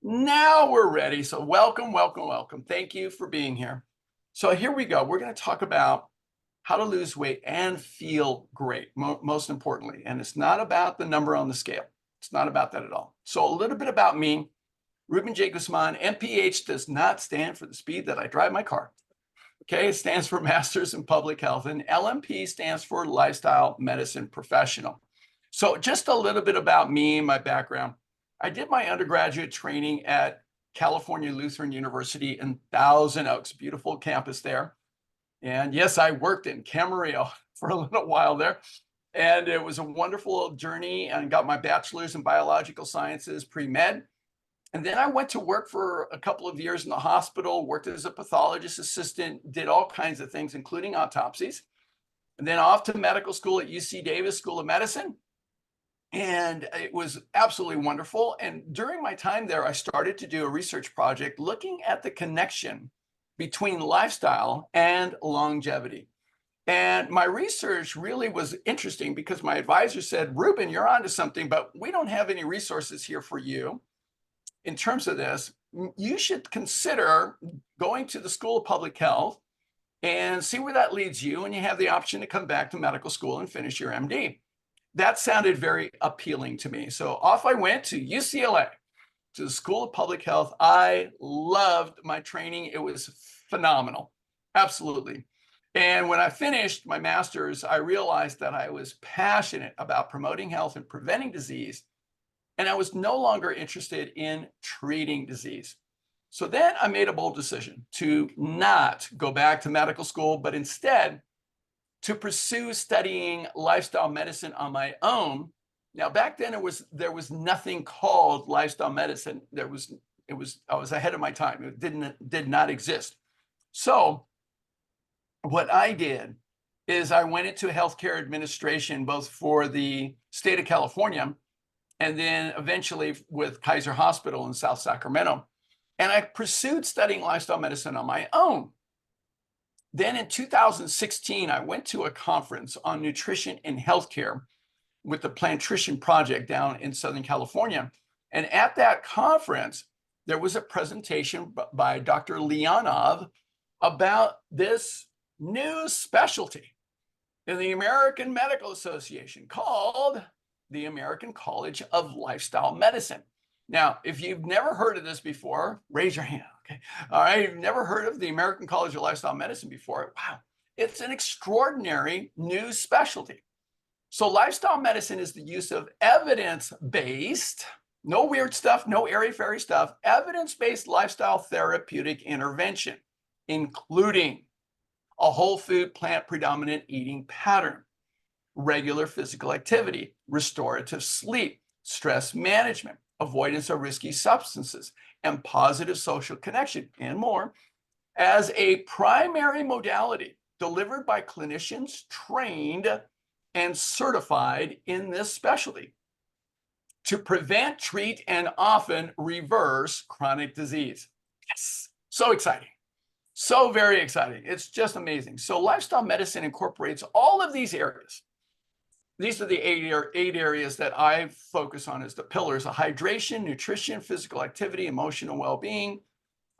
Now we're ready. So welcome, welcome, welcome. Thank you for being here. So here we go. We're going to talk about how to lose weight and feel great, most importantly. And it's not about the number on the scale. It's not about that at all. So a little bit about me. Ruben J. Guzman, MPH does not stand for the speed that I drive my car. Okay, it stands for Masters in Public Health, and LMP stands for Lifestyle Medicine Professional. So just a little bit about me, my background. I did my undergraduate training at California Lutheran University in Thousand Oaks, beautiful campus there. And yes, I worked in Camarillo for a little while there. And it was a wonderful journey and got my bachelor's in biological sciences, pre-med. And then I went to work for a couple of years in the hospital, worked as a pathologist assistant, did all kinds of things, including autopsies. And then off to medical school at UC Davis School of Medicine. And it was absolutely wonderful. And during my time there, I started to do a research project looking at the connection between lifestyle and longevity. And my research really was interesting because my advisor said, Ruben, you're onto something, but we don't have any resources here for you in terms of this. You should consider going to the School of Public Health and see where that leads you. And you have the option to come back to medical school and finish your MD. That sounded very appealing to me. So off I went to UCLA, to the School of Public Health. I loved my training. It was phenomenal. Absolutely. And when I finished my master's, I realized that I was passionate about promoting health and preventing disease. And I was no longer interested in treating disease. So then I made a bold decision to not go back to medical school, but instead to pursue studying lifestyle medicine on my own. Now, back then there was nothing called lifestyle medicine. I was ahead of my time. It did not exist. So what I did is I went into healthcare administration, both for the state of California and then eventually with Kaiser Hospital in South Sacramento. And I pursued studying lifestyle medicine on my own. Then in 2016, I went to a conference on nutrition in healthcare with the Plantrition Project down in Southern California. And at that conference, there was a presentation by Dr. Leonov about this new specialty in the American Medical Association called the American College of Lifestyle Medicine. Now, if you've never heard of this before, raise your hand, okay? All right, you've never heard of the American College of Lifestyle Medicine before, wow, it's an extraordinary new specialty. So lifestyle medicine is the use of evidence-based, no weird stuff, no airy-fairy stuff, evidence-based lifestyle therapeutic intervention, including a whole food, plant predominant eating pattern, regular physical activity, restorative sleep, stress management, avoidance of risky substances, and positive social connection, and more, as a primary modality delivered by clinicians trained and certified in this specialty to prevent, treat, and often reverse chronic disease. Yes, so exciting. So very exciting. It's just amazing. So lifestyle medicine incorporates all of these areas. These are the eight areas that I focus on as the pillars of hydration, nutrition, physical activity, emotional well-being,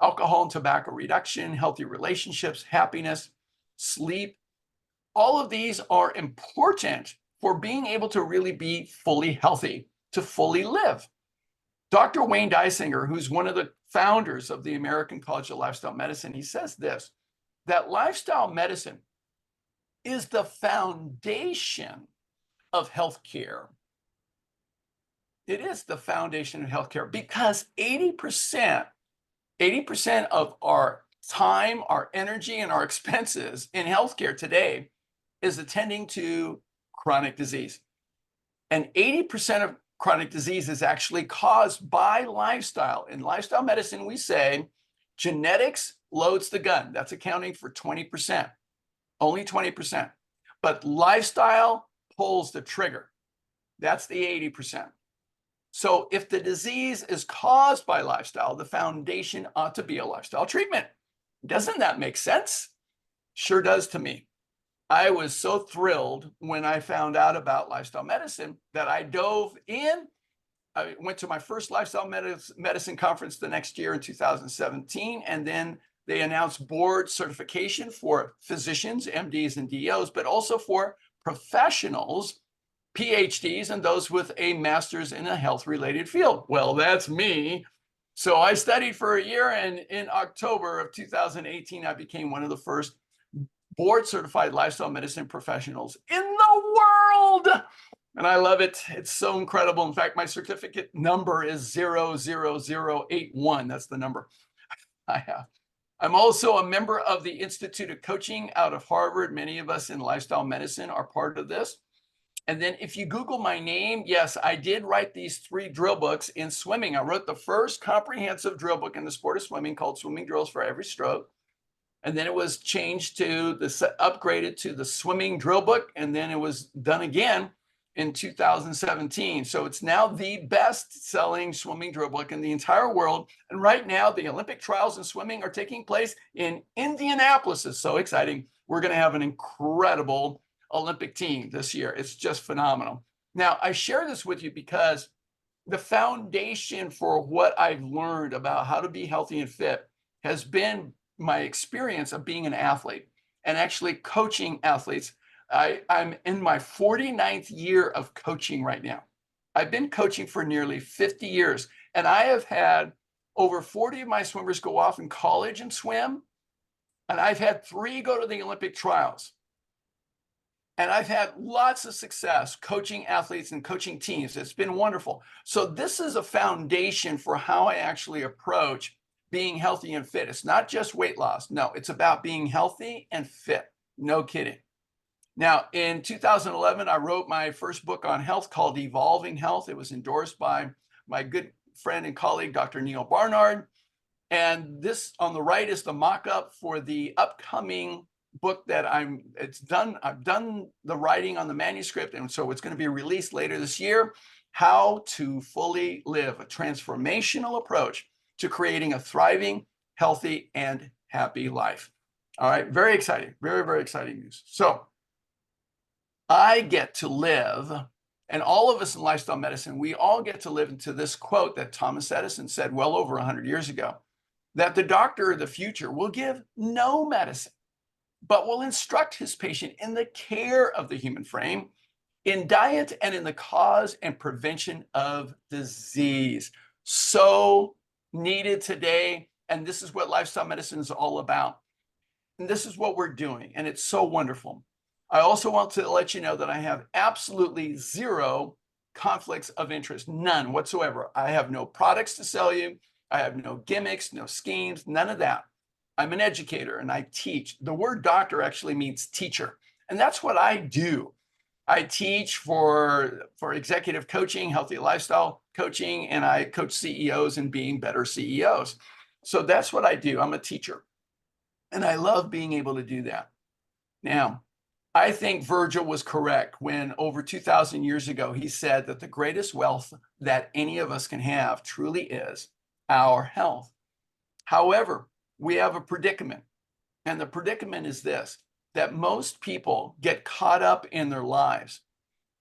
alcohol and tobacco reduction, healthy relationships, happiness, sleep. All of these are important for being able to really be fully healthy, to fully live. Dr. Wayne Dysinger, who's one of the founders of the American College of Lifestyle Medicine, he says this, that lifestyle medicine is the foundation of healthcare. It is the foundation of healthcare because 80% of our time, our energy, and our expenses in healthcare today is attending to chronic disease. And 80% of chronic disease is actually caused by lifestyle. In lifestyle medicine, we say genetics loads the gun. That's accounting for 20%, only 20%. But lifestyle pulls the trigger. That's the 80%. So if the disease is caused by lifestyle, the foundation ought to be a lifestyle treatment. Doesn't that make sense? Sure does to me. I was so thrilled when I found out about lifestyle medicine that I dove in I went to my first lifestyle medicine conference the next year in 2017, and then they announced board certification for physicians, MDs, and DOs, but also for professionals, PhDs, and those with a master's in a health-related field. Well, that's me. So I studied for a year, and in October of 2018, I became one of the first board certified lifestyle medicine professionals in the world. And I love it. It's so incredible. In fact, my certificate number is 00081. That's the number I have. I'm also a member of the Institute of Coaching out of Harvard. Many of us in lifestyle medicine are part of this. And then if you Google my name, yes, I did write these 3 drill books in swimming. I wrote the first comprehensive drill book in the sport of swimming called Swimming Drills for Every Stroke. And then it was changed to upgraded to the swimming drill book. And then it was done again in 2017. So it's now the best-selling swimming drill book in the entire world. And right now, the Olympic trials in swimming are taking place in Indianapolis. It's so exciting. We're going to have an incredible Olympic team this year. It's just phenomenal. Now, I share this with you because the foundation for what I've learned about how to be healthy and fit has been my experience of being an athlete and actually coaching athletes. I'm in my 49th year of coaching right now. I've been coaching for nearly 50 years, and I have had over 40 of my swimmers go off in college and swim, and I've had 3 go to the Olympic trials. And I've had lots of success coaching athletes and coaching teams. It's been wonderful. So this is a foundation for how I actually approach being healthy and fit. It's not just weight loss. No, it's about being healthy and fit. No kidding. Now, in 2011, I wrote my first book on health called Evolving Health. It was endorsed by my good friend and colleague, Dr. Neil Barnard. And this on the right is the mock-up for the upcoming book that I've done the writing on the manuscript, and so it's going to be released later this year. How to Fully Live, a transformational approach to creating a thriving, healthy, and happy life. All right, very exciting, very, very exciting news. So I get to live, and all of us in lifestyle medicine, we all get to live into this quote that Thomas Edison said well over 100 years ago, that the doctor of the future will give no medicine, but will instruct his patient in the care of the human frame, in diet, and in the cause and prevention of disease. So needed today. And this is what lifestyle medicine is all about. And this is what we're doing. And it's so wonderful. I also want to let you know that I have absolutely 0 conflicts of interest, none whatsoever. I have no products to sell you. I have no gimmicks, no schemes, none of that. I'm an educator and I teach. The word doctor actually means teacher. And that's what I do. I teach for executive coaching, healthy lifestyle coaching, and I coach CEOs in being better CEOs. So that's what I do. I'm a teacher. And I love being able to do that. Now, I think Virgil was correct when over 2,000 years ago, he said that the greatest wealth that any of us can have truly is our health. However, we have a predicament. And the predicament is this, that most people get caught up in their lives,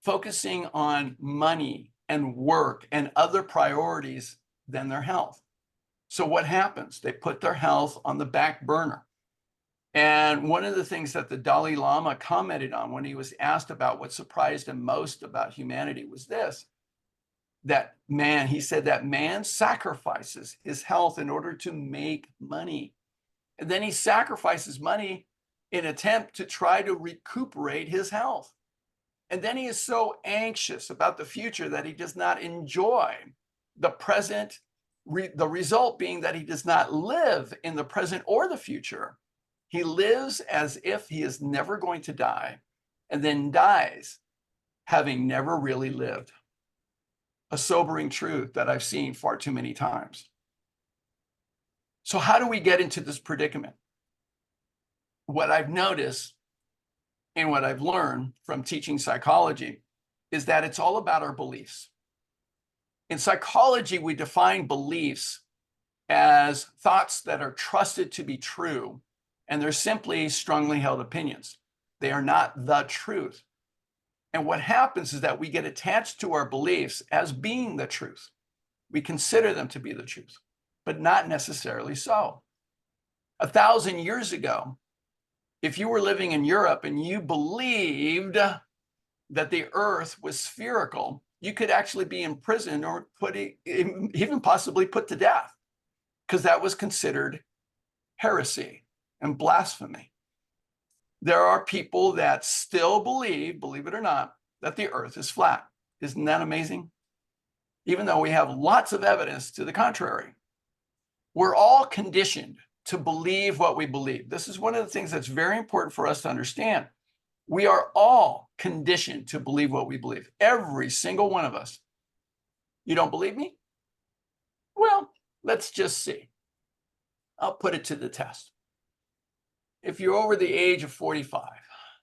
focusing on money and work and other priorities than their health. So what happens? They put their health on the back burner. And one of the things that the Dalai Lama commented on when he was asked about what surprised him most about humanity was this, that man, he said that man sacrifices his health in order to make money. And then he sacrifices money in attempt to try to recuperate his health. And then he is so anxious about the future that he does not enjoy the present, the result being that he does not live in the present or the future. He lives as if he is never going to die and then dies having never really lived. A sobering truth that I've seen far too many times. So how do we get into this predicament? What I've noticed and what I've learned from teaching psychology is that it's all about our beliefs. In psychology, we define beliefs as thoughts that are trusted to be true, and they're simply strongly held opinions. They are not the truth. And what happens is that we get attached to our beliefs as being the truth. We consider them to be the truth, but not necessarily so. 1,000 years ago, if you were living in Europe and you believed that the earth was spherical, you could actually be imprisoned or even possibly put to death, because that was considered heresy and blasphemy. There are people that still believe it or not, that the earth is flat. Isn't that amazing? Even though we have lots of evidence to the contrary. We're all conditioned to believe what we believe. This is one of the things that's very important for us to understand. We are all conditioned to believe what we believe. Every single one of us. You don't believe me? Well, let's just see. I'll put it to the test. If you're over the age of 45,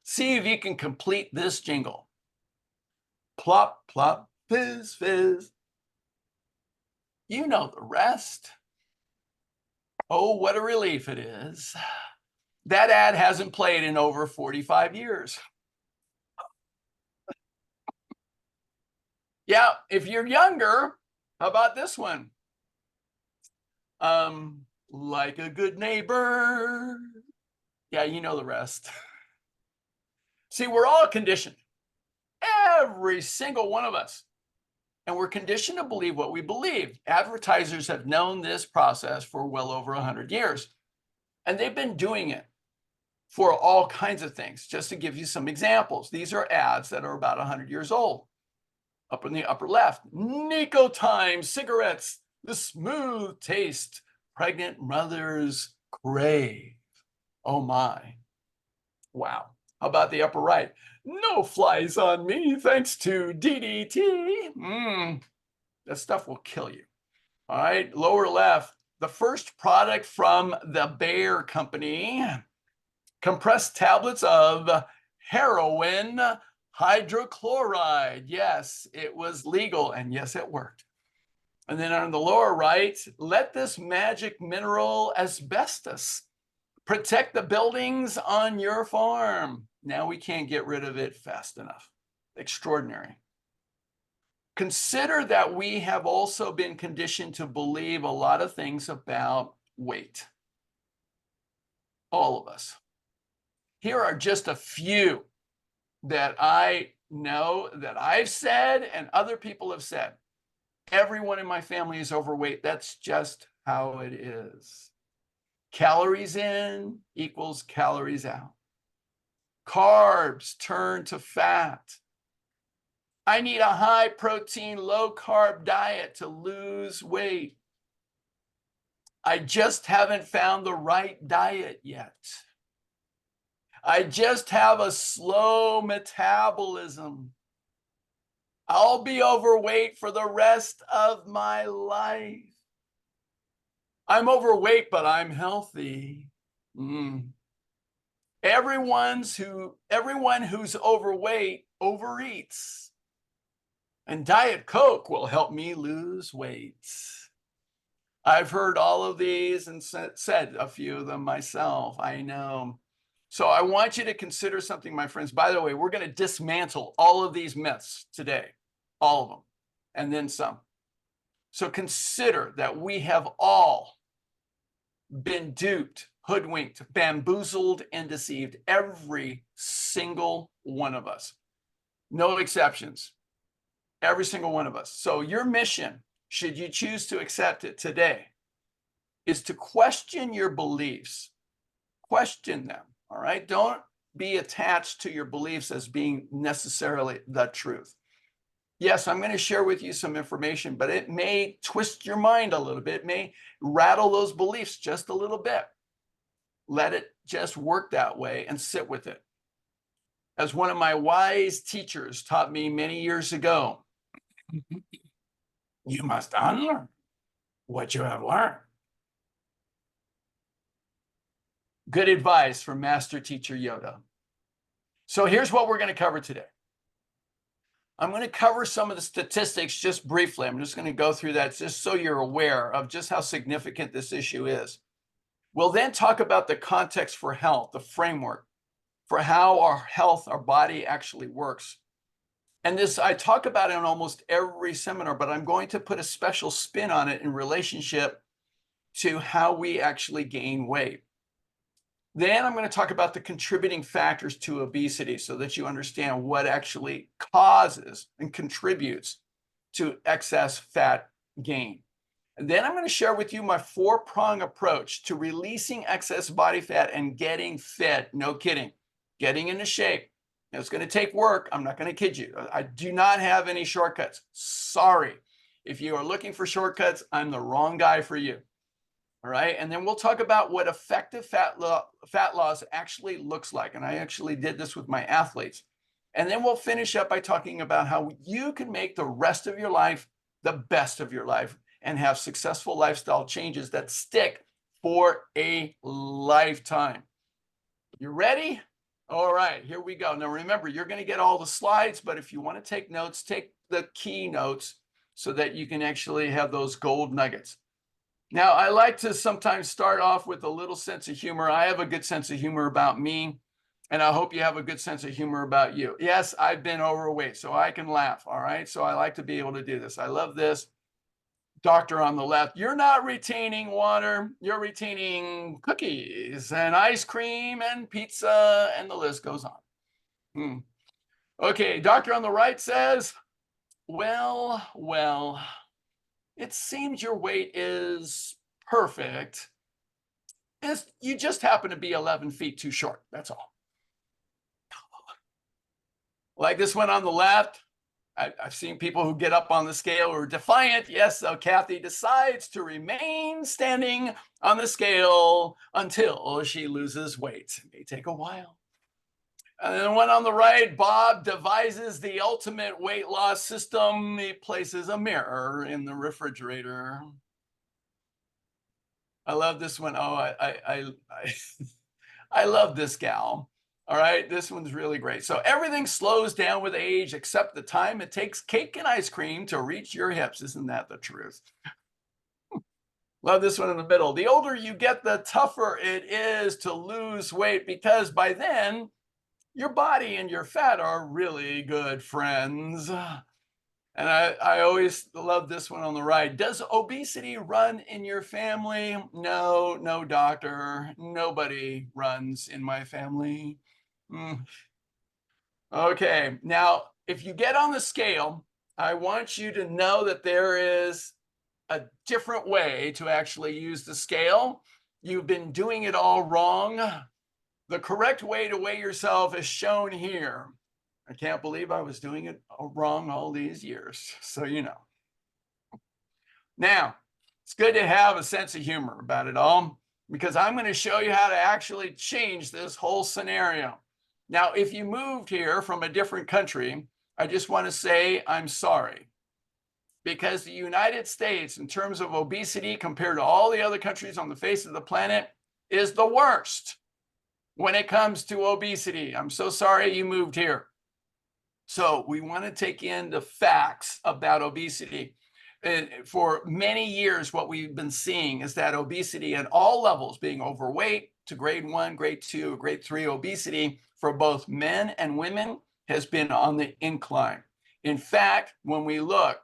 see if you can complete this jingle. Plop, plop, fizz, fizz. You know the rest. Oh, what a relief it is. That ad hasn't played in over 45 years. Yeah, if you're younger, how about this one? Like a good neighbor. Yeah, you know the rest. See, we're all conditioned. Every single one of us. And we're conditioned to believe what we believe. Advertisers have known this process for well over 100 years. And they've been doing it for all kinds of things. Just to give you some examples, these are ads that are about 100 years old. Up in the upper left, Nicotime cigarettes, the smooth taste pregnant mothers crave. Oh my. Wow. How about the upper right? No flies on me thanks to DDT. That stuff will kill you. All right. Lower left, the first product from the Bayer Company, compressed tablets of heroin hydrochloride. Yes, it was legal, and yes, it worked. And then on the lower right, let this magic mineral asbestos protect the buildings on your farm. Now we can't get rid of it fast enough. Extraordinary. Consider that we have also been conditioned to believe a lot of things about weight. All of us. Here are just a few that I know that I've said and other people have said. Everyone in my family is overweight. That's just how it is. Calories in equals calories out. Carbs turn to fat. I need a high protein, low carb diet to lose weight. I just haven't found the right diet yet. I just have a slow metabolism. I'll be overweight for the rest of my life. I'm overweight, but I'm healthy. Everyone who's overweight overeats. And Diet Coke will help me lose weight. I've heard all of these and said a few of them myself. I know. So I want you to consider something, my friends. By the way, we're going to dismantle all of these myths today, all of them, and then some. So consider that we have all been duped, hoodwinked, bamboozled, and deceived. Every single one of us. No exceptions. Every single one of us. So your mission, should you choose to accept it today, is to question your beliefs. Question them. All right. Don't be attached to your beliefs as being necessarily the truth. Yes, I'm going to share with you some information, but it may twist your mind a little bit. It may rattle those beliefs just a little bit. Let it just work that way and sit with it. As one of my wise teachers taught me many years ago, you must unlearn what you have learned. Good advice from Master Teacher Yoda. So here's what we're going to cover today. I'm going to cover some of the statistics just briefly. I'm just going to go through that just so you're aware of just how significant this issue is. We'll then talk about the context for health, the framework for how our health, our body actually works. And this, I talk about it in almost every seminar, but I'm going to put a special spin on it in relationship to how we actually gain weight. Then I'm going to talk about the contributing factors to obesity so that you understand what actually causes and contributes to excess fat gain. And then I'm going to share with you my 4-prong approach to releasing excess body fat and getting fit. No kidding, getting into shape. Now, it's going to take work. I'm not going to kid you. I do not have any shortcuts. Sorry. If you are looking for shortcuts, I'm the wrong guy for you. All right. And then we'll talk about what effective fat loss actually looks like. And I actually did this with my athletes. And then we'll finish up by talking about how you can make the rest of your life the best of your life and have successful lifestyle changes that stick for a lifetime. You ready? All right, here we go. Now remember, you're going to get all the slides, but if you want to take notes, take the key notes so that you can actually have those gold nuggets. Now, I like to sometimes start off with a little sense of humor. I have a good sense of humor about me, and I hope you have a good sense of humor about you. Yes, I've been overweight, so I can laugh, all right? So I like to be able to do this. I love this. Doctor on the left, you're not retaining water, you're retaining cookies and ice cream and pizza, and the list goes on. Okay, doctor on the right says, well, it seems your weight is perfect. You just happen to be 11 feet too short. That's all. Like this one on the left, I've seen people who get up on the scale who are defiant. Yes, so Kathy decides to remain standing on the scale until she loses weight. It may take a while. And then one on the right, Bob devises the ultimate weight loss system. He places a mirror in the refrigerator. I love this one. Oh, I love this gal. All right, this one's really great. So everything slows down with age except the time it takes cake and ice cream to reach your hips. Isn't that the truth? Love this one in the middle. The older you get, the tougher it is to lose weight because by then your body and your fat are really good friends. And I always love this one on the right. Does obesity run in your family? No, no, doctor. Nobody runs in my family. Okay, now, if you get on the scale, I want you to know that there is a different way to actually use the scale. You've been doing it all wrong. The correct way to weigh yourself is shown here. I can't believe I was doing it wrong all these years. So, you know. Now, it's good to have a sense of humor about it all because I'm going to show you how to actually change this whole scenario. Now, if you moved here from a different country, I just want to say I'm sorry because the United States, in terms of obesity compared to all the other countries on the face of the planet, is the worst when it comes to obesity. I'm so sorry you moved here. So we want to take in the facts about obesity. For many years, what we've been seeing is that obesity at all levels, being overweight to grade 1, grade 2, grade 3 obesity for both men and women has been on the incline. In fact, when we look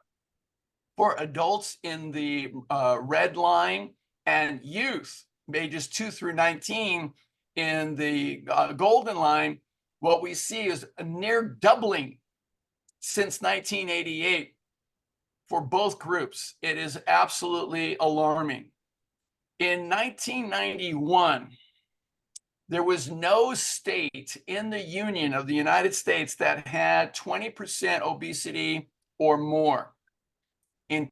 for adults in the red line and youth, ages 2 through 19 in the golden line, what we see is a near doubling since 1988 for both groups. It is absolutely alarming. In 1991, there was no state in the Union of the United States that had 20% obesity or more. In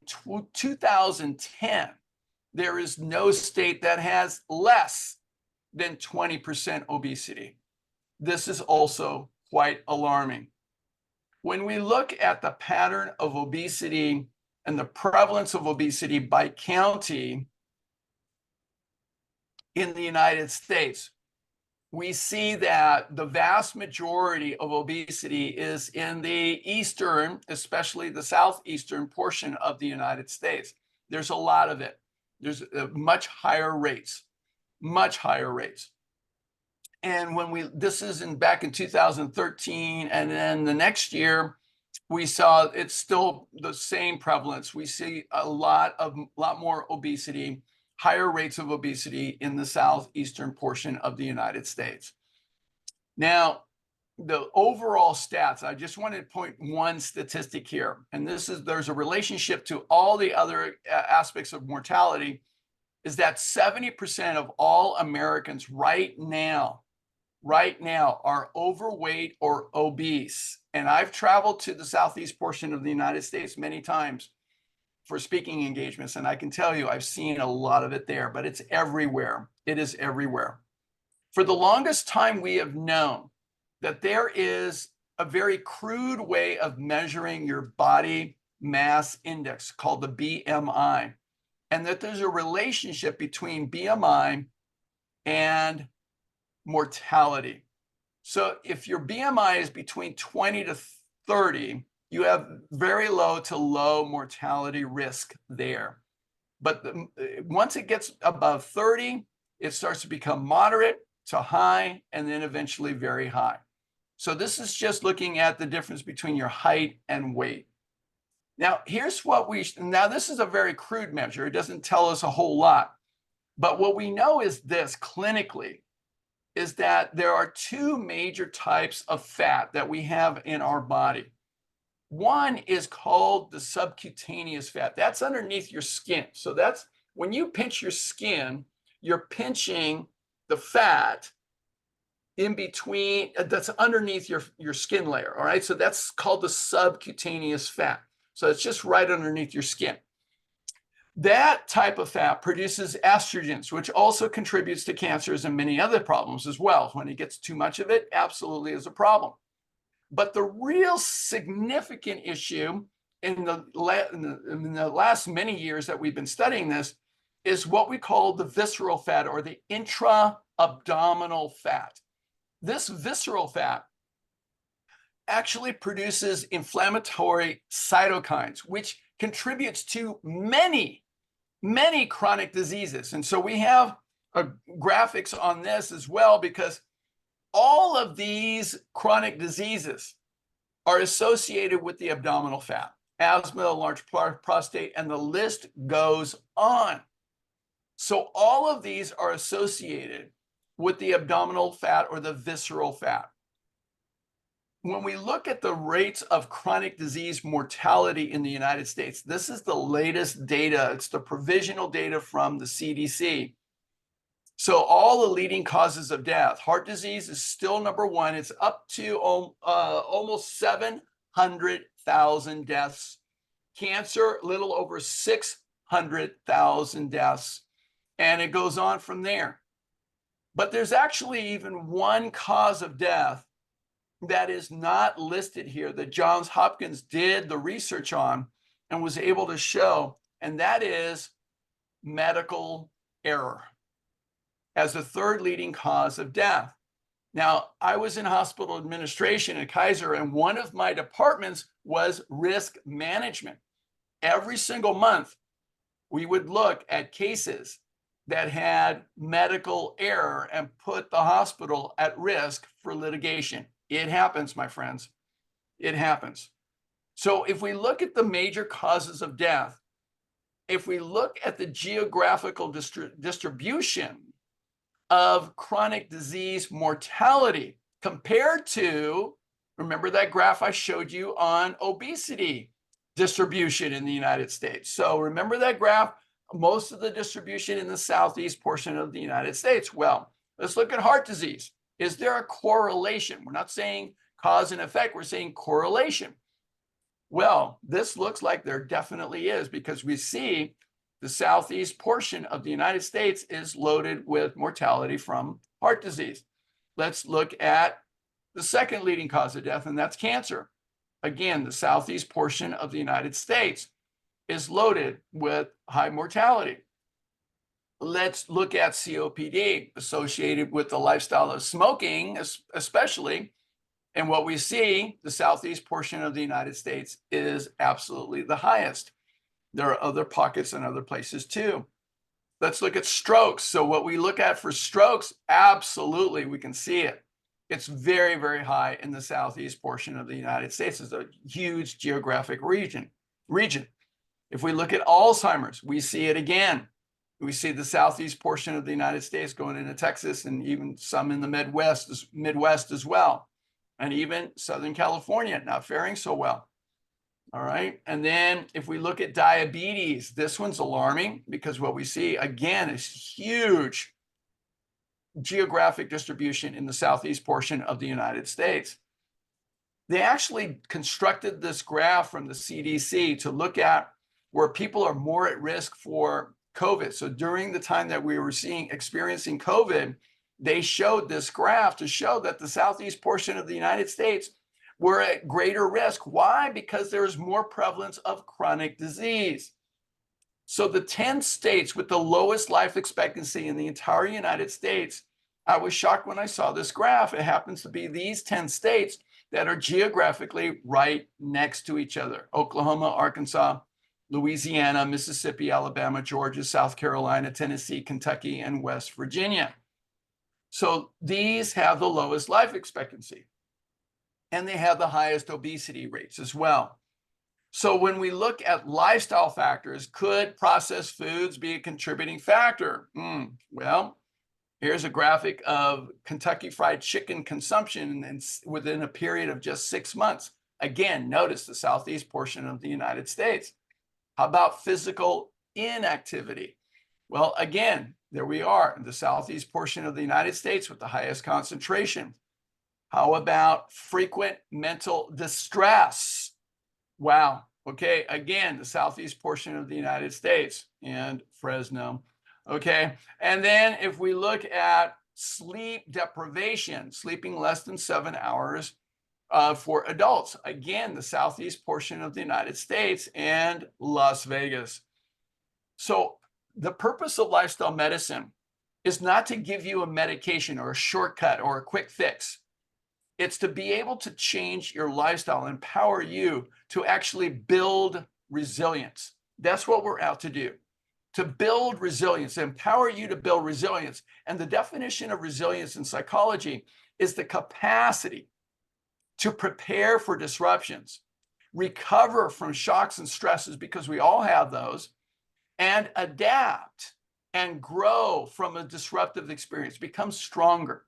2010, there is no state that has less than 20% obesity. This is also quite alarming. When we look at the pattern of obesity and the prevalence of obesity by county in the United States, we see that the vast majority of obesity is in the eastern, especially the southeastern portion of the United States. There's a lot of it. There's much higher rates, much higher rates. And when this is back in 2013, and then the next year, we saw it's still the same prevalence. We see a lot more obesity, higher rates of obesity in the southeastern portion of the United States. Now, the overall stats, I just want to point one statistic here, and there's a relationship to all the other aspects of mortality, is that 70% of all Americans right now are overweight or obese. And I've traveled to the southeast portion of the United States many times for speaking engagements, and I can tell you I've seen a lot of it there, but it's everywhere. It is everywhere. For the longest time, we have known that there is a very crude way of measuring your body mass index called the BMI, and that there's a relationship between BMI and mortality. So if your BMI is between 20 to 30, you have very low to low mortality risk there. But once it gets above 30, it starts to become moderate to high, and then eventually very high. So this is just looking at the difference between your height and weight. Now, here's what now this is a very crude measure. It doesn't tell us a whole lot. But what we know is this clinically, is that there are two major types of fat that we have in our body. One is called the subcutaneous fat. That's underneath your skin. So that's when you pinch your skin, you're pinching the fat in between, that's underneath your skin layer. All right. So that's called the subcutaneous fat. So it's just right underneath your skin. That type of fat produces estrogens, which also contributes to cancers and many other problems as well. When it gets too much of it, absolutely is a problem. But the real significant issue in the last many years that we've been studying this is what we call the visceral fat, or the intra-abdominal fat. This visceral fat actually produces inflammatory cytokines, which contributes to many chronic diseases. And so we have graphics on this as well, because all of these chronic diseases are associated with the abdominal fat: asthma, large prostate, and the list goes on. So all of these are associated with the abdominal fat or the visceral fat. When we look at the rates of chronic disease mortality in the United States, this is the latest data. It's the provisional data from the CDC. So all the leading causes of death, heart disease is still number one. It's up to almost 700,000 deaths. Cancer, a little over 600,000 deaths. And it goes on from there. But there's actually even one cause of death that is not listed here that Johns Hopkins did the research on and was able to show, and that is medical error as the third leading cause of death. Now, I was in hospital administration at Kaiser, and one of my departments was risk management. Every single month, we would look at cases that had medical error and put the hospital at risk for litigation. It happens, my friends. It happens. So if we look at the major causes of death, if we look at the geographical distribution of chronic disease mortality compared to, remember that graph I showed you on obesity distribution in the United States. So remember that graph, most of the distribution in the southeast portion of the United States. Well, let's look at heart disease. Is there a correlation? We're not saying cause and effect, we're saying correlation. Well, this looks like there definitely is, because we see the southeast portion of the United States is loaded with mortality from heart disease. Let's look at the second leading cause of death, and that's cancer. Again, the southeast portion of the United States is loaded with high mortality. Let's look at COPD associated with the lifestyle of smoking, especially. And what we see, the southeast portion of the United States is absolutely the highest. There are other pockets and other places too. Let's look at strokes. So what we look at for strokes, absolutely, we can see it. It's very, very high in the southeast portion of the United States. It's a huge geographic region. If we look at Alzheimer's, we see it again. We see the southeast portion of the United States going into Texas and even some in the Midwest as well. And even Southern California not faring so well. All right. And then if we look at diabetes, this one's alarming because what we see again is huge geographic distribution in the southeast portion of the United States. They actually constructed this graph from the CDC to look at where people are more at risk for COVID. So during the time that we were experiencing COVID, they showed this graph to show that the southeast portion of the United States were at greater risk. Why? Because there's more prevalence of chronic disease. So the 10 states with the lowest life expectancy in the entire United States, I was shocked when I saw this graph. It happens to be these 10 states that are geographically right next to each other: Oklahoma, Arkansas, Louisiana, Mississippi, Alabama, Georgia, South Carolina, Tennessee, Kentucky, and West Virginia. So these have the lowest life expectancy, and they have the highest obesity rates as well. So when we look at lifestyle factors, could processed foods be a contributing factor? Well, here's a graphic of Kentucky Fried Chicken consumption and within a period of just 6 months. Again, notice the southeast portion of the United States. How about physical inactivity? Well, again, there we are in the southeast portion of the United States with the highest concentration. How about frequent mental distress? Wow. Okay. Again, the southeast portion of the United States and Fresno. Okay. And then if we look at sleep deprivation, sleeping less than 7 hours for adults, again, the southeast portion of the United States and Las Vegas. So the purpose of lifestyle medicine is not to give you a medication or a shortcut or a quick fix. It's to be able to change your lifestyle, empower you to actually build resilience. That's what we're out to do, to build resilience, empower you to build resilience. And the definition of resilience in psychology is the capacity to prepare for disruptions, recover from shocks and stresses, because we all have those, and adapt and grow from a disruptive experience, become stronger.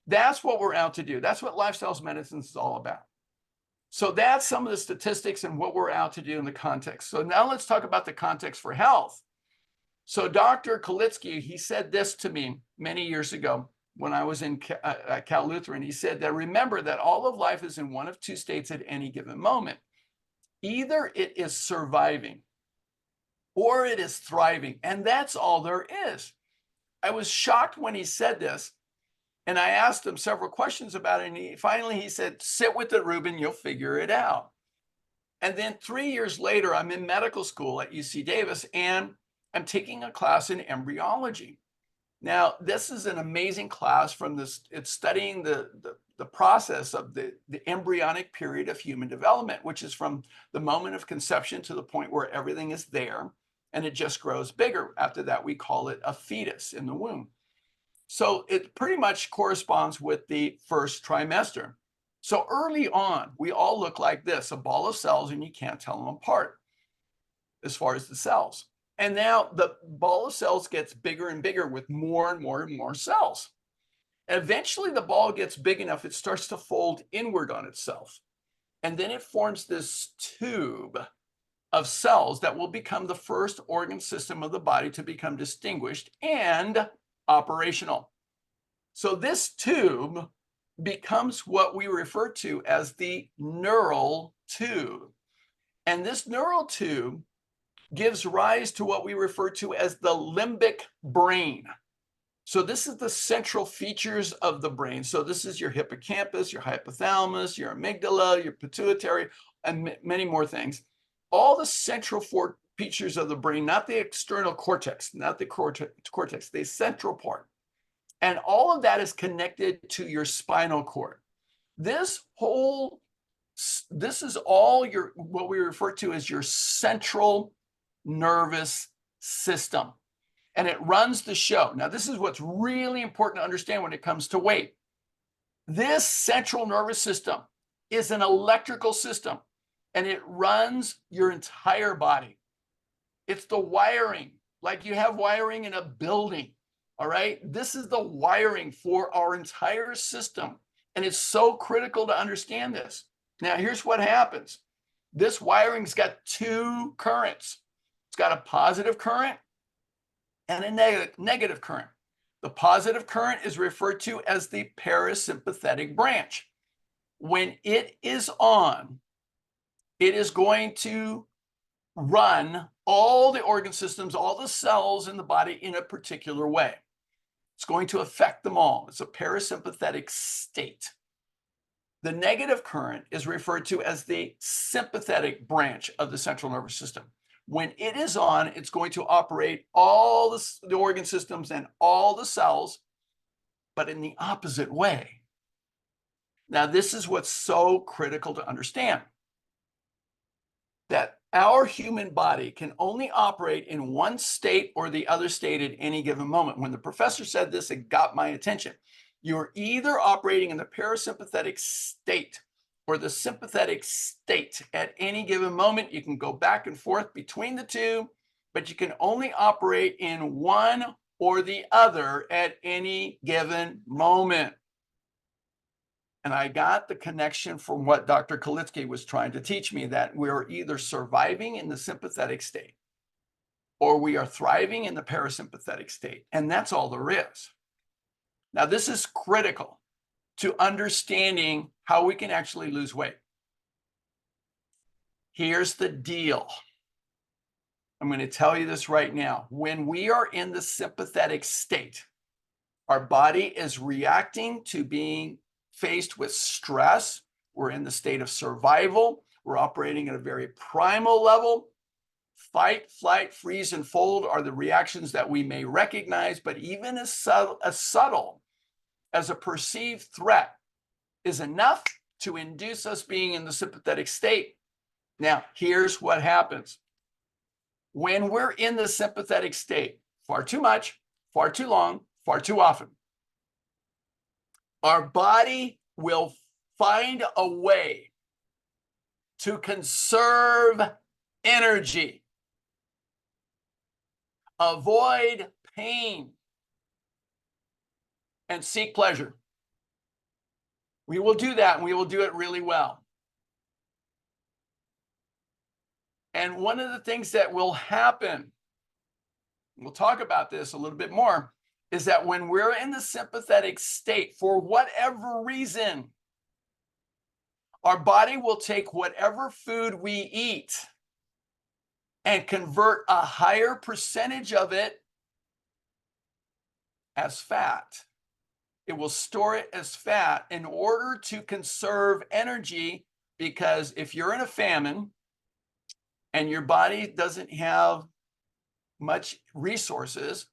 That's what we're out to do. That's what lifestyle medicine is all about. So that's some of the statistics and what we're out to do in the context. So now let's talk about the context for health. So Dr. Kalitsky, he said this to me many years ago when I was in Cal Lutheran. He said that remember that all of life is in one of two states at any given moment. Either it is surviving or it is thriving, and that's all there is. I was shocked when he said this. And I asked him several questions about it. And finally he said, sit with it, Ruben, you'll figure it out. And then 3 years later, I'm in medical school at UC Davis, and I'm taking a class in embryology. Now, this is an amazing class from this. It's studying the process of the embryonic period of human development, which is from the moment of conception to the point where everything is there, and it just grows bigger. After that, we call it a fetus in the womb. So it pretty much corresponds with the first trimester. So early on, we all look like this, a ball of cells, and you can't tell them apart as far as the cells. And now the ball of cells gets bigger and bigger with more and more and more cells. And eventually the ball gets big enough, it starts to fold inward on itself. And then it forms this tube of cells that will become the first organ system of the body to become distinguished and operational. So this tube becomes what we refer to as the neural tube. And this neural tube gives rise to what we refer to as the limbic brain. So this is the central features of the brain. So this is your hippocampus, your hypothalamus, your amygdala, your pituitary, and many more things. All the central features of the brain, not the external cortex, not the cortex, the central part. And all of that is connected to your spinal cord. This is all your, what we refer to as your central nervous system. And it runs the show. Now, this is what's really important to understand when it comes to weight. This central nervous system is an electrical system, and it runs your entire body. It's the wiring, like you have wiring in a building. All right. This is the wiring for our entire system. And it's so critical to understand this. Now, here's what happens. This wiring's got two currents. It's got a positive current and a negative current. The positive current is referred to as the parasympathetic branch. When it is on, it is going to run all the organ systems, all the cells in the body in a particular way. It's going to affect them all. It's a parasympathetic state. The negative current is referred to as the sympathetic branch of the central nervous system. When it is on, it's going to operate all the organ systems and all the cells, but in the opposite way. Now, this is what's so critical to understand, that our human body can only operate in one state or the other state at any given moment. When the professor said this, it got my attention. You're either operating in the parasympathetic state or the sympathetic state at any given moment. You can go back and forth between the two, but you can only operate in one or the other at any given moment. And I got the connection from what Dr. Kalitsky was trying to teach me, that we're either surviving in the sympathetic state or we are thriving in the parasympathetic state. And that's all there is. Now, this is critical to understanding how we can actually lose weight. Here's the deal. I'm going to tell you this right now. When we are in the sympathetic state, our body is reacting to being faced with stress. We're in the state of survival. We're operating at a very primal level. Fight, flight, freeze, and fold are the reactions that we may recognize, but even as subtle as a perceived threat is enough to induce us being in the sympathetic state. Now, here's what happens. When we're in the sympathetic state, far too much, far too long, far too often, our body will find a way to conserve energy, avoid pain, and seek pleasure. We will do that, and we will do it really well. And one of the things that will happen, we'll talk about this a little bit more, is that when we're in the sympathetic state, for whatever reason, our body will take whatever food we eat and convert a higher percentage of it as fat. It will store it as fat in order to conserve energy, because if you're in a famine and your body doesn't have much resources,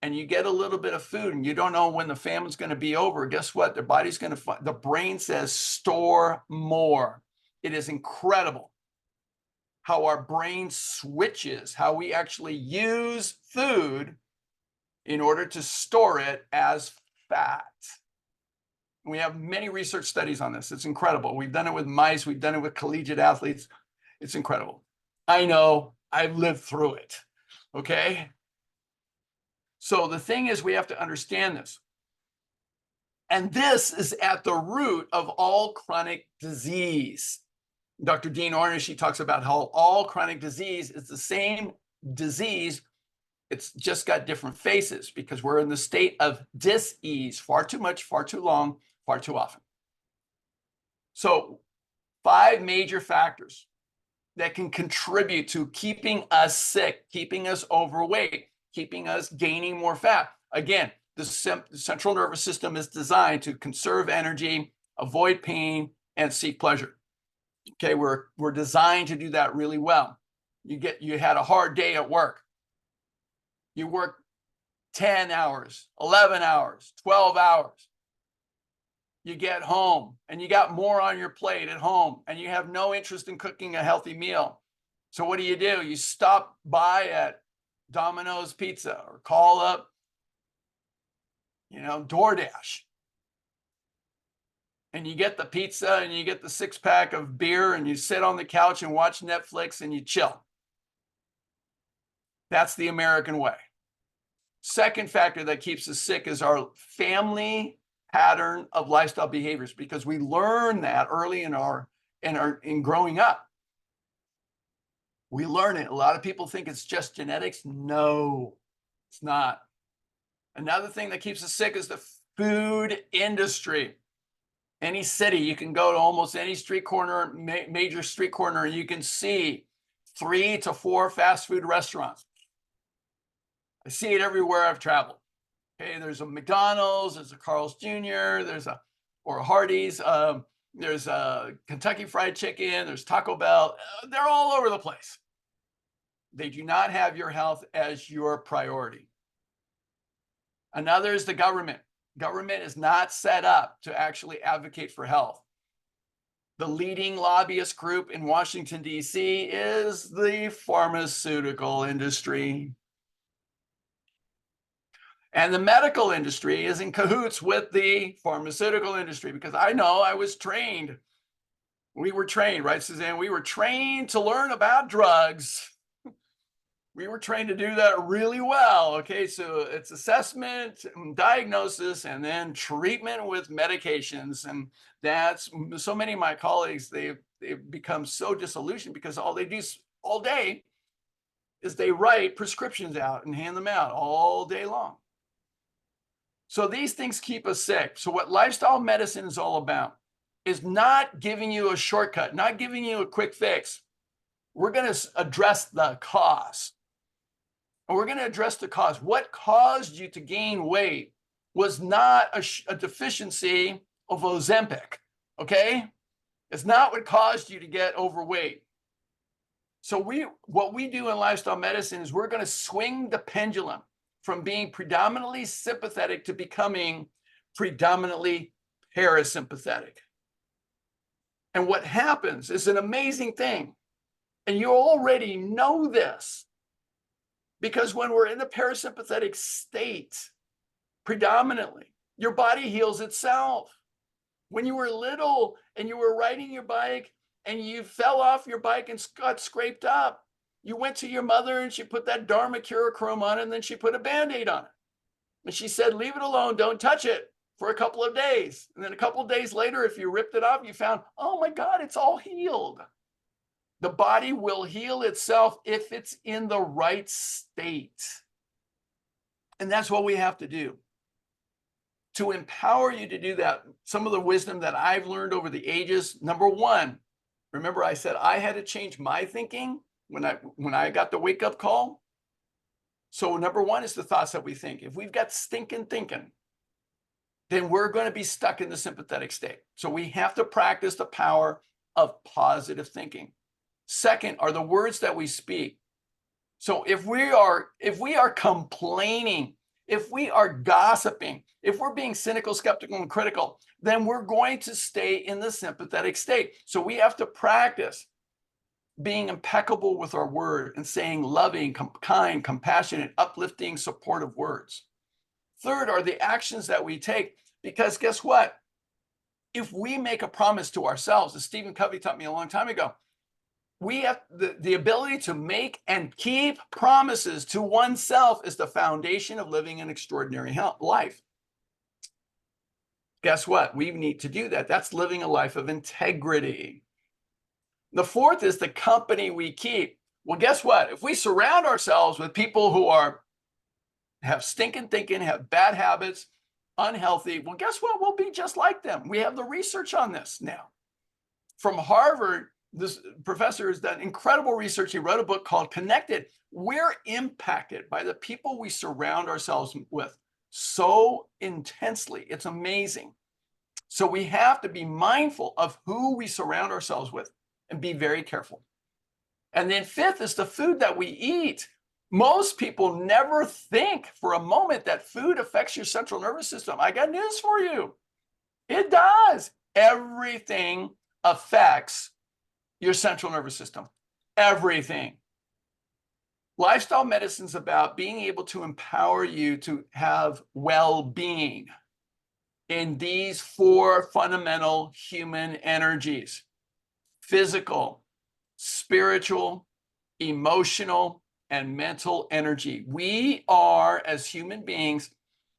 and you get a little bit of food and you don't know when the famine's going to be over, guess what? The body's going to the brain says store more. It is incredible how our brain switches, how we actually use food in order to store it as fat. We have many research studies on this. It's incredible. We've done it with mice. We've done it with collegiate athletes. It's incredible. I know. I've lived through it. Okay? So the thing is, we have to understand this. And this is at the root of all chronic disease. Dr. Dean Ornish, he talks about how all chronic disease is the same disease. It's just got different faces, because we're in the state of dis-ease, far too much, far too long, far too often. So 5 major factors that can contribute to keeping us sick, keeping us overweight, keeping us gaining more fat. Again, the central nervous system is designed to conserve energy, avoid pain, and seek pleasure. Okay, we're designed to do that really well. You had a hard day at work. You work 10 hours, 11 hours, 12 hours. You get home and you got more on your plate at home, and you have no interest in cooking a healthy meal. So what do? You stop by at Domino's Pizza or call up, DoorDash. and you get the pizza and you get the 6-pack of beer and you sit on the couch and watch Netflix and you chill. That's the American way. Second factor that keeps us sick is our family pattern of lifestyle behaviors, because we learn that early in growing up. We learn it. A lot of people think it's just genetics. No, it's not. Another thing that keeps us sick is the food industry. Any city, you can go to almost any street corner, major street corner, and you can see 3 to 4 fast food restaurants. I see it everywhere I've traveled. Okay, there's a McDonald's, there's a Carl's Jr., or a Hardee's, there's a Kentucky Fried Chicken, there's Taco Bell. They're all over the place. They do not have your health as your priority. Another is the government. Government is not set up to actually advocate for health. The leading lobbyist group in Washington, D.C. is the pharmaceutical industry. And the medical industry is in cahoots with the pharmaceutical industry, because I know I was trained. We were trained, right, Suzanne? We were trained to learn about drugs. We were trained to do that really well. Okay, so it's assessment, diagnosis, and then treatment with medications. And that's so many of my colleagues, they've become so disillusioned because all they do all day is they write prescriptions out and hand them out all day long. So these things keep us sick. So what lifestyle medicine is all about is not giving you a shortcut, not giving you a quick fix. We're going to address the cause. And we're going to address the cause. What caused you to gain weight was not a deficiency of Ozempic, okay? It's not what caused you to get overweight. So what we do in lifestyle medicine is we're going to swing the pendulum from being predominantly sympathetic to becoming predominantly parasympathetic. And what happens is an amazing thing. And you already know this, because when we're in the parasympathetic state, predominantly, your body heals itself. When you were little and you were riding your bike and you fell off your bike and got scraped up, you went to your mother and she put that Dharmacurachrome on it, and then she put a Band-Aid on it. And she said, leave it alone, don't touch it for a couple of days. And then a couple of days later, if you ripped it off, you found, oh my God, it's all healed. The body will heal itself if it's in the right state. And that's what we have to do. To empower you to do that, some of the wisdom that I've learned over the ages, number one, remember I said I had to change my thinking when I got the wake-up call? So number one is the thoughts that we think. If we've got stinking thinking, then we're going to be stuck in the sympathetic state. So we have to practice the power of positive thinking. Second are the words that we speak. So if we are complaining, if we are gossiping, if we're being cynical, skeptical, and critical, then we're going to stay in the sympathetic state. So we have to practice being impeccable with our word and saying loving, kind, compassionate, uplifting, supportive words. Third are the actions that we take, because guess what? If we make a promise to ourselves, as Stephen Covey taught me a long time ago, we have the ability to make and keep promises to oneself is the foundation of living an extraordinary life. Guess what? We need to do that. That's living a life of integrity. The fourth is the company we keep. Well, guess what? If we surround ourselves with people who have stinking thinking, have bad habits, unhealthy, well, guess what? We'll be just like them. We have the research on this now. From Harvard, this professor has done incredible research. He wrote a book called Connected. We're impacted by the people we surround ourselves with so intensely. It's amazing. So we have to be mindful of who we surround ourselves with and be very careful. And then fifth is the food that we eat. Most people never think for a moment that food affects your central nervous system. I got news for you. It does. Everything affects your central nervous system. Everything. Lifestyle medicine is about being able to empower you to have well-being. in these four fundamental human energies: physical, spiritual, emotional, and mental energy. We are, as human beings,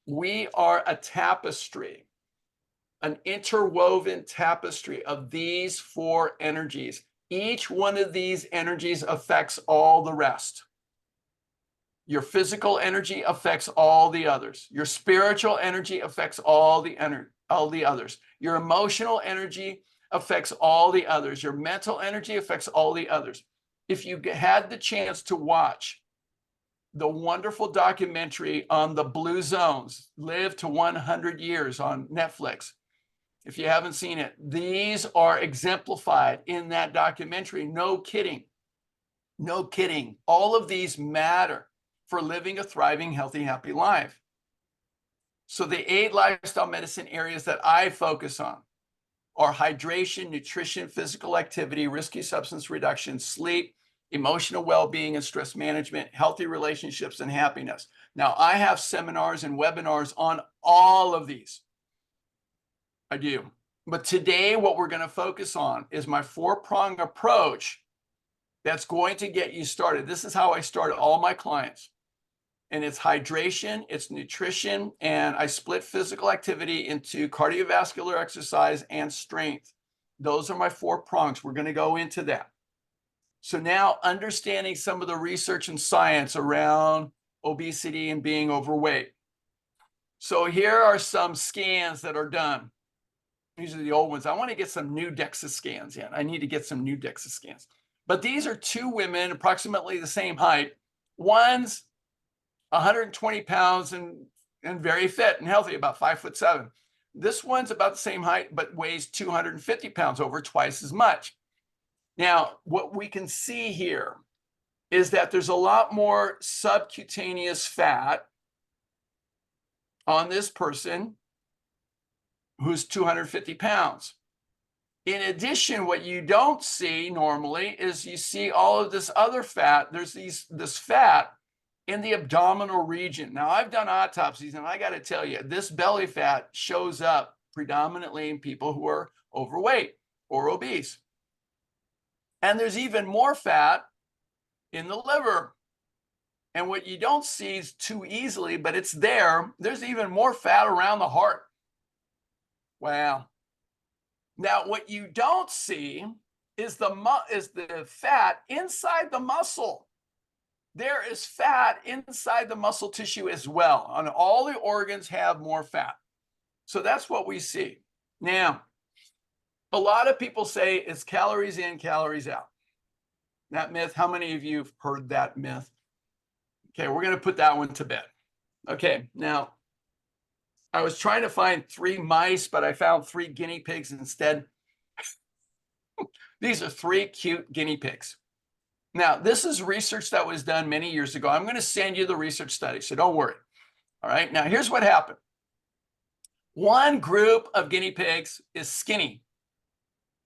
we are a tapestry, an interwoven tapestry of these four energies. Each one of these energies affects all the rest. Your physical energy affects all the others. Your spiritual energy affects all the others. Your emotional energy affects all the others. Your mental energy affects all the others. If you had the chance to watch the wonderful documentary on the blue zones, Live to 100 Years on Netflix, if you haven't seen it, these are exemplified in that documentary. No kidding. No kidding. All of these matter for living a thriving, healthy, happy life. So the 8 lifestyle medicine areas that I focus on are hydration, nutrition, physical activity, risky substance reduction, sleep, emotional well-being and stress management, healthy relationships, and happiness. Now, I have seminars and webinars on all of these. I do. But today, what we're going to focus on is my 4-prong approach that's going to get you started. This is how I started all my clients. And it's hydration, it's nutrition, and I split physical activity into cardiovascular exercise and strength. Those are my 4 prongs. We're going to go into that. So now, understanding some of the research and science around obesity and being overweight. So here are some scans that are done. These are the old ones. I want to get some new DEXA scans in. I need to get some new DEXA scans. But these are 2 women, approximately the same height. One's 120 pounds and very fit and healthy, about 5'7". This one's about the same height, but weighs 250 pounds, over twice as much. Now, what we can see here is that there's a lot more subcutaneous fat on this person who's 250 pounds. In addition, what you don't see normally is you see all of this other fat. There's this fat in the abdominal region. Now, I've done autopsies, and I got to tell you, this belly fat shows up predominantly in people who are overweight or obese. And there's even more fat in the liver. And what you don't see is too easily, but it's there. There's even more fat around the heart. Wow. Now, what you don't see is the fat inside the muscle. There is fat inside the muscle tissue as well. And all the organs have more fat. So that's what we see. Now, a lot of people say it's calories in, calories out. That myth, how many of you have heard that myth? Okay, we're going to put that one to bed. Okay, now, I was trying to find 3 mice, but I found 3 guinea pigs instead. These are 3 cute guinea pigs. Now, this is research that was done many years ago. I'm going to send you the research study, so don't worry. All right, now here's what happened. One group of guinea pigs is skinny.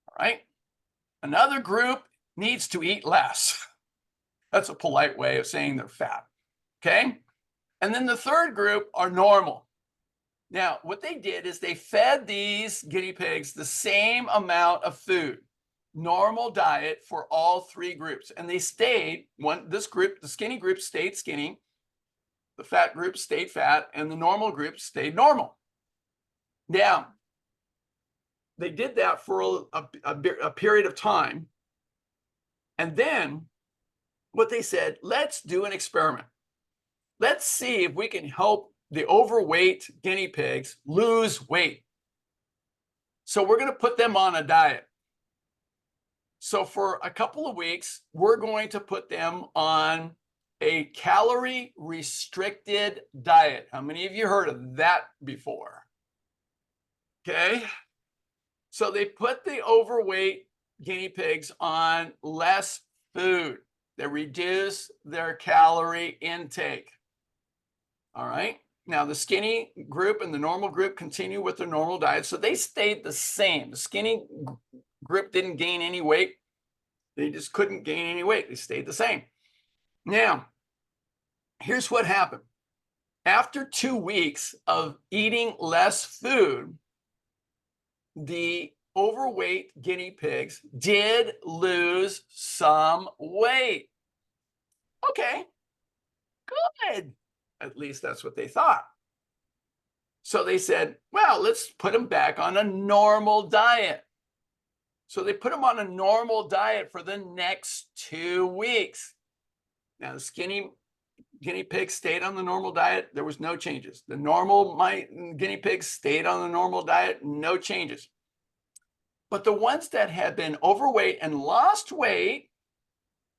All right, another group needs to eat less. That's a polite way of saying they're fat. Okay, and then the third group are normal. Now, what they did is they fed these guinea pigs the same amount of food, normal diet for all 3 groups. And they stayed, this group, the skinny group stayed skinny, the fat group stayed fat, and the normal group stayed normal. Now, they did that for a period of time. And then what they said, let's do an experiment. Let's see if we can help the overweight guinea pigs lose weight. So we're going to put them on a diet. So for a couple of weeks, we're going to put them on a calorie restricted diet. How many of you heard of that before? Okay. So they put the overweight guinea pigs on less food. They reduce their calorie intake. All right. Now, the skinny group and the normal group continue with their normal diet. So they stayed the same. The skinny group didn't gain any weight. They just couldn't gain any weight. They stayed the same. Now, here's what happened. After 2 weeks of eating less food, the overweight guinea pigs did lose some weight. Okay, good. At least that's what they thought. So they said, well, let's put them back on a normal diet. So they put them on a normal diet for the next 2 weeks. Now, the skinny guinea pigs stayed on the normal diet. There was no changes. The normal guinea pigs stayed on the normal diet, no changes. But the ones that had been overweight and lost weight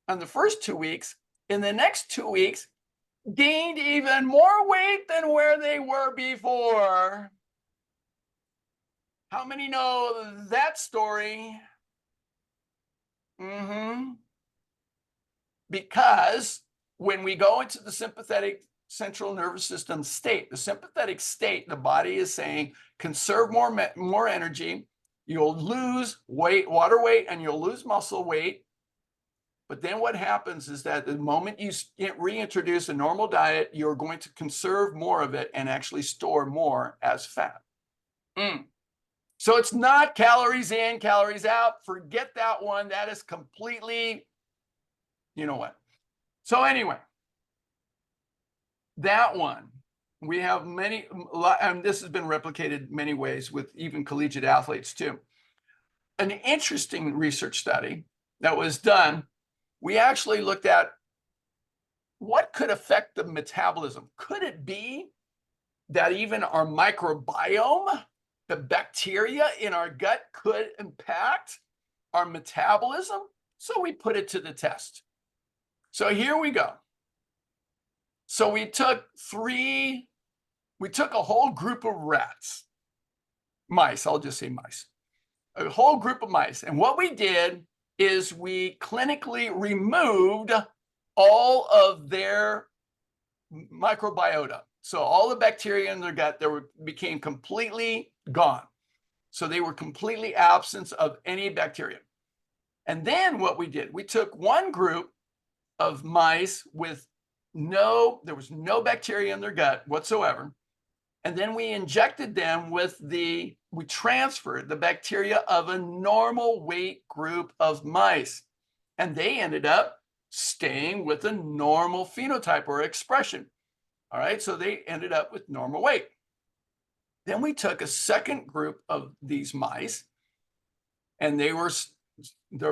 on the first 2 weeks, in the next 2 weeks, gained even more weight than where they were before. How many know that story? Because when we go into the sympathetic central nervous system state, the sympathetic state, the body is saying, conserve more energy, you'll lose weight, water weight, and you'll lose muscle weight. But then what happens is that the moment you reintroduce a normal diet, you're going to conserve more of it and actually store more as fat. So it's not calories in, calories out. Forget that one. That is completely, you know what. So anyway, that one, we have many, and this has been replicated many ways with even collegiate athletes too. An interesting research study that was done, we actually looked at what could affect the metabolism. Could it be that even our microbiome, the bacteria in our gut, could impact our metabolism? So we put it to the test. So here we go. So we took a whole group of mice, I'll just say mice, a whole group of mice. And what we did is we clinically removed all of their microbiota. So all the bacteria in their gut became completely gone. So they were completely absent of any bacteria. And then what we did, we took one group of mice with there was no bacteria in their gut whatsoever. And then we injected them we transferred the bacteria of a normal weight group of mice. And they ended up staying with a normal phenotype or expression. All right, so they ended up with normal weight. Then we took a second group of these mice, and their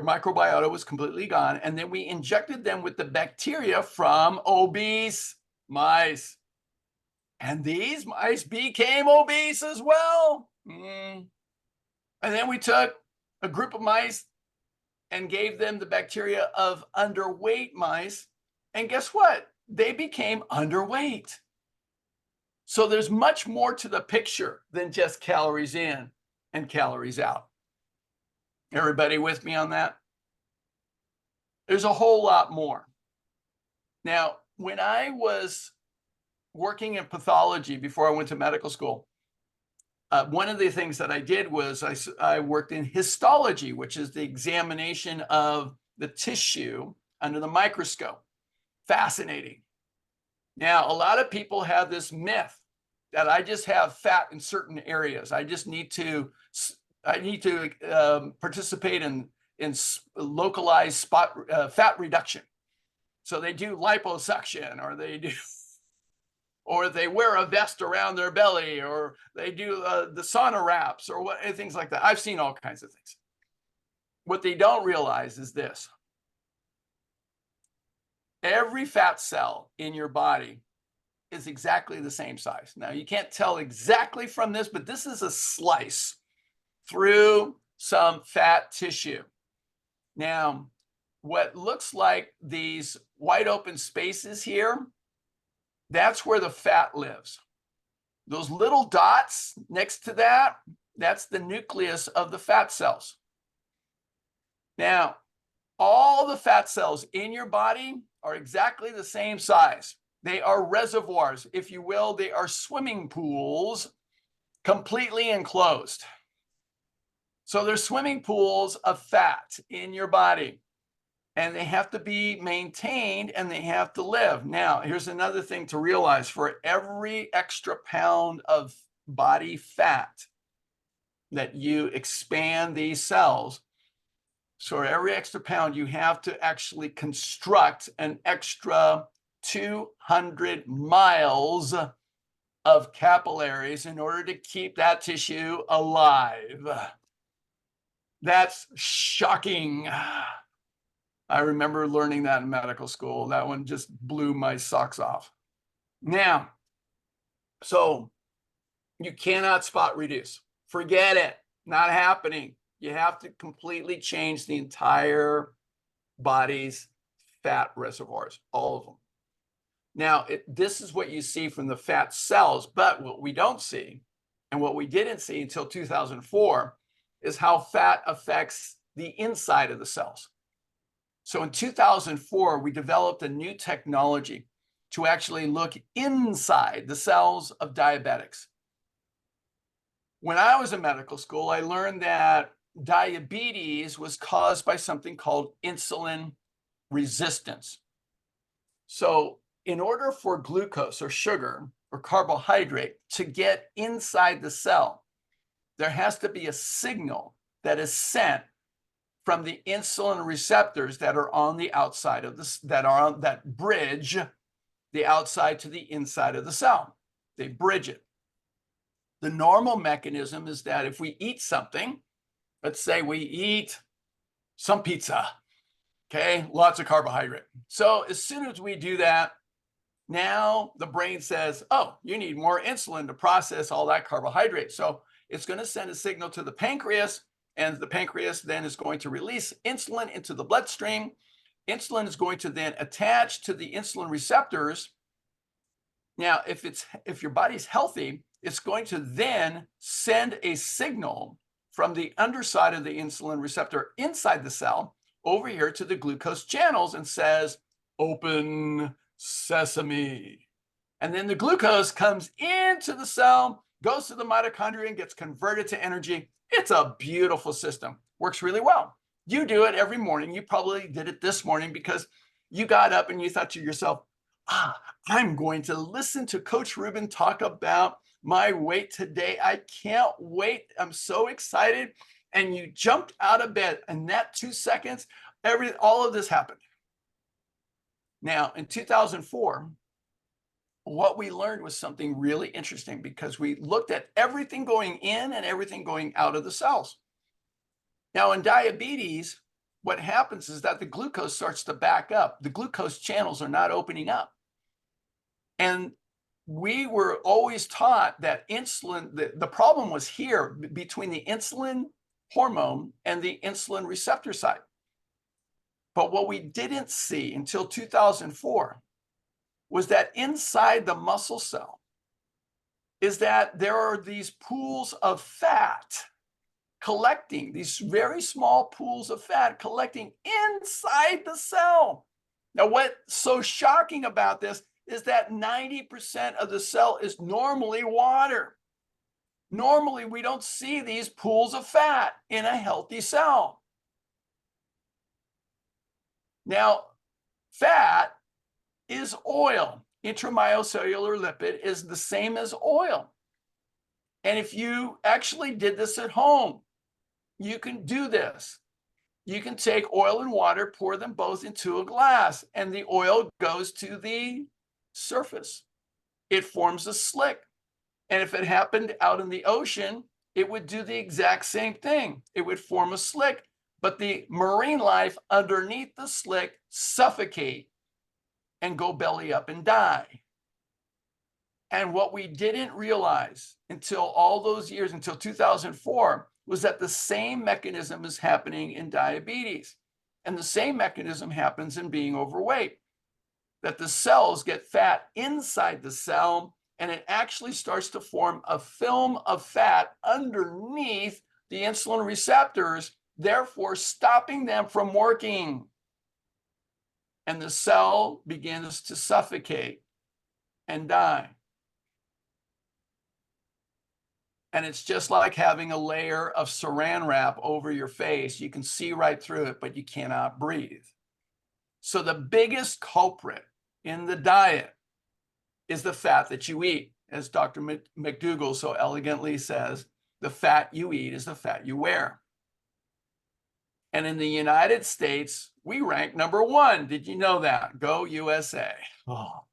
microbiota was completely gone. And then we injected them with the bacteria from obese mice. And these mice became obese as well. And then we took a group of mice and gave them the bacteria of underweight mice. And guess what? They became underweight. So there's much more to the picture than just calories in and calories out. Everybody with me on that? There's a whole lot more. Now, when I was working in pathology before I went to medical school, one of the things that I did was I worked in histology, which is the examination of the tissue under the microscope. Fascinating. Now, a lot of people have this myth that I just have fat in certain areas. I need to participate in localized fat reduction. So they do liposuction, or they wear a vest around their belly, or they do the sauna wraps, or things like that. I've seen all kinds of things. What they don't realize is this. Every fat cell in your body is exactly the same size. Now, you can't tell exactly from this, but this is a slice through some fat tissue. Now, what looks like these wide open spaces here, that's where the fat lives. Those little dots next to that, that's the nucleus of the fat cells. Now, all the fat cells in your body are exactly the same size. They are reservoirs, if you will. They are swimming pools, completely enclosed. So there's swimming pools of fat in your body. and they have to be maintained and they have to live. Now, here's another thing to realize: for every extra pound of body fat that you expand these cells, so every extra pound, you have to actually construct an extra 200 miles of capillaries in order to keep that tissue alive. That's shocking. I remember learning that in medical school. That one just blew my socks off. Now, so you cannot spot reduce. Forget it. Not happening. You have to completely change the entire body's fat reservoirs, all of them. Now, this is what you see from the fat cells, but what we don't see, and what we didn't see until 2004, is how fat affects the inside of the cells. So in 2004, we developed a new technology to actually look inside the cells of diabetics. When I was in medical school, I learned that diabetes was caused by something called insulin resistance. So in order for glucose or sugar or carbohydrate to get inside the cell, there has to be a signal that is sent from the insulin receptors that are on the outside of this, that bridge the outside to the inside of the cell. They bridge it. The normal mechanism is that if we eat something, let's say we eat some pizza, okay, lots of carbohydrate. So as soon as we do that, now the brain says, oh, you need more insulin to process all that carbohydrate. So it's going to send a signal to the pancreas, and the pancreas then is going to release insulin into the bloodstream. Insulin is going to then attach to the insulin receptors. Now, if your body's healthy, it's going to then send a signal from the underside of the insulin receptor inside the cell over here to the glucose channels and says, open sesame. And then the glucose comes into the cell, goes to the mitochondria, and gets converted to energy. It's a beautiful system. Works really well. You do it every morning. You probably did it this morning because you got up and you thought to yourself, I'm going to listen to Coach Rubin talk about my weight today. I can't wait. I'm so excited. And you jumped out of bed, and that 2 seconds, all of this happened. Now, in 2004, what we learned was something really interesting, because we looked at everything going in and everything going out of the cells. Now, in diabetes, what happens is that the glucose starts to back up. The glucose channels are not opening up. And we were always taught that insulin, the problem was here between the insulin hormone and the insulin receptor side. But what we didn't see until 2004 was that inside the muscle cell is that there are these pools of fat collecting, these very small pools of fat collecting inside the cell. Now, what's so shocking about this is that 90% of the cell is normally water. Normally, we don't see these pools of fat in a healthy cell. Now, fat is oil. Intramyocellular lipid is the same as oil. And if you actually did this at home, you can do this. You can take oil and water, pour them both into a glass, and the oil goes to the surface. It forms a slick. And if it happened out in the ocean, it would do the exact same thing. It would form a slick, but the marine life underneath the slick suffocate and go belly up and die. And what we didn't realize until all those years, until 2004, was that the same mechanism is happening in diabetes. And the same mechanism happens in being overweight, that the cells get fat inside the cell, and it actually starts to form a film of fat underneath the insulin receptors, therefore stopping them from working. And the cell begins to suffocate and die. And it's just like having a layer of saran wrap over your face. You can see right through it, but you cannot breathe. So the biggest culprit in the diet is the fat that you eat. As Dr. McDougall so elegantly says, the fat you eat is the fat you wear. And in the United States, we rank #1. Did you know that? Go USA. Oh.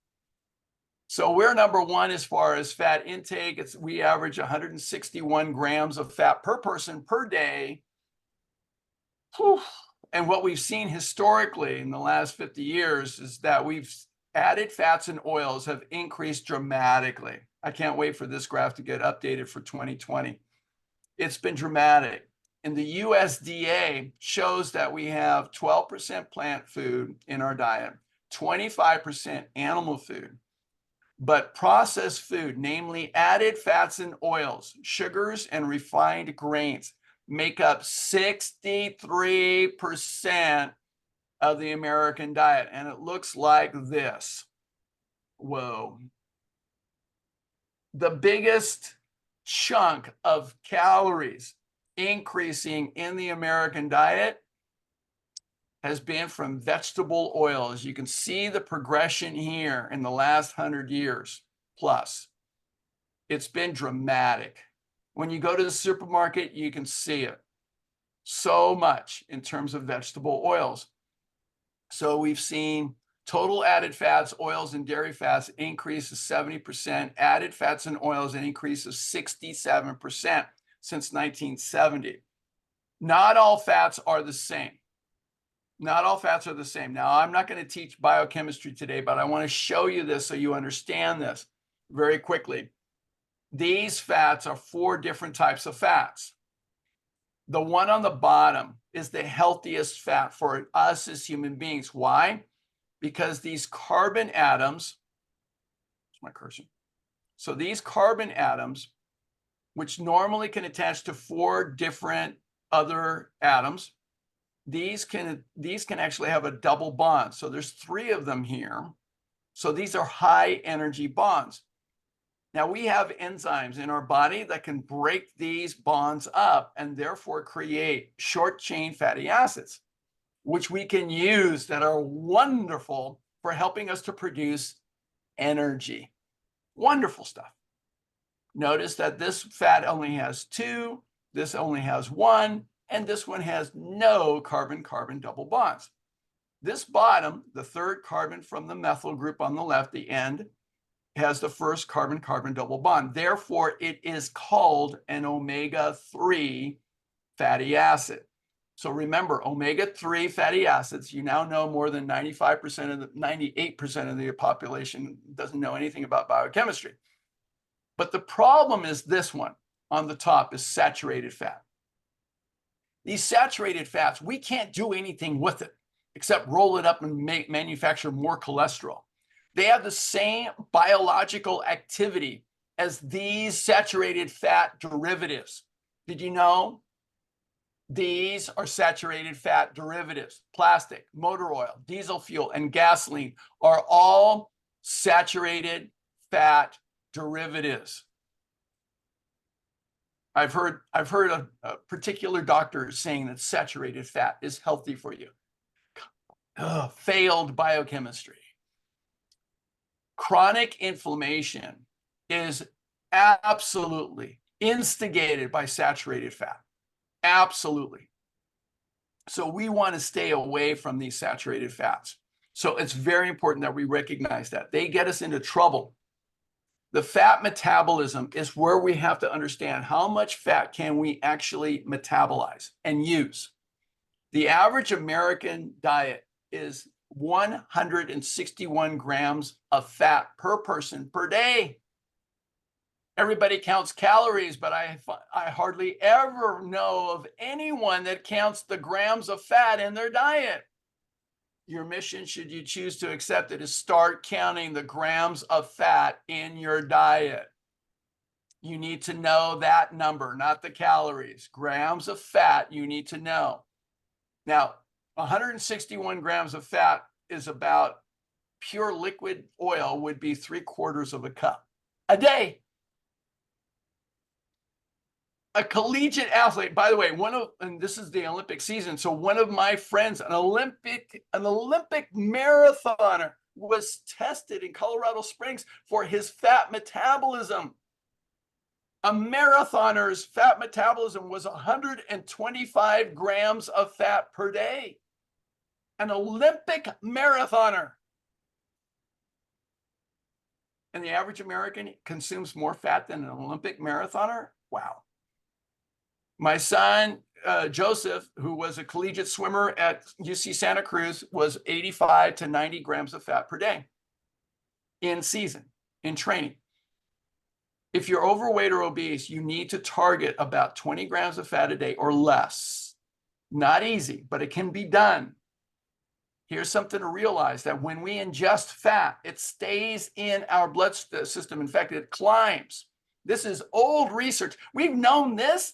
So we're #1 as far as fat intake. We average 161 grams of fat per person per day. Whew. And what we've seen historically in the last 50 years is that we've added fats and oils have increased dramatically. I can't wait for this graph to get updated for 2020. It's been dramatic. And the USDA shows that we have 12% plant food in our diet, 25% animal food, but processed food, namely added fats and oils, sugars, and refined grains, make up 63% of the American diet. And it looks like this. Whoa. The biggest chunk of calories increasing in the American diet has been from vegetable oils. You can see the progression here in the last 100 years plus. It's been dramatic. When you go to the supermarket, you can see it. So much in terms of vegetable oils. So we've seen total added fats, oils, and dairy fats increase to 70%, added fats and oils an increase of 67% since 1970. Not all fats are the same. Not all fats are the same. Now, I'm not going to teach biochemistry today, but I want to show you this so you understand this very quickly. These fats are 4 different types of fats. The one on the bottom is the healthiest fat for us as human beings. Why? Because these carbon atoms, where's my cursor? So these carbon atoms, which normally can attach to 4 different other atoms, these can actually have a double bond. So there's 3 of them here. So these are high energy bonds. Now we have enzymes in our body that can break these bonds up and therefore create short chain fatty acids, which we can use that are wonderful for helping us to produce energy. Wonderful stuff. Notice that this fat only has 2, this only has 1, and this one has no carbon-carbon double bonds. This bottom, the 3rd carbon from the methyl group on the left, the end, has the first carbon-carbon double bond. Therefore, it is called an omega-3 fatty acid. So remember, omega-3 fatty acids, you now know more than 98% of the population doesn't know anything about biochemistry. But the problem is this one on the top is saturated fat. These saturated fats, we can't do anything with it except roll it up and manufacture more cholesterol. They have the same biological activity as these saturated fat derivatives. Did you know? These are saturated fat derivatives. Plastic, motor oil, diesel fuel, and gasoline are all saturated fat derivatives. I've heard a particular doctor saying that saturated fat is healthy for you. Failed biochemistry. Chronic inflammation is absolutely instigated by saturated fat. Absolutely. So we want to stay away from these saturated fats. So it's very important that we recognize that. They get us into trouble. The fat metabolism is where we have to understand how much fat can we actually metabolize and use. The average American diet is 161 grams of fat per person per day. Everybody counts calories, but I hardly ever know of anyone that counts the grams of fat in their diet. Your mission, should you choose to accept it, is start counting the grams of fat in your diet. You need to know that number, not the calories. Grams of fat you need to know. Now, 161 grams of fat is about, pure liquid oil would be 3/4 of a cup a day. A collegiate athlete, by the way, and this is the Olympic season. So one of my friends, an Olympic marathoner, was tested in Colorado Springs for his fat metabolism. A marathoner's fat metabolism was 125 grams of fat per day. An Olympic marathoner. And the average American consumes more fat than an Olympic marathoner? Wow. My son, Joseph, who was a collegiate swimmer at UC Santa Cruz, was 85 to 90 grams of fat per day in season, in training. If you're overweight or obese, you need to target about 20 grams of fat a day or less. Not easy, but it can be done. Here's something to realize, that when we ingest fat, it stays in our blood system. In fact, it climbs. This is old research. We've known this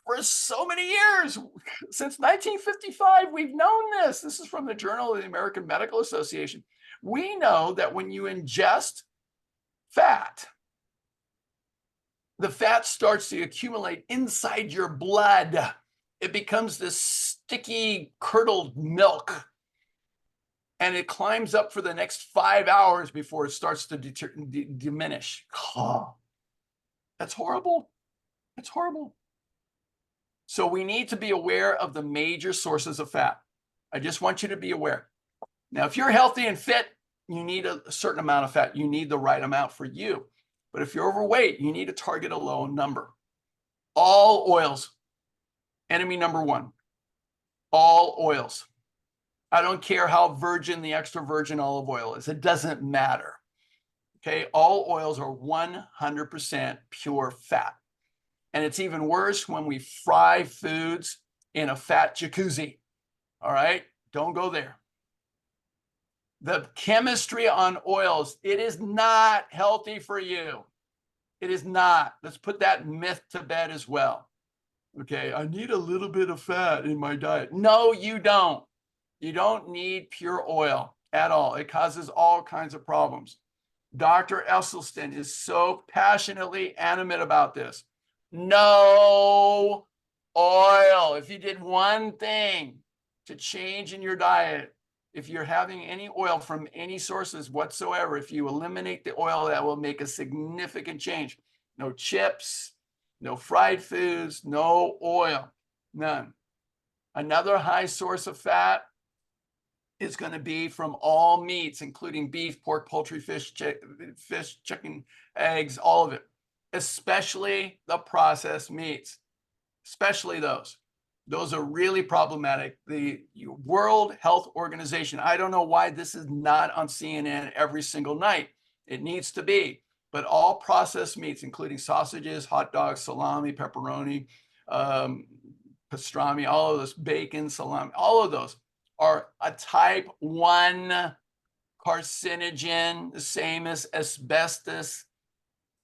for so many years. Since 1955, we've known this. This is from the Journal of the American Medical Association. We know that when you ingest fat, the fat starts to accumulate inside your blood. It becomes this sticky, curdled milk, and it climbs up for the next 5 hours before it starts to diminish. Oh, that's horrible. That's horrible. So we need to be aware of the major sources of fat. I just want you to be aware. Now, if you're healthy and fit, you need a certain amount of fat. You need the right amount for you. But if you're overweight, you need to target a low number. All oils, enemy number one. All oils. I don't care how virgin the extra virgin olive oil is. It doesn't matter. Okay, all oils are 100% pure fat. And it's even worse when we fry foods in a fat jacuzzi. All right, don't go there. The chemistry on oils, it is not healthy for you. It is not. Let's put that myth to bed as well. Okay, I need a little bit of fat in my diet. No, you don't. You don't need pure oil at all. It causes all kinds of problems. Dr. Esselstyn is so passionately animate about this. No oil. If you did one thing to change in your diet, if you're having any oil from any sources whatsoever, if you eliminate the oil, that will make a significant change. No chips, no fried foods, no oil, none. Another high source of fat is going to be from all meats, including beef, pork, poultry, fish, chicken, eggs, all of it, especially the processed meats, especially those. Those are really problematic. The World Health Organization, I don't know why this is not on CNN every single night. It needs to be. But all processed meats, including sausages, hot dogs, salami, pepperoni, pastrami, all of those, bacon, salami, all of those are a type 1 carcinogen, the same as asbestos,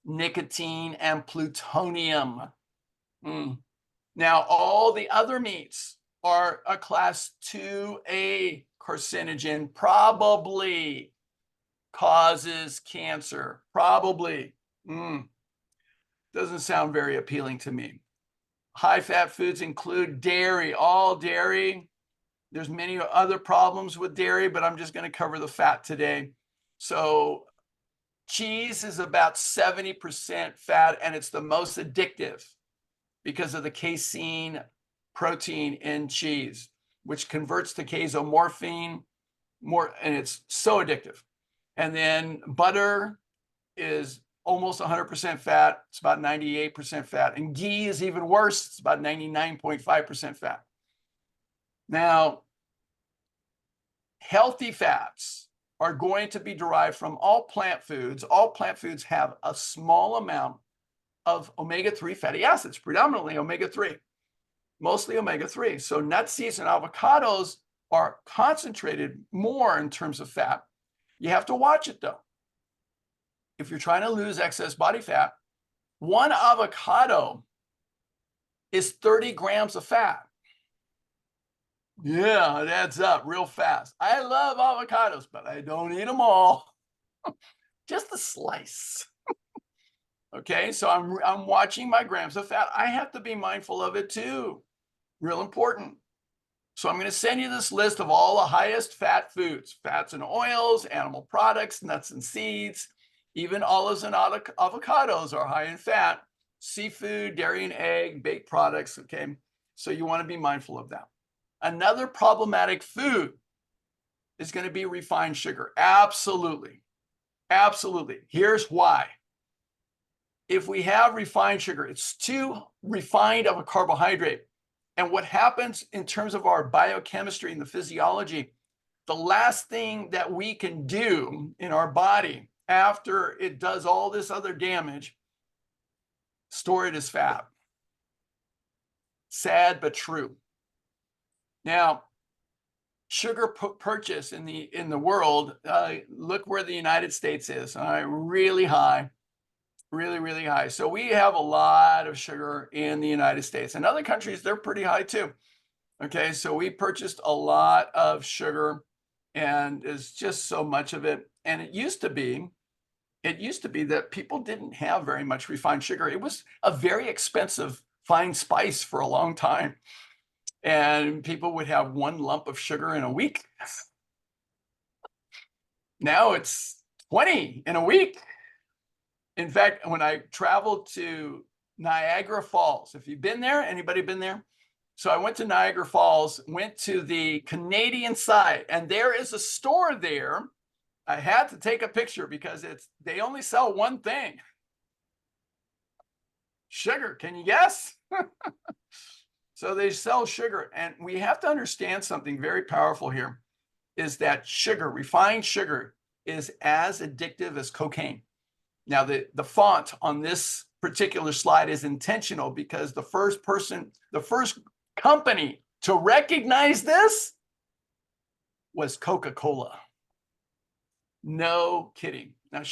nicotine, and plutonium. Now, all the other meats are a class 2A carcinogen, probably causes cancer, probably. Doesn't sound very appealing to me. High-fat foods include dairy, all dairy. There's many other problems with dairy, but I'm just going to cover the fat today. So cheese is about 70% fat, and it's the most addictive because of the casein protein in cheese, which converts to casomorphine and it's so addictive. And then butter is almost 100% fat. It's about 98% fat. And ghee is even worse. It's about 99.5% fat. Now, healthy fats are going to be derived from all plant foods. All plant foods have a small amount of omega-3 fatty acids, predominantly omega-3, mostly omega-3. So nuts, seeds, and avocados are concentrated more in terms of fat. You have to watch it, though. If you're trying to lose excess body fat, one avocado is 30 grams of fat. Yeah, it adds up real fast. I love avocados, but I don't eat them all. Just a slice. Okay, so I'm watching my grams of fat. I have to be mindful of it too. Real important. So I'm going to send you this list of all the highest fat foods, fats and oils, animal products, nuts and seeds, even olives and avocados are high in fat, seafood, dairy and egg, baked products. Okay, so you want to be mindful of that. Another problematic food is going to be refined sugar. Absolutely. Absolutely. Here's why. If we have refined sugar, it's too refined of a carbohydrate. And what happens in terms of our biochemistry and the physiology, the last thing that we can do in our body after it does all this other damage, store it as fat. Sad but true. Now, sugar purchase in the world, look where the United States is, really high. Really, really high. So we have a lot of sugar in the United States. And other countries, they're pretty high too. Okay, so we purchased a lot of sugar and there's just so much of it. And it used to be that people didn't have very much refined sugar. It was a very expensive fine spice for a long time. And people would have one lump of sugar in a week. Now it's 20 in a week. In fact, when I traveled to Niagara Falls, if you've been there, anybody been there? So I went to Niagara Falls, went to the Canadian side, and there is a store there. I had to take a picture because they only sell one thing. Sugar, can you guess? So they sell sugar, and we have to understand something very powerful here, is that sugar, refined sugar, is as addictive as cocaine. Now, the font on this particular slide is intentional because the first company to recognize this was Coca-Cola. No kidding. Now,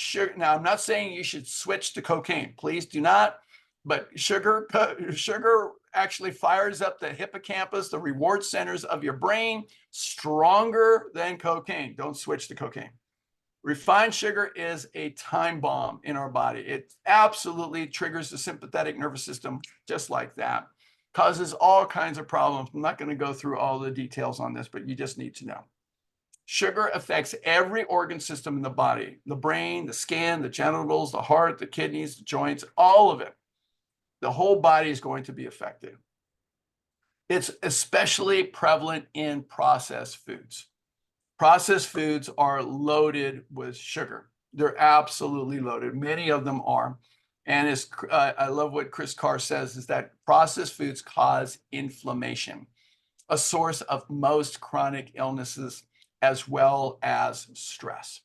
I'm not saying you should switch to cocaine. Please do not. But sugar actually fires up the hippocampus, the reward centers of your brain, stronger than cocaine. Don't switch to cocaine. Refined sugar is a time bomb in our body. It absolutely triggers the sympathetic nervous system just like that. Causes all kinds of problems. I'm not going to go through all the details on this, but you just need to know. Sugar affects every organ system in the body, the brain, the skin, the genitals, the heart, the kidneys, the joints, all of it. The whole body is going to be affected. It's especially prevalent in processed foods. Processed foods are loaded with sugar. They're absolutely loaded. Many of them are. And I love what Chris Carr says, is that processed foods cause inflammation, a source of most chronic illnesses, as well as stress.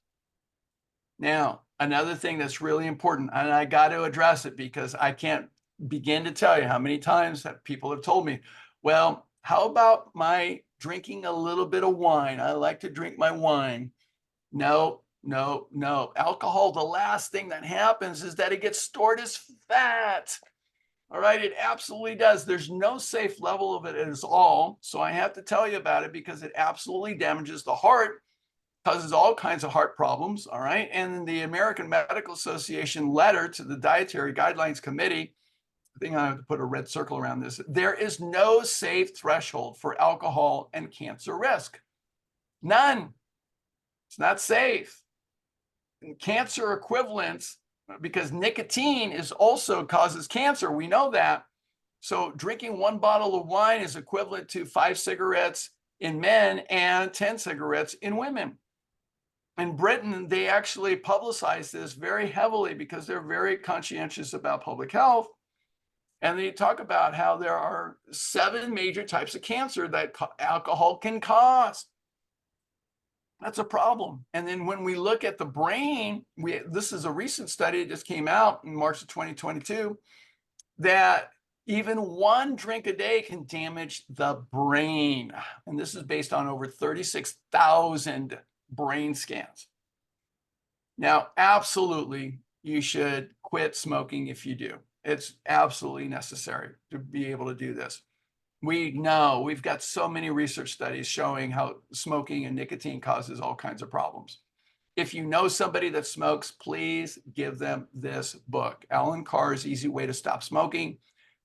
Now, another thing that's really important, and I got to address it because I can't begin to tell you how many times that people have told me, well, how about my drinking a little bit of wine? I like to drink my wine. No. Alcohol, the last thing that happens is that it gets stored as fat. All right, it absolutely does. There's no safe level of it at all. So I have to tell you about it because it absolutely damages the heart, causes all kinds of heart problems. All right. And the American Medical Association letter to the Dietary Guidelines Committee, I think I have to put a red circle around this. There is no safe threshold for alcohol and cancer risk. None. It's not safe. And cancer equivalents, because nicotine also causes cancer. We know that. So drinking one bottle of wine is equivalent to 5 cigarettes in men and 10 cigarettes in women. In Britain, they actually publicize this very heavily because they're very conscientious about public health. And they talk about how there are 7 major types of cancer that alcohol can cause. That's a problem. And then when we look at the brain, this is a recent study that just came out in March of 2022, that even one drink a day can damage the brain. And this is based on over 36,000 brain scans. Now, absolutely, you should quit smoking if you do. It's absolutely necessary to be able to do this. We know we've got so many research studies showing how smoking and nicotine causes all kinds of problems. If you know somebody that smokes, please give them this book. Alan Carr's Easy Way to Stop Smoking.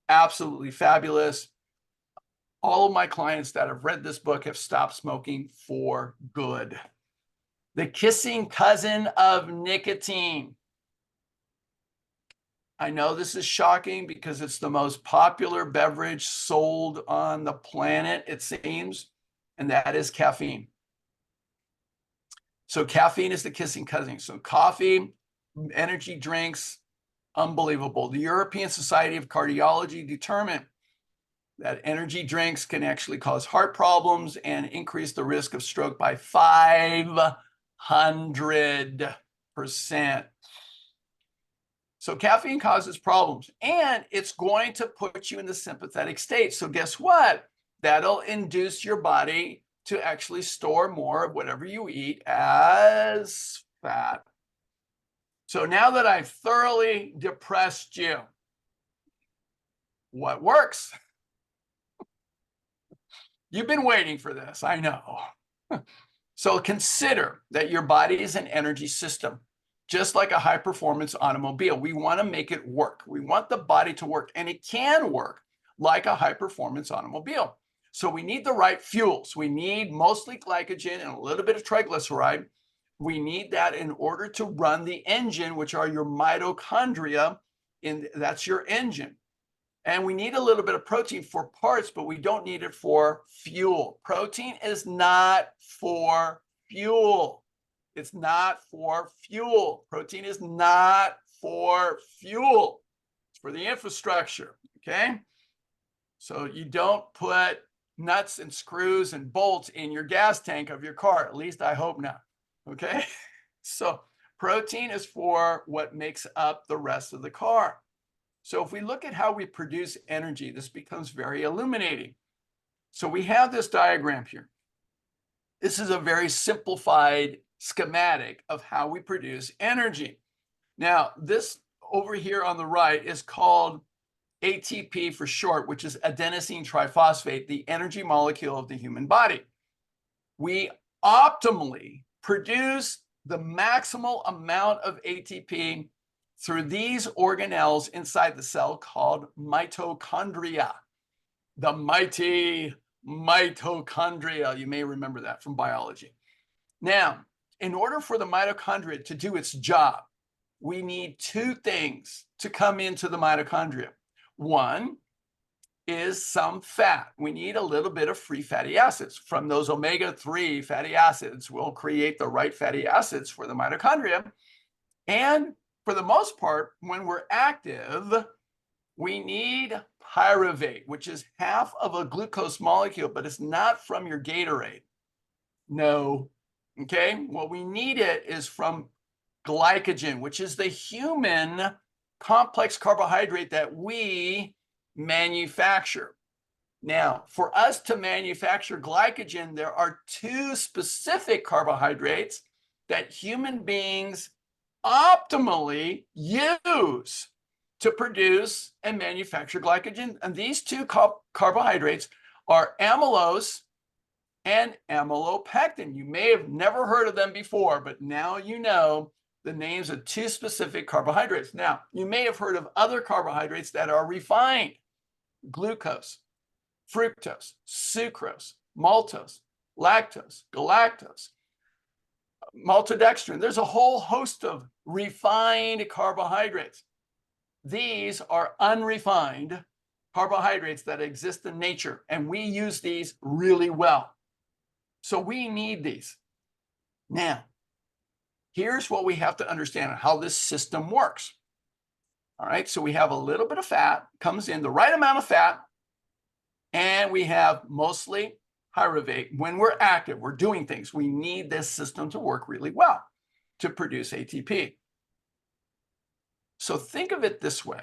Absolutely fabulous. All of my clients that have read this book have stopped smoking for good. The kissing cousin of nicotine. I know this is shocking because it's the most popular beverage sold on the planet, it seems, and that is caffeine. So caffeine is the kissing cousin. So coffee, energy drinks, unbelievable. The European Society of Cardiology determined that energy drinks can actually cause heart problems and increase the risk of stroke by 500%. So caffeine causes problems, and it's going to put you in the sympathetic state. So guess what? That'll induce your body to actually store more of whatever you eat as fat. So now that I've thoroughly depressed you, what works? You've been waiting for this, I know. So consider that your body is an energy system, just like a high-performance automobile. We want to make it work. We want the body to work, and it can work like a high-performance automobile. So we need the right fuels. We need mostly glycogen and a little bit of triglyceride. We need that in order to run the engine, which are your mitochondria, and that's your engine. And we need a little bit of protein for parts, but we don't need it for fuel. Protein is not for fuel. It's not for fuel. Protein is not for fuel. It's for the infrastructure, okay? So you don't put nuts and screws and bolts in your gas tank of your car. At least I hope not, okay? So protein is for what makes up the rest of the car. So if we look at how we produce energy, this becomes very illuminating. So we have this diagram here. This is a very simplified schematic of how we produce energy. Now, this over here on the right is called ATP for short, which is adenosine triphosphate, the energy molecule of the human body. We optimally produce the maximal amount of ATP through these organelles inside the cell called mitochondria. The mighty mitochondria. You may remember that from biology. Now, in order for the mitochondria to do its job, we need two things to come into the mitochondria. One is some fat. We need a little bit of free fatty acids. From those omega-3 fatty acids, we'll create the right fatty acids for the mitochondria. And for the most part, when we're active, we need pyruvate, which is half of a glucose molecule, but it's not from your Gatorade. No. Okay. What we need it is from glycogen, which is the human complex carbohydrate that we manufacture. Now, for us to manufacture glycogen, there are two specific carbohydrates that human beings optimally use to produce and manufacture glycogen. And these two carbohydrates are amylose and amylopectin. You may have never heard of them before, but now you know the names of two specific carbohydrates. Now, you may have heard of other carbohydrates that are refined: glucose, fructose, sucrose, maltose, lactose, galactose, maltodextrin. There's a whole host of refined carbohydrates. These are unrefined carbohydrates that exist in nature, and we use these really well. So we need these. Now, here's what we have to understand how this system works. All right, so we have a little bit of fat, comes in the right amount of fat, and we have mostly pyruvate. When we're active, we're doing things, we need this system to work really well to produce ATP. So think of it this way.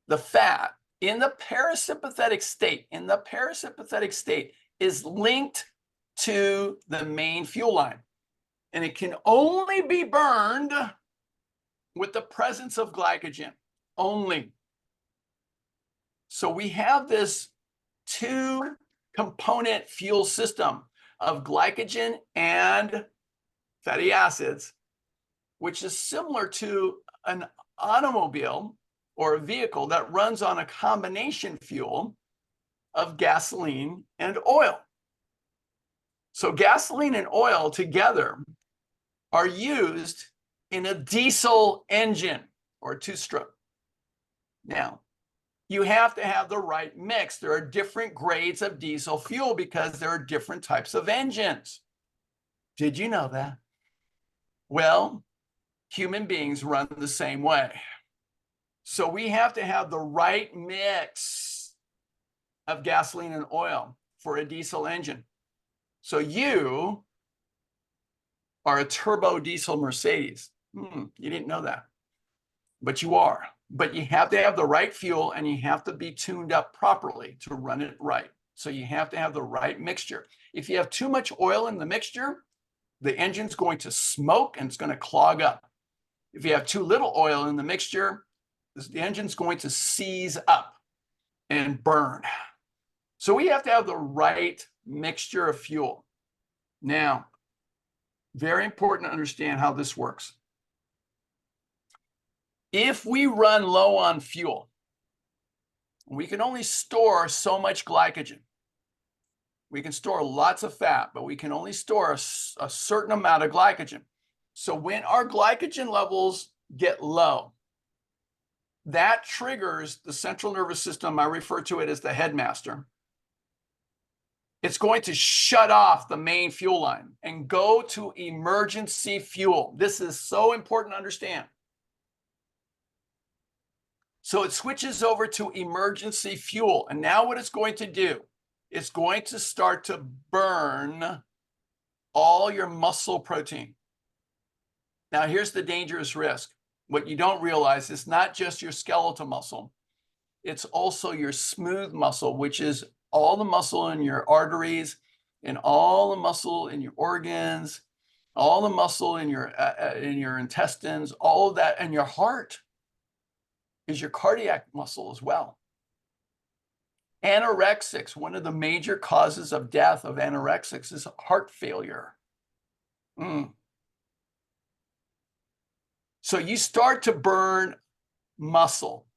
The fat in the parasympathetic state, is linked to the main fuel line. And it can only be burned with the presence of glycogen, only. So we have this two-component fuel system. of glycogen and fatty acids, which is similar to an automobile or a vehicle that runs on a combination fuel of gasoline and oil. So gasoline and oil together are used in a diesel engine or a two-stroke. Now, you have to have the right mix. There are different grades of diesel fuel because there are different types of engines. Did you know that? Well, human beings run the same way. So we have to have the right mix of gasoline and oil for a diesel engine. So you are a turbo diesel Mercedes. You didn't know that, but you are. But you have to have the right fuel and you have to be tuned up properly to run it right. So you have to have the right mixture. If you have too much oil in the mixture, the engine's going to smoke and it's going to clog up. If you have too little oil in the mixture, the engine's going to seize up and burn. So we have to have the right mixture of fuel. Now, very important to understand how this works. If we run low on fuel, we can only store so much glycogen. We can store lots of fat, but we can only store a certain amount of glycogen. So when our glycogen levels get low, that triggers the central nervous system. I refer to it as the headmaster. It's going to shut off the main fuel line and go to emergency fuel. This is so important to understand. So it switches over to emergency fuel. And now what it's going to do, it's going to start to burn all your muscle protein. Now here's the dangerous risk. What you don't realize is not just your skeletal muscle, it's also your smooth muscle, which is all the muscle in your arteries and all the muscle in your organs, all the muscle in your intestines, all of that, and your heart is your cardiac muscle as well. Anorexics, one of the major causes of death of anorexics is heart failure. So you start to burn muscle,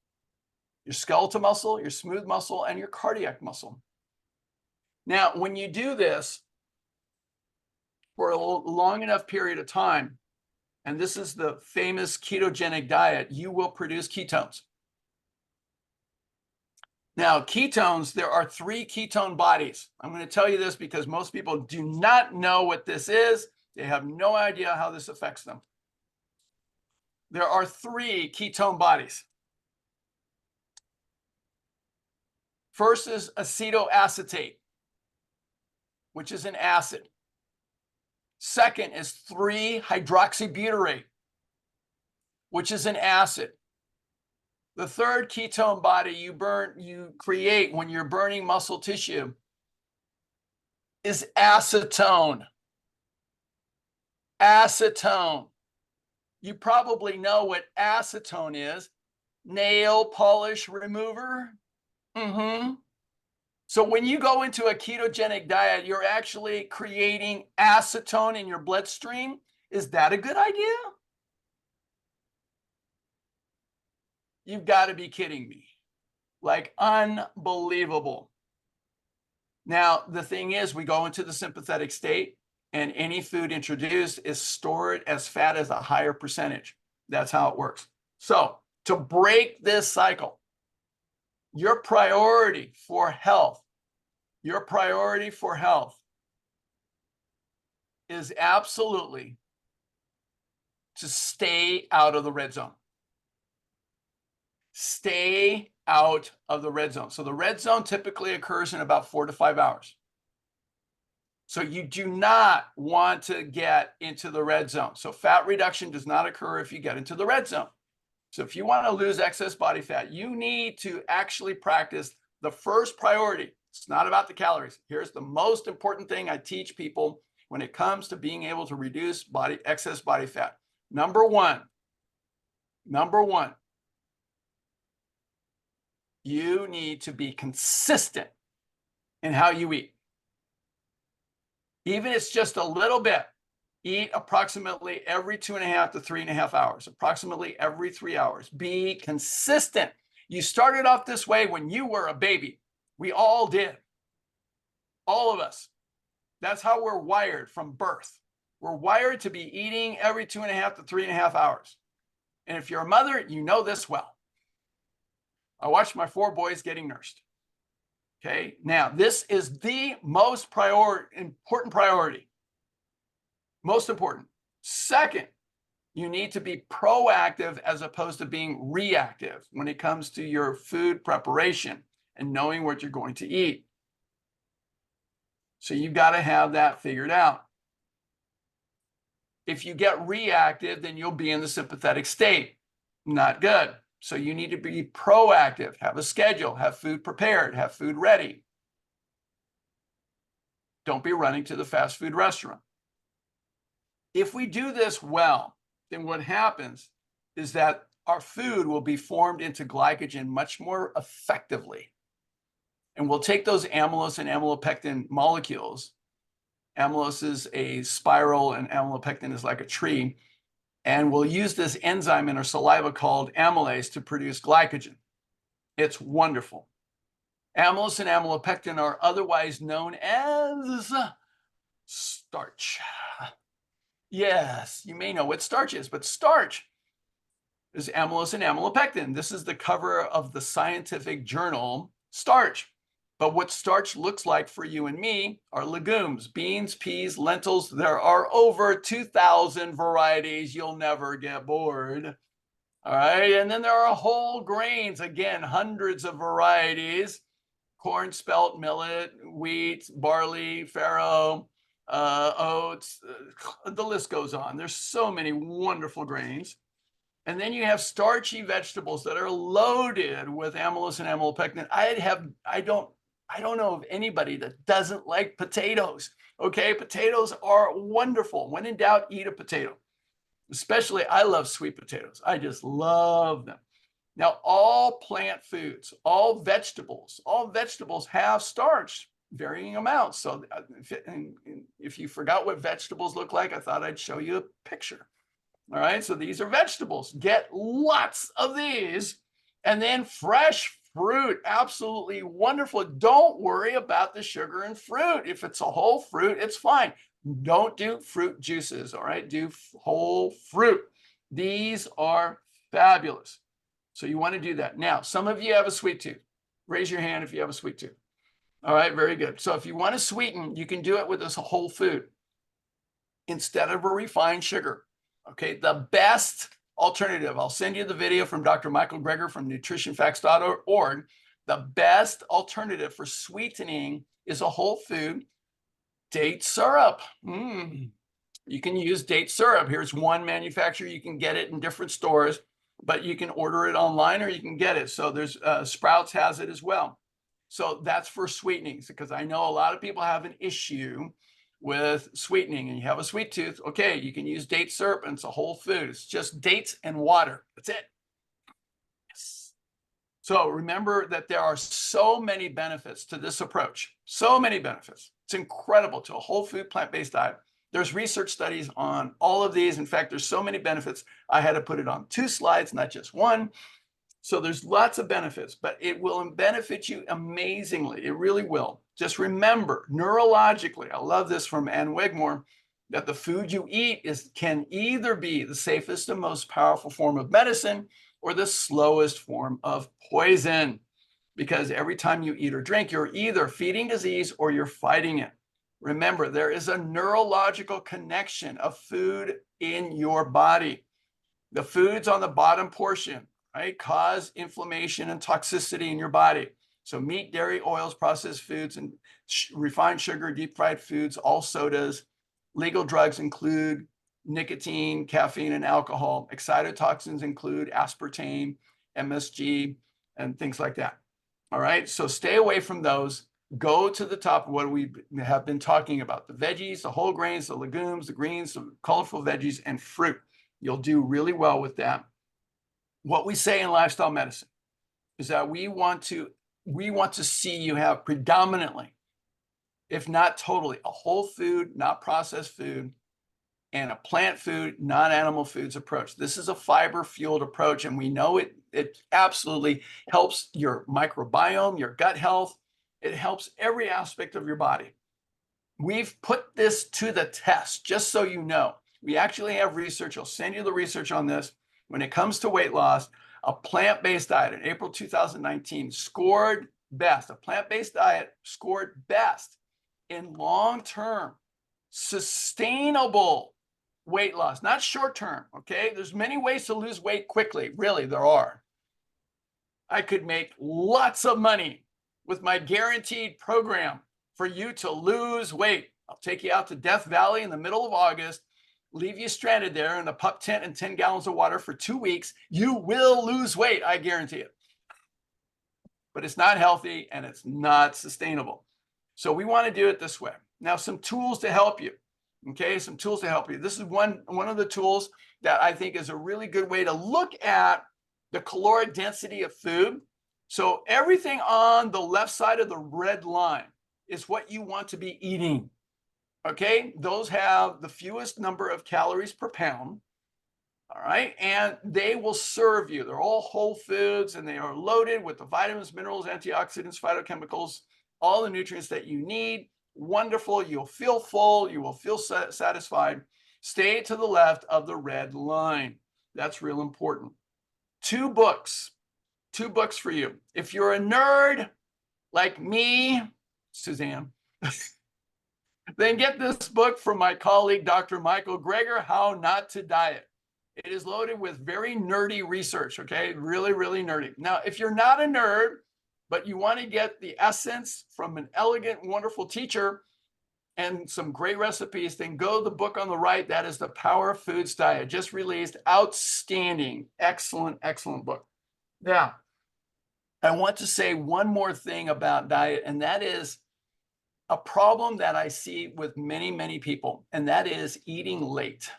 your skeletal muscle, your smooth muscle, and your cardiac muscle. Now, when you do this for a long enough period of time, and this is the famous ketogenic diet, you will produce ketones. Now, ketones, there are 3 ketone bodies. I'm going to tell you this because most people do not know what this is. They have no idea how this affects them. There are 3 ketone bodies. First is acetoacetate, which is an acid. Second is 3-hydroxybutyrate, which is an acid. The third ketone body you create when you're burning muscle tissue is acetone. Acetone. You probably know what acetone is. Nail polish remover. So when you go into a ketogenic diet, you're actually creating acetone in your bloodstream. Is that a good idea? You've got to be kidding me. Like, unbelievable. Now, the thing is, we go into the sympathetic state, and any food introduced is stored as fat as a higher percentage. That's how it works. So to break this cycle, your priority for health is absolutely to stay out of the red zone. Stay out of the red zone. So the red zone typically occurs in about 4 to 5 hours. So you do not want to get into the red zone. So fat reduction does not occur if you get into the red zone. So if you want to lose excess body fat, you need to actually practice the first priority. It's not about the calories. Here's the most important thing I teach people when it comes to being able to reduce excess body fat. Number one, you need to be consistent in how you eat. Even if it's just a little bit, eat approximately every 2.5 to 3.5 hours, approximately every 3 hours. Be consistent. You started off this way when you were a baby. We all did. All of us. That's how we're wired from birth. We're wired to be eating every 2.5 to 3.5 hours. And if you're a mother, you know this well. I watched my 4 boys getting nursed. Okay, now this is the most important priority. Most important. Second, you need to be proactive as opposed to being reactive when it comes to your food preparation and knowing what you're going to eat. So you've got to have that figured out. If you get reactive, then you'll be in the sympathetic state. Not good. So you need to be proactive, have a schedule, have food prepared, have food ready. Don't be running to the fast food restaurant. If we do this well, then what happens is that our food will be formed into glycogen much more effectively. And we'll take those amylose and amylopectin molecules. Amylose is a spiral and amylopectin is like a tree. And we'll use this enzyme in our saliva called amylase to produce glycogen. It's wonderful. Amylose and amylopectin are otherwise known as starch. Yes, you may know what starch is, but starch is amylose and amylopectin. This is the cover of the scientific journal Starch. But what starch looks like for you and me are legumes, beans, peas, lentils. There are over 2,000 varieties. You'll never get bored. All right. And then there are whole grains. Again, hundreds of varieties. Corn, spelt, millet, wheat, barley, farro, oats. The list goes on. There's so many wonderful grains. And then you have starchy vegetables that are loaded with amylose and amylopectin. I don't know of anybody that doesn't like potatoes. Okay, potatoes are wonderful. When in doubt, eat a potato. Especially, I love sweet potatoes. I just love them. Now, all plant foods, all vegetables have starch, varying amounts. So if you forgot what vegetables look like, I thought I'd show you a picture. All right, so these are vegetables. Get lots of these. And then fresh fruit, absolutely wonderful. Don't worry about the sugar in fruit. If it's a whole fruit, it's fine. Don't do fruit juices, all right? Do whole fruit. These are fabulous. So you want to do that. Now, some of you have a sweet tooth. Raise your hand if you have a sweet tooth. All right, very good. So if you want to sweeten, you can do it with this whole food instead of a refined sugar. Okay, the best alternative, I'll send you the video from Dr. Michael Greger from nutritionfacts.org. The best alternative for sweetening is a whole food date syrup. You can use date syrup. Here's one manufacturer. You can get it in different stores, but you can order it online or you can get it. So there's Sprouts has it as well. So that's for sweetening, because I know a lot of people have an issue with sweetening and you have a sweet tooth. Okay, you can use date syrup and it's a whole food. It's just dates and water. That's it. Yes. So remember that there are so many benefits to this approach. So many benefits. It's incredible to a whole food plant-based diet. There's research studies on all of these. In fact, there's so many benefits. I had to put it on 2 slides, not just one. So there's lots of benefits, but it will benefit you amazingly. It really will. Just remember, neurologically, I love this from Ann Wigmore, that the food you eat can either be the safest and most powerful form of medicine or the slowest form of poison. Because every time you eat or drink, you're either feeding disease or you're fighting it. Remember, there is a neurological connection of food in your body. The foods on the bottom portion, right, cause inflammation and toxicity in your body. So meat, dairy, oils, processed foods, and refined sugar, deep fried foods, all sodas. Legal drugs include nicotine, caffeine, and alcohol. Excitotoxins include aspartame, MSG, and things like that. All right, so stay away from those. Go to the top of what we have been talking about: the veggies, the whole grains, the legumes, the greens, the colorful veggies, and fruit. You'll do really well with that. What we say in lifestyle medicine is that we want to see you have predominantly if not totally, a whole food, not processed food, and a plant food, non-animal foods approach. This is a fiber-fueled approach, and we know it absolutely helps your microbiome, your gut health. It helps every aspect of your body. We've put this to the test, just so you know. We actually have research. I'll send you the research on this. When it comes to weight loss, a plant-based diet in April 2019 scored best. A plant-based diet scored best in long-term, sustainable weight loss, not short-term, okay? There's many ways to lose weight quickly. Really, there are. I could make lots of money with my guaranteed program for you to lose weight. I'll take you out to Death Valley in the middle of August, leave you stranded there in a pup tent and 10 gallons of water for 2 weeks. You will lose weight, I guarantee it. But it's not healthy and it's not sustainable. So we want to do it this way. Now, some tools to help you. Okay, some tools to help you. This is one of the tools that I think is a really good way to look at the caloric density of food. So everything on the left side of the red line is what you want to be eating. Okay, those have the fewest number of calories per pound. All right, and they will serve you. They're all whole foods and they are loaded with the vitamins, minerals, antioxidants, phytochemicals, all the nutrients that you need. Wonderful. You'll feel full. You will feel satisfied. Stay to the left of the red line. That's real important. Two books for you. If you're a nerd like me, Suzanne, then get this book from my colleague, Dr. Michael Greger, How Not to Diet. It is loaded with very nerdy research, okay? Really, really nerdy. Now, if you're not a nerd, but you want to get the essence from an elegant, wonderful teacher and some great recipes, then go to the book on the right. That is The Power of Foods Diet, just released. Outstanding, excellent, excellent book. Now, I want to say one more thing about diet, and that is a problem that I see with many, many people, and that is eating late.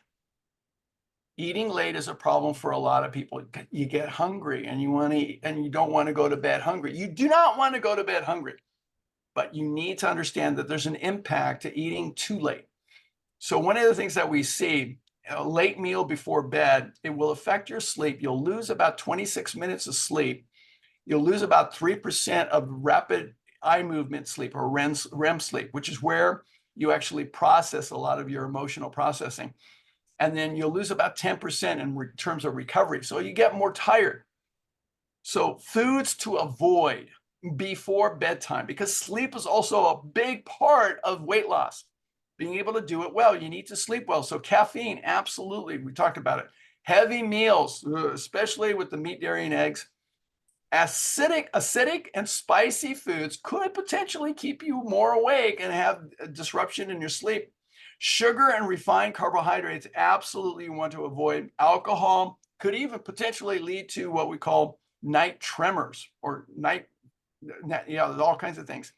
Eating late is a problem for a lot of people. You get hungry and you want to eat, and you don't want to go to bed hungry. You do not want to go to bed hungry, but you need to understand that there's an impact to eating too late. So one of the things that we see, a late meal before bed, it will affect your sleep. You'll lose about 26 minutes of sleep. You'll lose about 3% of rapid eye movement sleep, or REM sleep, which is where you actually process a lot of your emotional processing. And then you'll lose about 10% in terms of recovery. So you get more tired. So foods to avoid before bedtime, because sleep is also a big part of weight loss. Being able to do it well, you need to sleep well. So caffeine, absolutely, we talked about it. Heavy meals, especially with the meat, dairy, and eggs. Acidic and spicy foods could potentially keep you more awake and have a disruption in your sleep. Sugar and refined carbohydrates, absolutely you want to avoid. Alcohol could even potentially lead to what we call night tremors, or there's all kinds of things.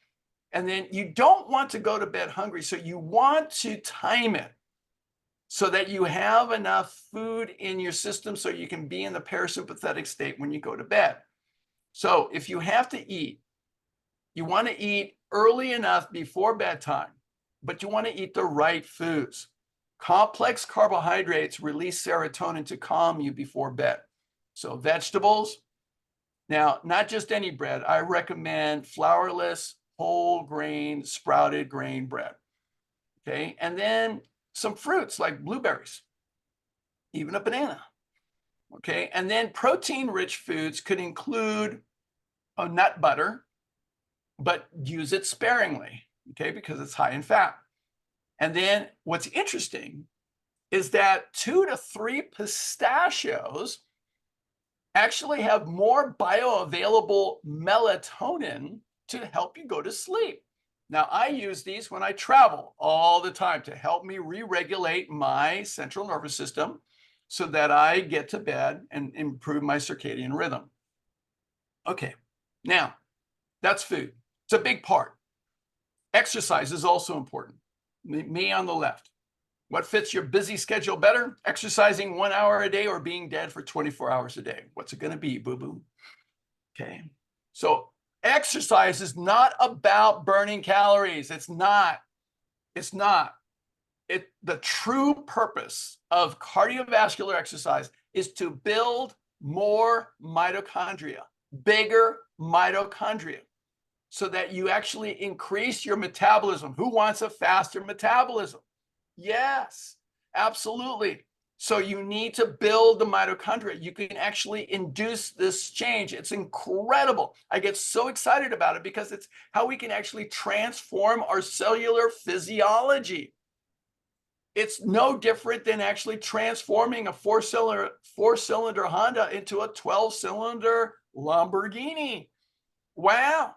And then you don't want to go to bed hungry, so you want to time it so that you have enough food in your system so you can be in the parasympathetic state when you go to bed. So if you have to eat, you want to eat early enough before bedtime, but you want to eat the right foods. Complex carbohydrates release serotonin to calm you before bed. So vegetables. Now, not just any bread. I recommend flourless, whole grain, sprouted grain bread. Okay, and then some fruits like blueberries, even a banana. Okay, and then protein-rich foods could include a nut butter, but use it sparingly, okay, because it's high in fat. And then what's interesting is that 2 to 3 pistachios actually have more bioavailable melatonin to help you go to sleep. Now, I use these when I travel all the time to help me re-regulate my central nervous system so that I get to bed and improve my circadian rhythm. Okay, now that's food. It's a big part. Exercise is also important. Me on the left. What fits your busy schedule better? Exercising 1 hour a day or being dead for 24 hours a day? What's it going to be, boo-boo? Okay. So Exercise is not about burning calories. It's not. It's not. The true purpose of cardiovascular exercise is to build more mitochondria, bigger mitochondria, so that you actually increase your metabolism. Who wants a faster metabolism? Yes, absolutely. So you need to build the mitochondria. You can actually induce this change. It's incredible. I get so excited about it because it's how we can actually transform our cellular physiology. It's no different than actually transforming a four-cylinder Honda into a 12-cylinder Lamborghini. Wow.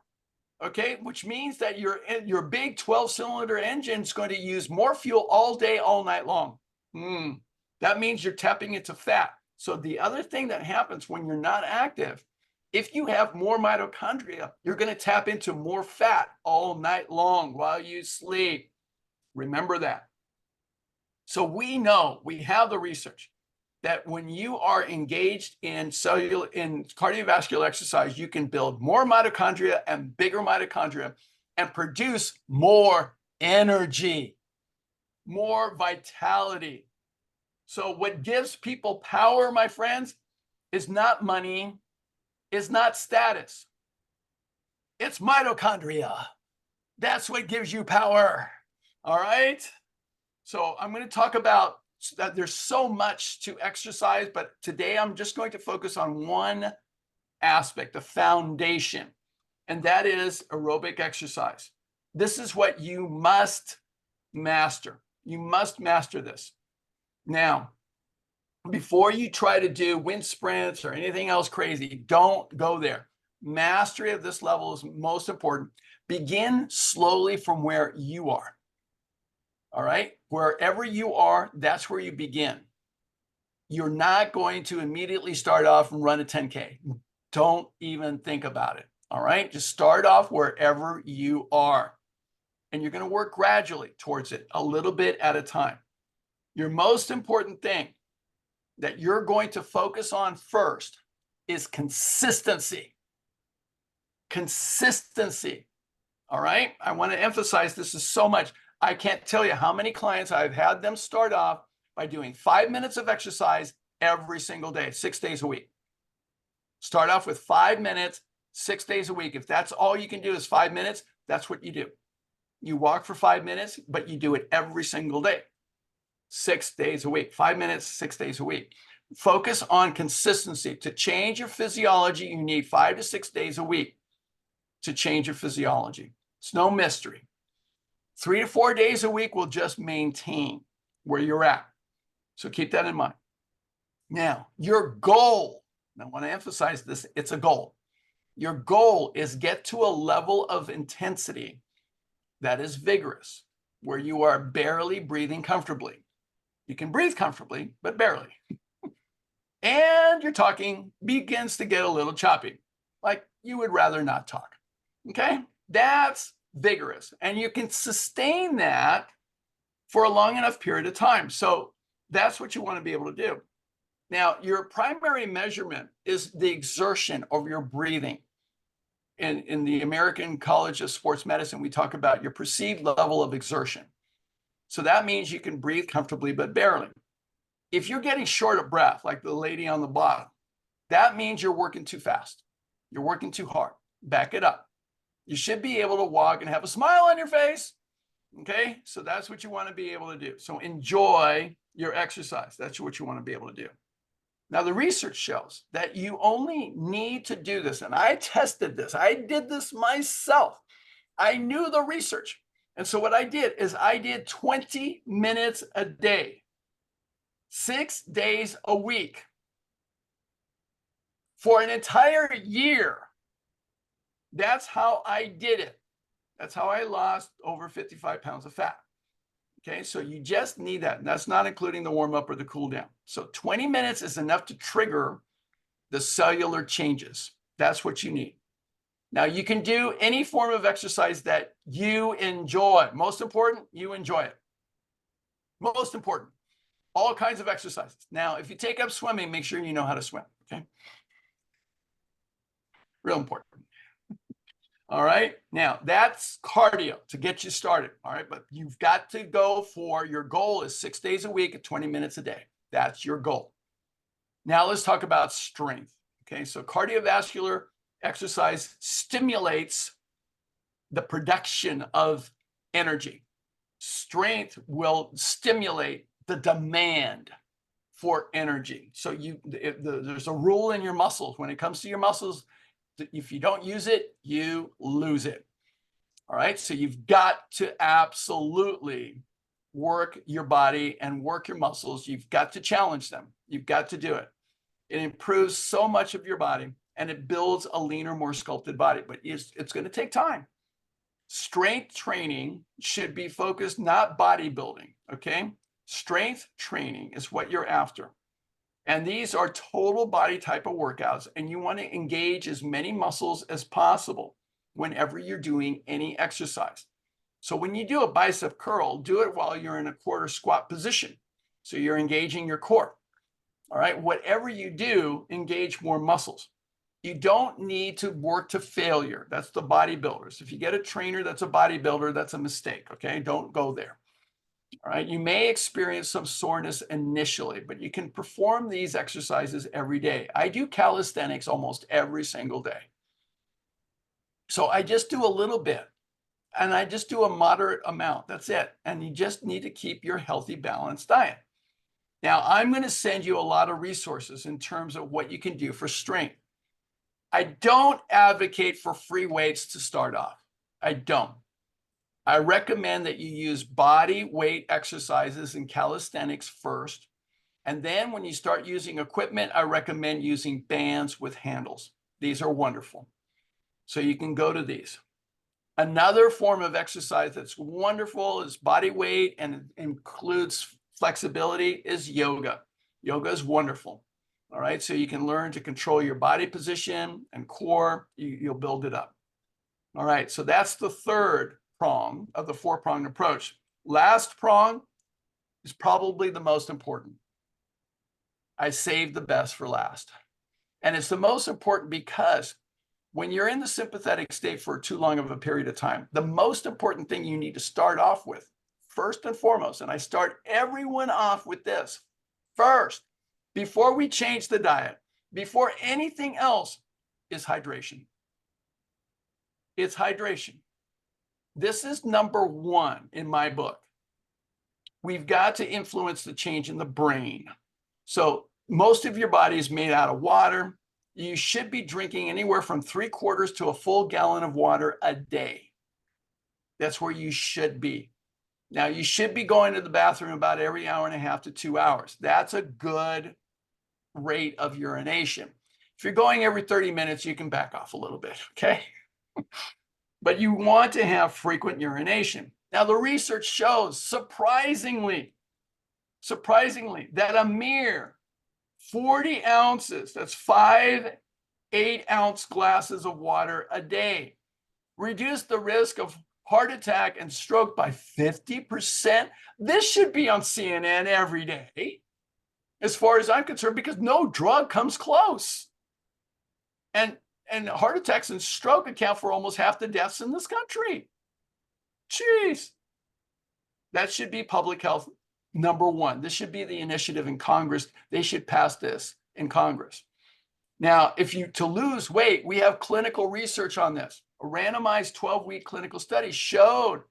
Okay, which means that your big 12-cylinder engine is going to use more fuel all day, all night long. That means you're tapping into fat. So the other thing that happens when you're not active, if you have more mitochondria, you're going to tap into more fat all night long while you sleep. Remember that. So we know, we have the research that when you are engaged in cardiovascular exercise, you can build more mitochondria and bigger mitochondria and produce more energy, more vitality. So what gives people power, my friends, is not money, is not status. It's mitochondria. That's what gives you power. All right. So I'm going to talk about that. There's so much to exercise, but today I'm just going to focus on one aspect, the foundation, and that is aerobic exercise. This is what you must master. You must master this. Now, before you try to do wind sprints or anything else crazy, don't go there. Mastery of this level is most important. Begin slowly from where you are. All right, wherever you are, that's where you begin. You're not going to immediately start off and run a 10K. Don't even think about it. All right, just start off wherever you are. And you're going to work gradually towards it, a little bit at a time. Your most important thing that you're going to focus on first is consistency. Consistency. All right, I want to emphasize this is so much. I can't tell you how many clients I've had them start off by doing 5 minutes of exercise every single day, 6 days a week. Start off with 5 minutes, 6 days a week. If that's all you can do is 5 minutes, that's what you do. You walk for 5 minutes, but you do it every single day, 6 days a week, 5 minutes, 6 days a week. Focus on consistency. To change your physiology, you need 5 to 6 days a week to change your physiology. It's no mystery. 3 to 4 days a week will just maintain where you're at. So keep that in mind. Now, your goal, and I want to emphasize this, it's a goal. Your goal is get to a level of intensity that is vigorous, where you are barely breathing comfortably. You can breathe comfortably, but barely. And your talking begins to get a little choppy, like you would rather not talk. Okay? That's vigorous. And you can sustain that for a long enough period of time. So that's what you want to be able to do. Now, your primary measurement is the exertion of your breathing. In the American College of Sports Medicine, we talk about your perceived level of exertion. So that means you can breathe comfortably, but barely. If you're getting short of breath, like the lady on the bottom, that means you're working too fast. You're working too hard. Back it up. You should be able to walk and have a smile on your face. Okay, so that's what you want to be able to do. So enjoy your exercise. That's what you want to be able to do. Now, the research shows that you only need to do this. And I tested this. I did this myself. I knew the research. And so what I did is I did 20 minutes a day, 6 days a week for an entire year. That's how I did it. That's how I lost over 55 pounds of fat. Okay, so you just need that. And that's not including the warm up or the cool down. So 20 minutes is enough to trigger the cellular changes. That's what you need. Now, you can do any form of exercise that you enjoy. Most important, you enjoy it. Most important, all kinds of exercises. Now, if you take up swimming, make sure you know how to swim. Okay, real important. All right. Now that's cardio to get you started. All right. But you've got to go for your goal is 6 days a week at 20 minutes a day. That's your goal. Now let's talk about strength. Okay. So cardiovascular exercise stimulates the production of energy. Strength will stimulate the demand for energy. So there's a rule in your muscles. When it comes to your muscles, if you don't use it, you lose it. All right. So you've got to absolutely work your body and work your muscles. You've got to challenge them. You've got to do it. It improves so much of your body and it builds a leaner, more sculpted body, but it's going to take time. Strength training should be focused, not bodybuilding. Okay. Strength training is what you're after. And these are total body type of workouts, and you want to engage as many muscles as possible whenever you're doing any exercise. So when you do a bicep curl, do it while you're in a quarter squat position. So you're engaging your core. All right. Whatever you do, engage more muscles. You don't need to work to failure. That's the bodybuilders. If you get a trainer that's a bodybuilder, that's a mistake. Okay. Don't go there. All right. You may experience some soreness initially, but you can perform these exercises every day. I do calisthenics almost every single day. So I just do a little bit and I just do a moderate amount. That's it. And you just need to keep your healthy, balanced diet. Now, I'm going to send you a lot of resources in terms of what you can do for strength. I don't advocate for free weights to start off. I don't. I recommend that you use body weight exercises and calisthenics first. And then when you start using equipment, I recommend using bands with handles. These are wonderful. So you can go to these. Another form of exercise that's wonderful is body weight and includes flexibility is yoga. Yoga is wonderful. All right. So you can learn to control your body position and core. You'll build it up. All right. So that's the third prong of the four-pronged approach. Last prong is probably the most important. I saved the best for last. And it's the most important because when you're in the sympathetic state for too long of a period of time, the most important thing you need to start off with, first and foremost, and I start everyone off with this, first, before we change the diet, before anything else, is hydration. It's hydration. This is number one in my book. We've got to influence the change in the brain. So most of your body is made out of water. You should be drinking anywhere from 3/4 to a full gallon of water a day. That's where you should be. Now, you should be going to the bathroom about every hour and a half to 2 hours. That's a good rate of urination. If you're going every 30 minutes, you can back off a little bit, okay? But you want to have frequent urination. Now, the research shows, surprisingly, that a mere 40 ounces, that's 5 8-ounce glasses of water a day, reduce the risk of heart attack and stroke by 50%. This should be on CNN every day, as far as I'm concerned, because no drug comes close. And heart attacks and stroke account for almost half the deaths in this country. Jeez. That should be public health number one. This should be the initiative in Congress. They should pass this in Congress. Now, to lose weight, we have clinical research on this. A randomized 12-week clinical study showed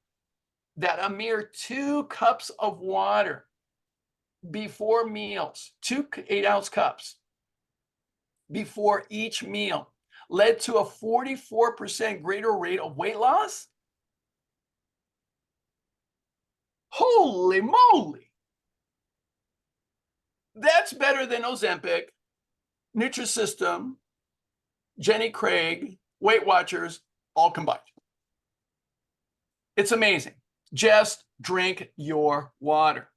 that a mere 2 cups of water before meals, 2 8-ounce cups before each meal, led to a 44% greater rate of weight loss. Holy moly. That's better than Ozempic, Nutrisystem, Jenny Craig, Weight Watchers, all combined. It's amazing. Just drink your water.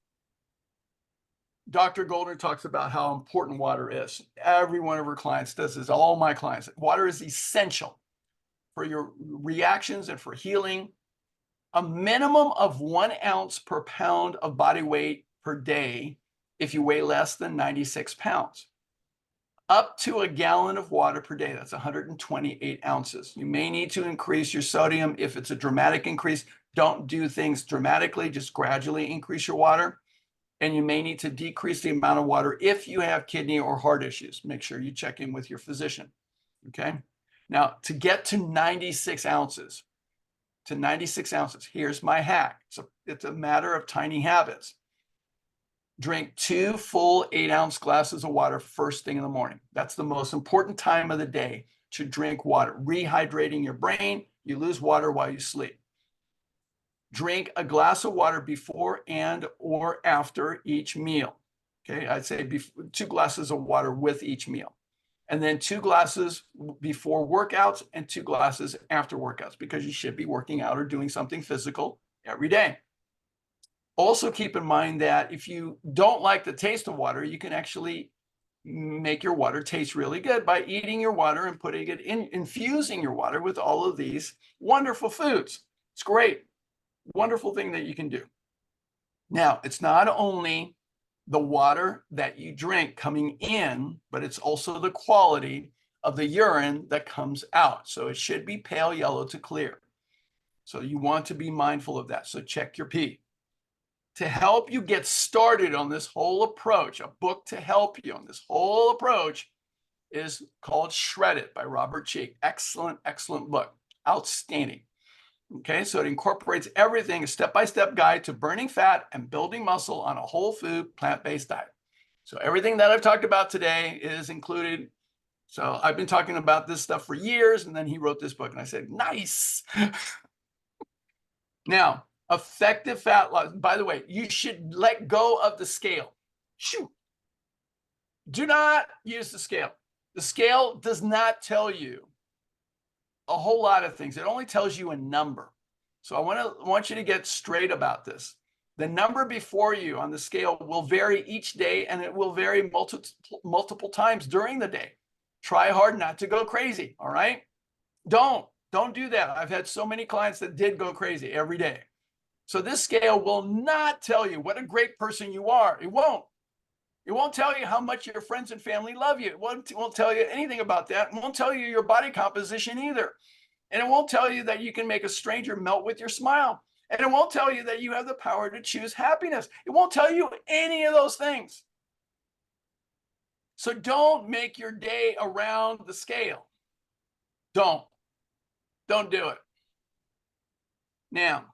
Dr. Goldner talks about how important water is. Every one of her clients does this, all my clients. Water is essential for your reactions and for healing. A minimum of 1 ounce per pound of body weight per day if you weigh less than 96 pounds. up to a gallon of water per day. That's 128 ounces. You may need to increase your sodium if it's a dramatic increase. Don't do things dramatically, just gradually increase your water. And you may need to decrease the amount of water if you have kidney or heart issues. Make sure you check in with your physician. Okay. Now, to get to 96 ounces, here's my hack. It's a matter of tiny habits. Drink 2 full 8-ounce glasses of water first thing in the morning. That's the most important time of the day to drink water, rehydrating your brain. You lose water while you sleep. Drink a glass of water before and or after each meal. Okay, I'd say 2 glasses of water with each meal. And then 2 glasses before workouts and 2 glasses after workouts, because you should be working out or doing something physical every day. Also keep in mind that if you don't like the taste of water, you can actually make your water taste really good by eating your water and putting it in, infusing your water with all of these wonderful foods. It's great. Wonderful thing that you can do. Now, it's not only the water that you drink coming in, but it's also the quality of the urine that comes out. So it should be pale yellow to clear. So you want to be mindful of that. So check your pee. To help you get started on this whole approach, a book to help you on this whole approach is called Shred It by Robert Cheek. Excellent, excellent book. Outstanding. Okay, so it incorporates everything, a step-by-step guide to burning fat and building muscle on a whole food, plant-based diet. So everything that I've talked about today is included. So I've been talking about this stuff for years, and then he wrote this book, and I said, nice. Now, effective fat loss. By the way, you should let go of the scale. Shoot. Do not use the scale. The scale does not tell you a whole lot of things. It only tells you a number. So I want you to get straight about this. The number before you on the scale will vary each day, and it will vary multiple times during the day. Try hard not to go crazy, all right? Don't do that. I've had so many clients that did go crazy every day. So this scale will not tell you what a great person you are. It won't. It won't tell you how much your friends and family love you. It won't tell you anything about that. It won't tell you your body composition either. And it won't tell you that you can make a stranger melt with your smile. And it won't tell you that you have the power to choose happiness. It won't tell you any of those things. So don't make your day around the scale. Don't do it. Now,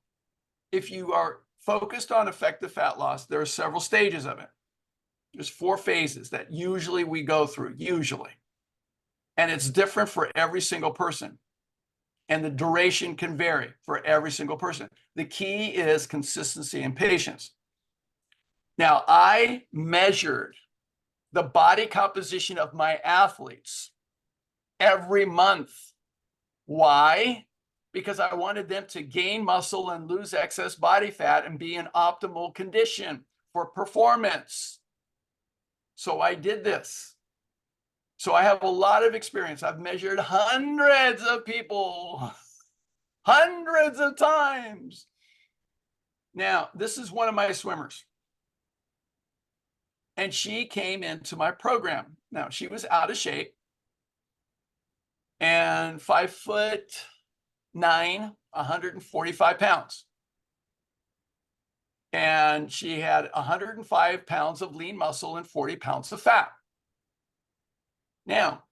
if you are focused on effective fat loss, there are several stages of it. There's 4 phases that usually we go through, usually. And it's different for every single person. And the duration can vary for every single person. The key is consistency and patience. Now, I measured the body composition of my athletes every month. Why? Because I wanted them to gain muscle and lose excess body fat and be in optimal condition for performance. So I did this. So I have a lot of experience. I've measured hundreds of people, hundreds of times. Now, this is one of my swimmers. And she came into my program. Now, she was out of shape and 5'9", 145 pounds. And she had 105 pounds of lean muscle and 40 pounds of fat. Now,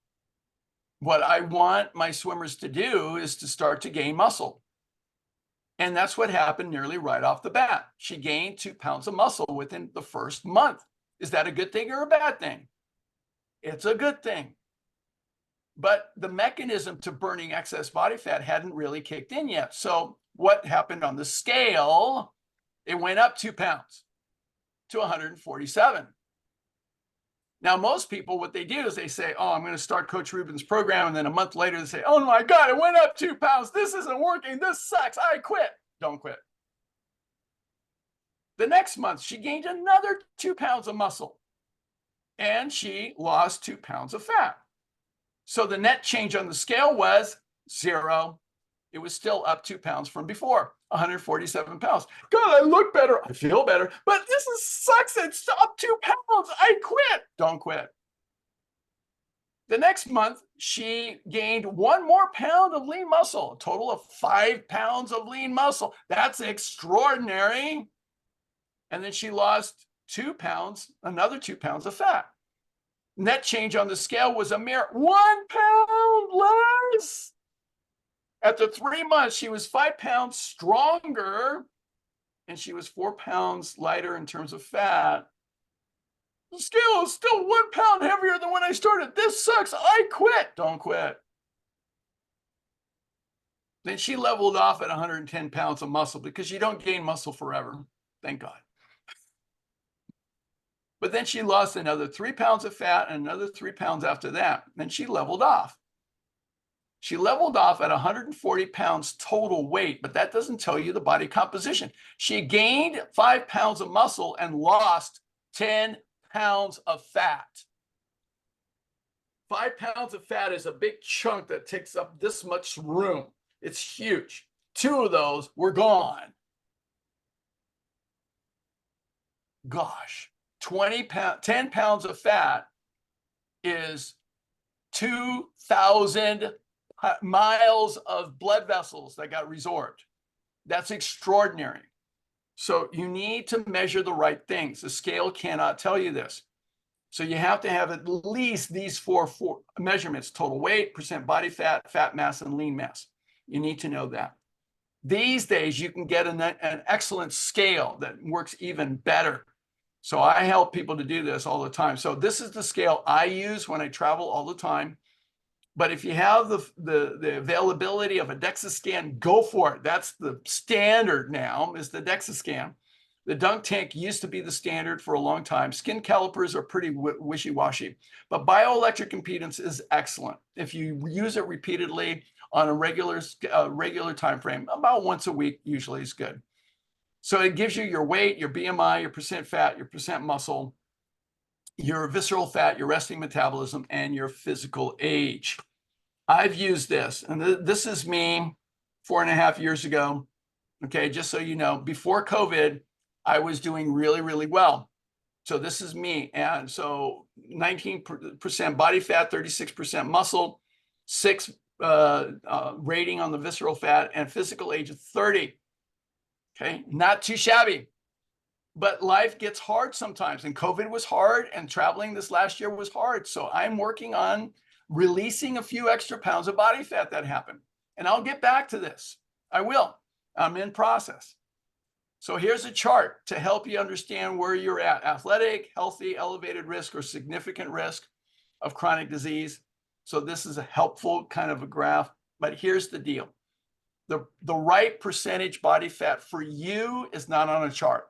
what I want my swimmers to do is to start to gain muscle. And that's what happened nearly right off the bat. She gained 2 pounds of muscle within the first month. Is that a good thing or a bad thing? It's a good thing. But the mechanism to burning excess body fat hadn't really kicked in yet. So what happened on the scale? It went up 2 pounds to 147. Now, most people, what they do is they say, oh, I'm going to start Coach Rubin's program. And then a month later, they say, oh my God, it went up 2 pounds. This isn't working. This sucks. I quit. Don't quit. The next month, she gained another 2 pounds of muscle. And she lost 2 pounds of fat. So the net change on the scale was 0. It was still up 2 pounds from before, 147 pounds. God, I look better. I feel better. But this sucks. It's up 2 pounds. I quit. Don't quit. The next month, she gained 1 more pound of lean muscle, a total of 5 pounds of lean muscle. That's extraordinary. And then she lost 2 pounds, another 2 pounds of fat. Net change on the scale was a mere 1 pound less. After 3 months, she was 5 pounds stronger and she was 4 pounds lighter in terms of fat. The scale is still 1 pound heavier than when I started. This sucks. I quit. Don't quit. Then she leveled off at 110 pounds of muscle because you don't gain muscle forever. Thank God. But then she lost another 3 pounds of fat and another 3 pounds after that. Then she leveled off. She leveled off at 140 pounds total weight, but that doesn't tell you the body composition. She gained 5 pounds of muscle and lost 10 pounds of fat. 5 pounds of fat is a big chunk that takes up this much room. It's huge. 2 of those were gone. Gosh, 10 pounds of fat is 2,000 miles of blood vessels that got resorbed. That's extraordinary. So you need to measure the right things. The scale cannot tell you this. So you have to have at least these four measurements: total weight, percent body fat, fat mass, and lean mass. You need to know that. These days, you can get an excellent scale that works even better. So I help people to do this all the time. So this is the scale I use when I travel all the time. But if you have the availability of a DEXA scan, go for it. That's the standard now, is the DEXA scan. The dunk tank used to be the standard for a long time. Skin calipers are pretty wishy-washy, but bioelectric impedance is excellent. If you use it repeatedly on a regular time frame, about once a week usually is good. So it gives you your weight, your BMI, your percent fat, your percent muscle, your visceral fat, your resting metabolism, and your physical age. I've used this, and this is me 4.5 years ago. Okay, just so you know, before COVID, I was doing really, really well. So this is me. And so 19% body fat, 36% muscle, 6 rating on the visceral fat, and physical age of 30. Okay, not too shabby. But life gets hard sometimes, and COVID was hard, and traveling this last year was hard. So I'm working on releasing a few extra pounds of body fat that happened. And I'll get back to this. I will. I'm in process. So here's a chart to help you understand where you're at: athletic, healthy, elevated risk, or significant risk of chronic disease. So this is a helpful kind of a graph, but here's the deal. The right percentage body fat for you is not on a chart.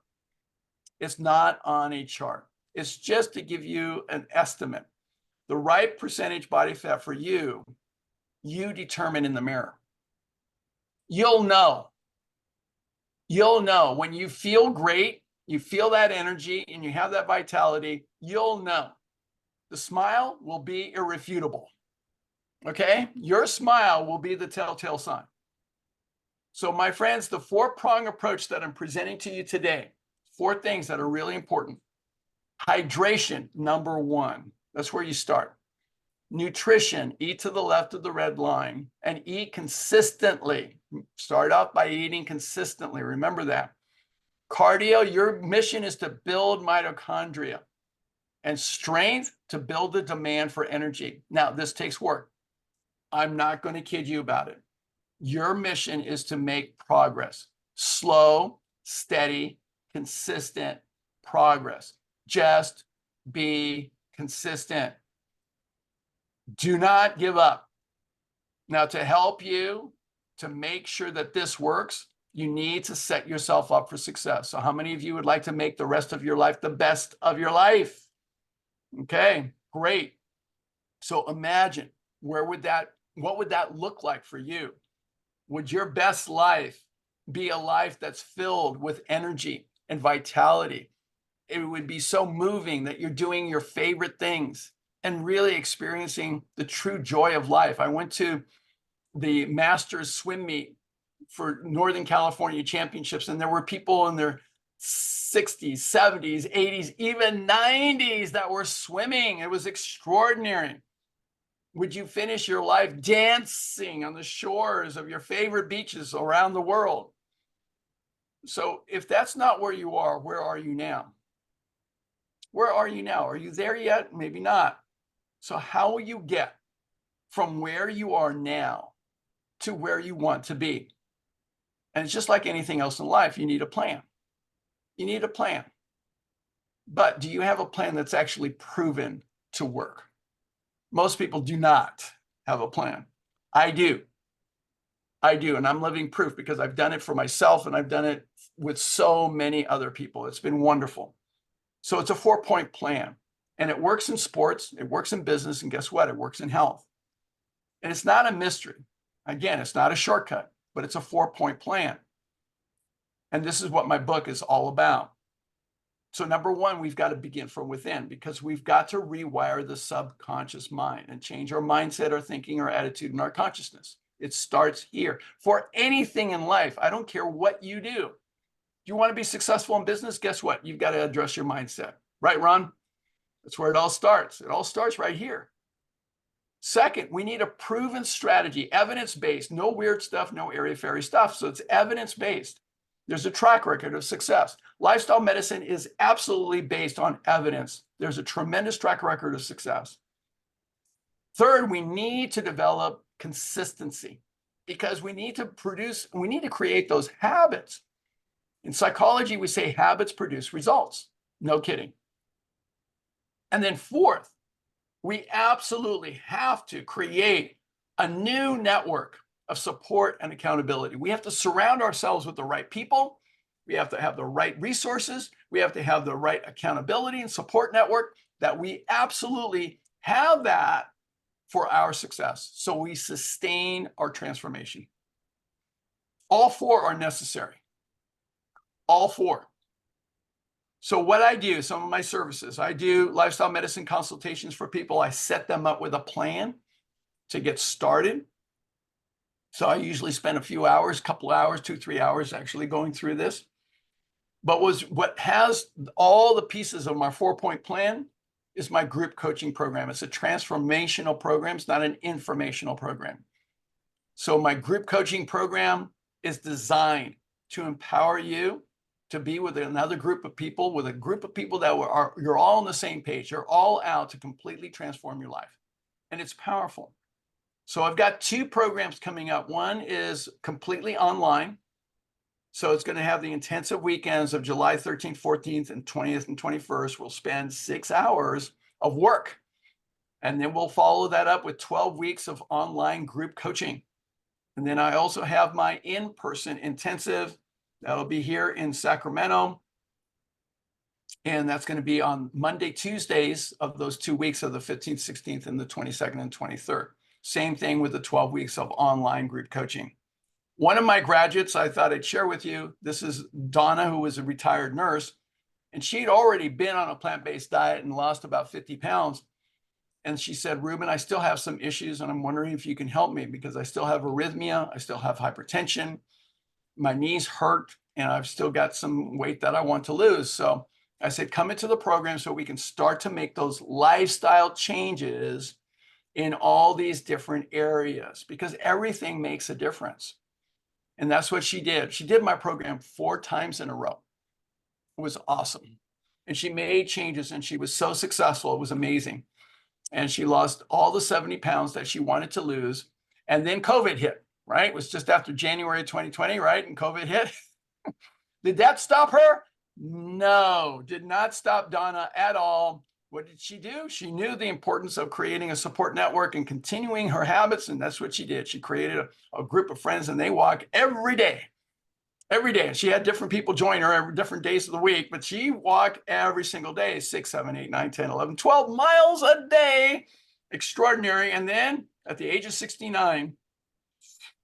It's not on a chart. It's just to give you an estimate. The right percentage body fat for you, you determine in the mirror. You'll know. You'll know when you feel great, you feel that energy, and you have that vitality, you'll know. The smile will be irrefutable. Okay? Your smile will be the telltale sign. So my friends, the 4-prong approach that I'm presenting to you today, 4 things that are really important. Hydration, number 1. That's where you start. Nutrition, eat to the left of the red line and eat consistently. Start off by eating consistently. Remember that. Cardio, your mission is to build mitochondria, and strength to build the demand for energy. Now, this takes work. I'm not going to kid you about it. Your mission is to make progress. Slow, steady, consistent progress. Just be consistent. Do not give up. Now, to help you to make sure that this works, you need to set yourself up for success. So how many of you would like to make the rest of your life the best of your life? Okay, great. So imagine, what would that look like for you? Would your best life be a life that's filled with energy and vitality? It would be so moving that you're doing your favorite things and really experiencing the true joy of life. I went to the Masters swim meet for Northern California Championships, and there were people in their 60s, 70s, 80s, even 90s that were swimming. It was extraordinary. Would you finish your life dancing on the shores of your favorite beaches around the world? So if that's not where you are, where are you now? Where are you now? Are you there yet? Maybe not. So how will you get from where you are now to where you want to be? And it's just like anything else in life, you need a plan. You need a plan. But do you have a plan that's actually proven to work? Most people do not have a plan. I do. I do. And I'm living proof because I've done it for myself and I've done it with so many other people. It's been wonderful. So it's a 4-point plan. And it works in sports, it works in business, and guess what? It works in health. And it's not a mystery. Again, it's not a shortcut, but it's a 4-point plan. And this is what my book is all about. So number one, we've got to begin from within because we've got to rewire the subconscious mind and change our mindset, our thinking, our attitude, and our consciousness. It starts here. For anything in life, I don't care what you do. Do you want to be successful in business? Guess what? You've got to address your mindset. Right, Ron? That's where it all starts. It all starts right here. Second, we need a proven strategy, evidence-based, no weird stuff, no airy-fairy stuff. So it's evidence-based. There's a track record of success. Lifestyle medicine is absolutely based on evidence. There's a tremendous track record of success. Third, we need to develop consistency because we need to create those habits. In psychology, we say habits produce results. No kidding. And then fourth, we absolutely have to create a new network of support and accountability. We have to surround ourselves with the right people. We have to have the right resources. We have to have the right accountability and support network that we absolutely have that for our success. So we sustain our transformation. All four are necessary. All four. So what I do, some of my services, I do lifestyle medicine consultations for people. I set them up with a plan to get started. So I usually spend a few hours, couple hours, 2-3 hours actually going through this. But what has all the pieces of my 4-point plan is my group coaching program. It's a transformational program. It's not an informational program. So my group coaching program is designed to empower you to be with another group of people, with a group of people that you're all on the same page. You're all out to completely transform your life. And it's powerful. So I've got 2 programs coming up. One is completely online. So it's going to have the intensive weekends of July 13th, 14th, and 20th and 21st. We'll spend 6 hours of work. And then we'll follow that up with 12 weeks of online group coaching. And then I also have my in-person intensive. That'll be here in Sacramento. And that's going to be on Monday, Tuesdays of those 2 weeks of the 15th, 16th, and the 22nd and 23rd. Same thing with the 12 weeks of online group coaching. One of my graduates I thought I'd share with you, this is Donna, who was a retired nurse, and she'd already been on a plant-based diet and lost about 50 pounds. And she said, Ruben, I still have some issues, and I'm wondering if you can help me because I still have arrhythmia, I still have hypertension, my knees hurt, and I've still got some weight that I want to lose. So I said, come into the program so we can start to make those lifestyle changes in all these different areas because everything makes a difference. And that's what she did. She did my program 4 times in a row. It was awesome. And she made changes and she was so successful. It was amazing. And she lost all the 70 pounds that she wanted to lose. And then COVID hit, right? It was just after January 2020, right? And COVID hit. Did that stop her? No, did not stop Donna at all. What did she do? She knew the importance of creating a support network and continuing her habits. And that's what she did. She created a group of friends and they walk every day. Every day. And she had different people join her every different days of the week, but she walked every single day, 6, 7, 8, 9, 10, 11, 12 miles a day. Extraordinary. And then at the age of 69,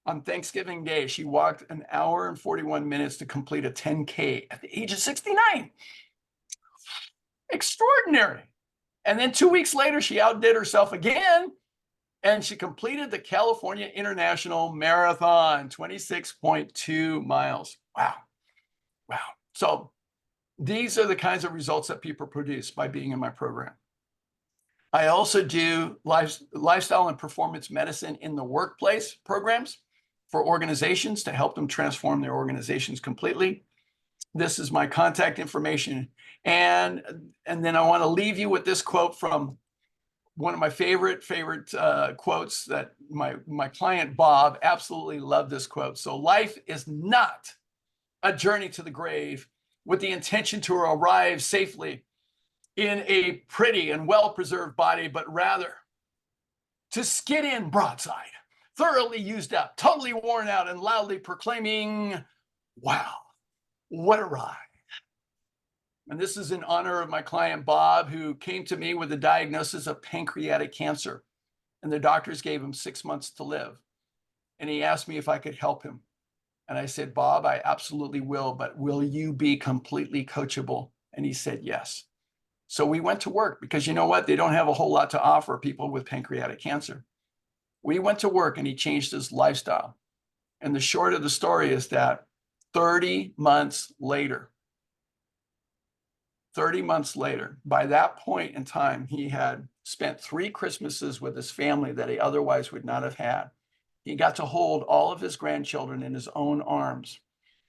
on Thanksgiving Day, she walked 1 hour and 41 minutes to complete a 10K at the age of 69. Extraordinary. And then 2 weeks later, she outdid herself again, and she completed the California International Marathon, 26.2 miles. Wow. Wow. So these are the kinds of results that people produce by being in my program. I also do lifestyle and performance medicine in the workplace programs for organizations to help them transform their organizations completely. This is my contact information. And then I want to leave you with this quote from one of my favorite quotes that my client Bob absolutely loved this quote. So life is not a journey to the grave with the intention to arrive safely in a pretty and well-preserved body, but rather to skid in broadside, thoroughly used up, totally worn out, and loudly proclaiming, wow, what a ride. And this is in honor of my client, Bob, who came to me with a diagnosis of pancreatic cancer. And the doctors gave him 6 months to live. And he asked me if I could help him. And I said, Bob, I absolutely will, but will you be completely coachable? And he said, yes. So we went to work because you know what? They don't have a whole lot to offer people with pancreatic cancer. We went to work and he changed his lifestyle. And the short of the story is that 30 months later, by that point in time, he had spent 3 Christmases with his family that he otherwise would not have had. He got to hold all of his grandchildren in his own arms.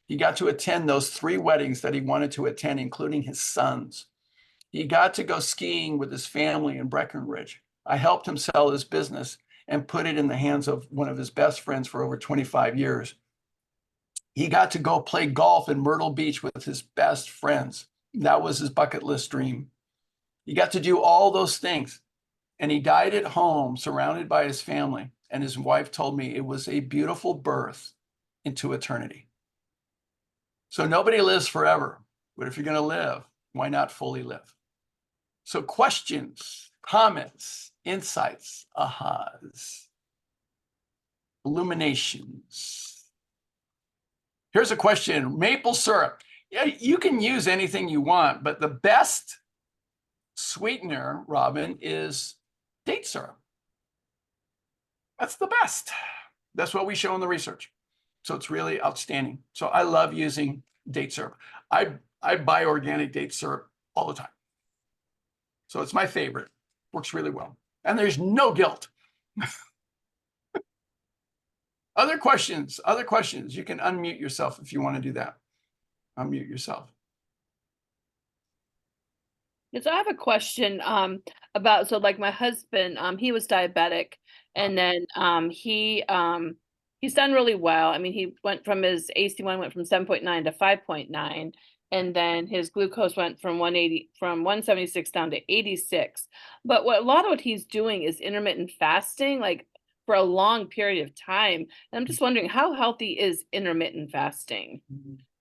He got to attend those 3 weddings that he wanted to attend, including his sons. He got to go skiing with his family in Breckenridge. I helped him sell his business and put it in the hands of one of his best friends for over 25 years. He got to go play golf in Myrtle Beach with his best friends. That was his bucket list dream. He got to do all those things. And he died at home, surrounded by his family. And his wife told me it was a beautiful birth into eternity. So nobody lives forever. But if you're going to live, why not fully live? So questions, comments, insights, ahas, illuminations. Here's a question, maple syrup. Yeah, you can use anything you want, but the best sweetener, Robin, is date syrup. That's the best. That's what we show in the research. So it's really outstanding. So I love using date syrup. I buy organic date syrup all the time. So it's my favorite. Works really well. And there's no guilt. Other questions? You can unmute yourself if you want to do that. Unmute yourself. Yes, I have a question about, so like my husband, he was diabetic, and then he's done really well. I mean, he went from his AC1 went from 7.9 to 5.9, and then his glucose went from 176 down to 86. But a lot of what he's doing is intermittent fasting, like for a long period of time. And I'm just wondering, how healthy is intermittent fasting?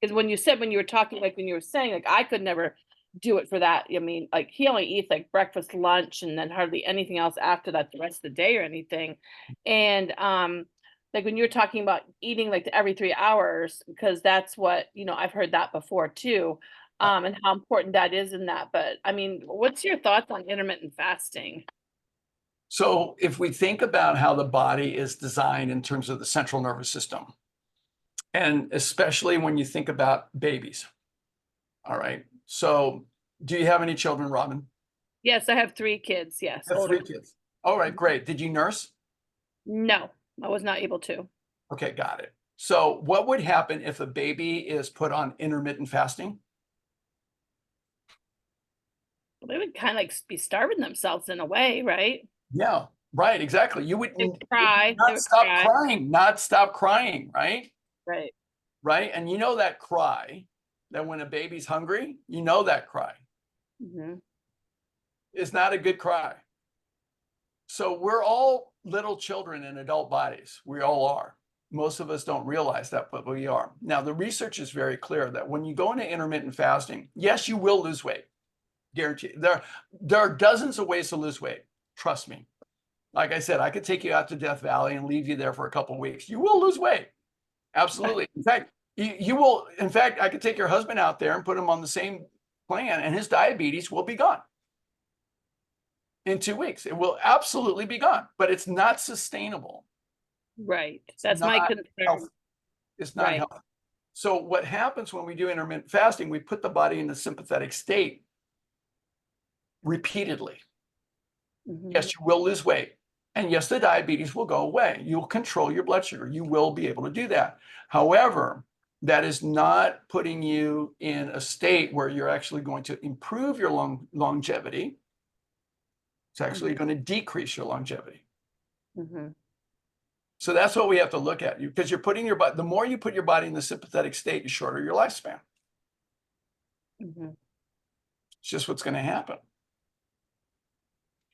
Because when you were talking, like when you were saying, like I could never do it for that. I mean, like he only eats like breakfast, lunch, and then hardly anything else after that the rest of the day or anything. And like when you're talking about eating like every 3 hours, because that's what, I've heard that before too, and how important that is in that. But I mean, what's your thoughts on intermittent fasting? So if we think about how the body is designed in terms of the central nervous system, and especially when you think about babies, all right. So do you have any children, Robin? Yes, I have 3 kids. Yes. I have 3 kids. All right, great. Did you nurse? No, I was not able to. Okay, got it. So what would happen if a baby is put on intermittent fasting? Well, they would kind of like be starving themselves in a way, right? Yeah, right, exactly. You would Cry. not stop crying, right? Right. Right. And you know that cry, that when a baby's hungry, you know that cry. Mm-hmm. Is not a good cry. So we're all little children in adult bodies. We all are. Most of us don't realize that, but we are. Now, the research is very clear that when you go into intermittent fasting, yes, you will lose weight. Guarantee. There are dozens of ways to lose weight. Trust me. Like I said, I could take you out to Death Valley and leave you there for a couple of weeks. You will lose weight. Absolutely. In fact, you will. In fact, I could take your husband out there and put him on the same plan, and his diabetes will be gone in 2 weeks. It will absolutely be gone, but it's not sustainable. Right. That's my concern. Healthy. It's not healthy. So what happens when we do intermittent fasting, we put the body in a sympathetic state repeatedly. Yes, you will lose weight. And yes, the diabetes will go away. You'll control your blood sugar. You will be able to do that. However, that is not putting you in a state where you're actually going to improve your longevity. It's actually going to decrease your longevity. Mhm. So that's what we have to look at. Because you're putting your body, the more you put your body in the sympathetic state, the shorter your lifespan. Mhm. It's just what's going to happen.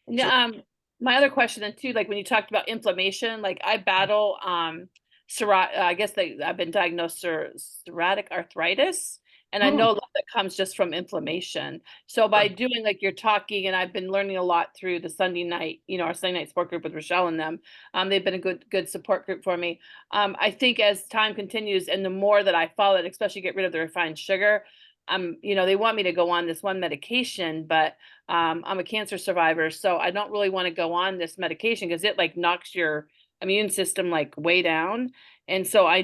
So Yeah, my other question then too, like when you talked about inflammation, like I battle I guess I've been diagnosed psoriatic arthritis, and I know a lot that comes just from inflammation. So by doing like you're talking, and I've been learning a lot through the Sunday night, our Sunday night support group with Rochelle and them. They've been a good support group for me. I think as time continues and the more that I follow it, especially get rid of the refined sugar, they want me to go on this one medication, but I'm a cancer survivor, so I don't really want to go on this medication because it like knocks your immune system like way down. And so I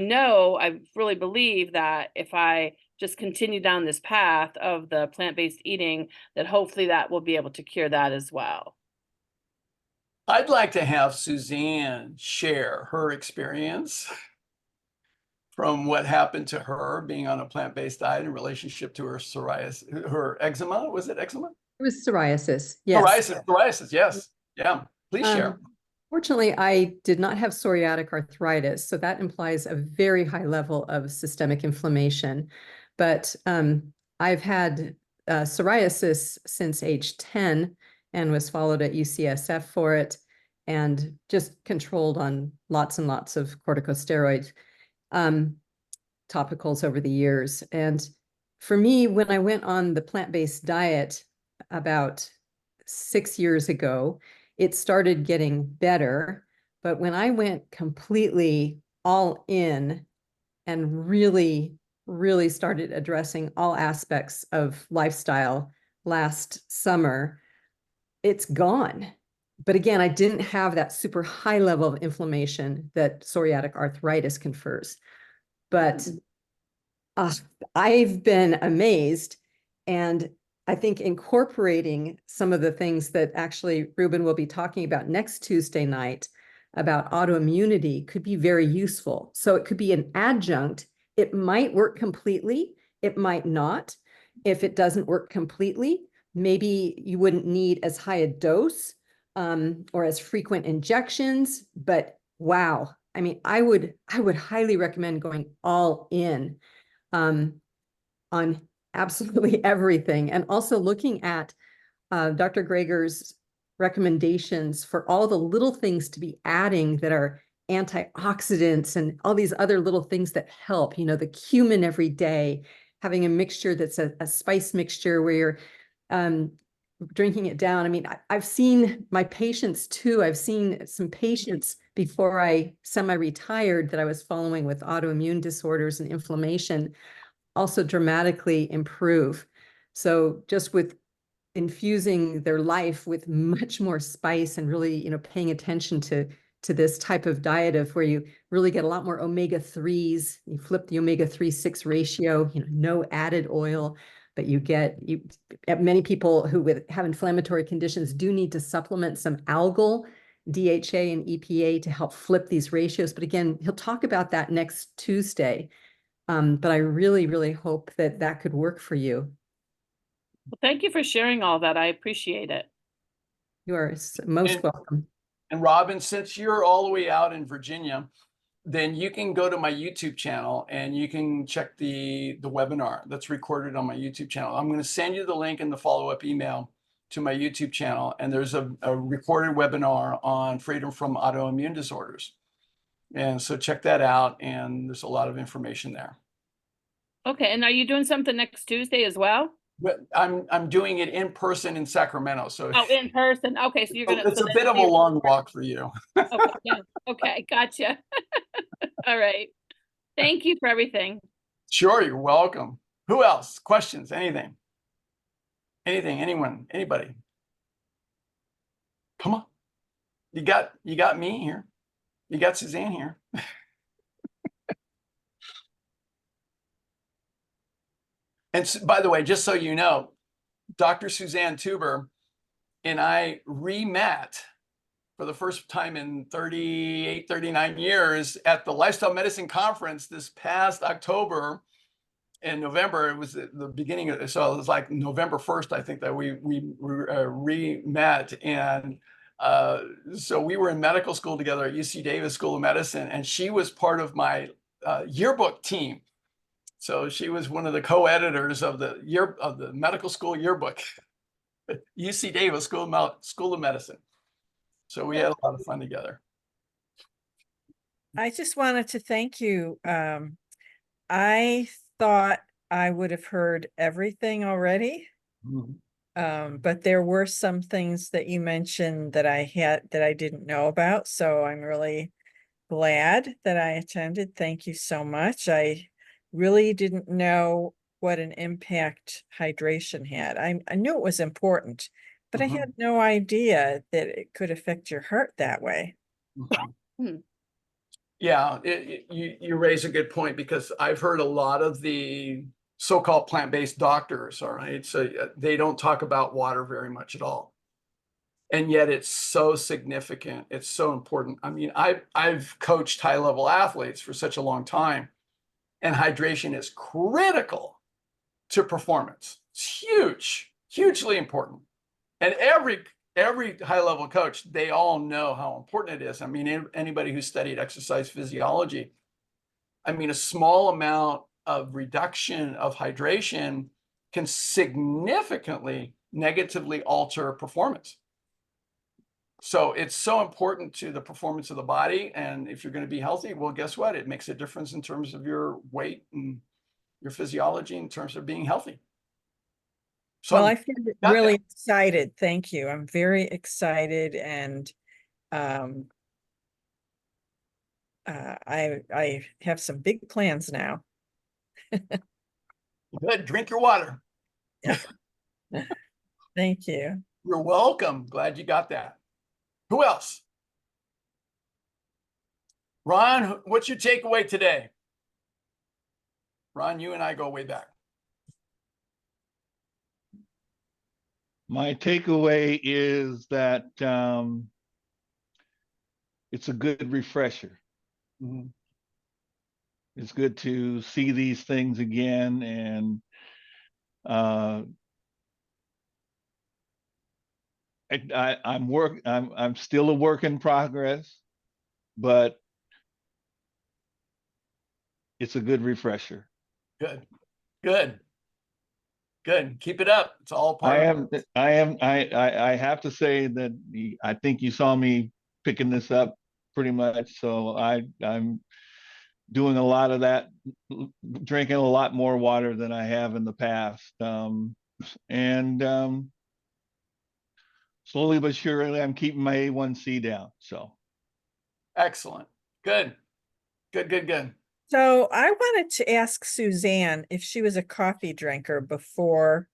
really believe that if I just continue down this path of the plant-based eating, that hopefully that will be able to cure that as well. I'd like to have Suzanne share her experience from what happened to her being on a plant-based diet in relationship to her psoriasis, her eczema. Was it eczema? It was psoriasis. Yes. Psoriasis. Yes. Yeah. Please share. Fortunately, I did not have psoriatic arthritis, so that implies a very high level of systemic inflammation. But I've had psoriasis since age 10 and was followed at UCSF for it and just controlled on lots and lots of corticosteroid topicals over the years. And for me, when I went on the plant-based diet about 6 years ago, it started getting better. But when I went completely all in and really, really started addressing all aspects of lifestyle last summer, it's gone. But again, I didn't have that super high level of inflammation that psoriatic arthritis confers. But I've been amazed. And I think incorporating some of the things that actually Ruben will be talking about next Tuesday night about autoimmunity could be very useful. So it could be an adjunct. It might work completely. It might not. If it doesn't work completely, maybe you wouldn't need as high a dose or as frequent injections. But wow, I mean, I would highly recommend going all in on absolutely everything, and also looking at Dr. Greger's recommendations for all the little things to be adding that are antioxidants and all these other little things that help, the cumin every day, having a mixture that's a spice mixture where you're drinking it down. I mean, I've seen my patients too. I've seen some patients before I semi-retired that I was following with autoimmune disorders and inflammation also dramatically improve. So just with infusing their life with much more spice and really, paying attention to this type of diet of where you really get a lot more omega-3s, you flip the omega-3/6 ratio, no added oil, but many people who have inflammatory conditions do need to supplement some algal DHA and EPA to help flip these ratios. But again, he'll talk about that next Tuesday. But I really, really hope that that could work for you. Well, thank you for sharing all that. I appreciate it. You are most welcome. And Robin, since you're all the way out in Virginia, then you can go to my YouTube channel and you can check the webinar that's recorded on my YouTube channel. I'm going to send you the link in the follow-up email to my YouTube channel. And there's a recorded webinar on freedom from autoimmune disorders. And so check that out. And there's a lot of information there. Okay. And are you doing something next Tuesday as well? But I'm doing it in person in Sacramento. So in person. Okay. So you're going to, it's a bit of a long walk for you. Okay. Yeah. Okay. Gotcha. All right. Thank you for everything. Sure. You're welcome. Who else? Questions? Anything? Anyone? Anybody? Come on. You got me here. You got Suzanne here. And by the way, just so you know, Dr. Suzanne Tuber and I re-met for the first time in 38, 39 years at the Lifestyle Medicine Conference this past October and November. It was the beginning of, so it was like November 1st, I think, that we re-met. And so we were in medical school together at UC Davis School of Medicine, and she was part of my yearbook team. So she was one of the co-editors of the medical school yearbook, UC Davis School of Medicine. So we had a lot of fun together. I just wanted to thank you. I thought I would have heard everything already. But there were some things that you mentioned that I didn't know about. So I'm really glad that I attended. Thank you so much. I really didn't know what an impact hydration had. I knew it was important, but I had no idea that it could affect your heart that way. Yeah, you raise a good point, because I've heard a lot of the so-called plant-based doctors, all right, so they don't talk about water very much at all. And yet it's so significant. It's so important. I mean, I've coached high-level athletes for such a long time, and hydration is critical to performance. It's huge, hugely important. And every high-level coach, they all know how important it is. I mean, anybody who studied exercise physiology, I mean, a small amount of reduction of hydration can significantly negatively alter performance. So it's so important to the performance of the body. And if you're going to be healthy, well, guess what? It makes a difference in terms of your weight and your physiology in terms of being healthy. So Well, I feel really excited. Thank you. I'm very excited, and I have some big plans now. Good. Drink your water. Thank you. You're welcome. Glad you got that. Who else? Ron, what's your takeaway today? Ron, you and I go way back. My takeaway is that it's a good refresher. It's good to see these things again, and I'm still a work in progress, but it's a good refresher. Good. Keep it up. It's all part of it. I have to say that I think you saw me picking this up pretty much. So I'm doing a lot of that, drinking a lot more water than I have in the past. And slowly but surely, I'm keeping my A1C down. So Excellent. Good. So I wanted to ask Suzanne if she was a coffee drinker before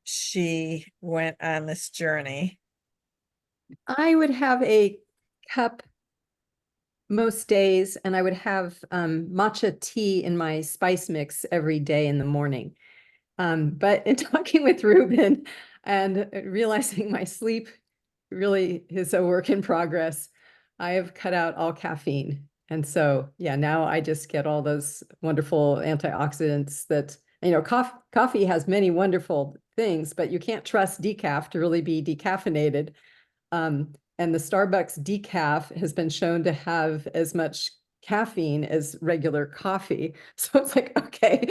she went on this journey. I would have a cup most days, and I would have matcha tea in my spice mix every day in the morning. But in talking with Ruben and realizing my sleep really is a work in progress, I have cut out all caffeine. And so, yeah, now I just get all those wonderful antioxidants that, coffee has many wonderful things, but you can't trust decaf to really be decaffeinated. And the Starbucks decaf has been shown to have as much caffeine as regular coffee. So it's like, okay,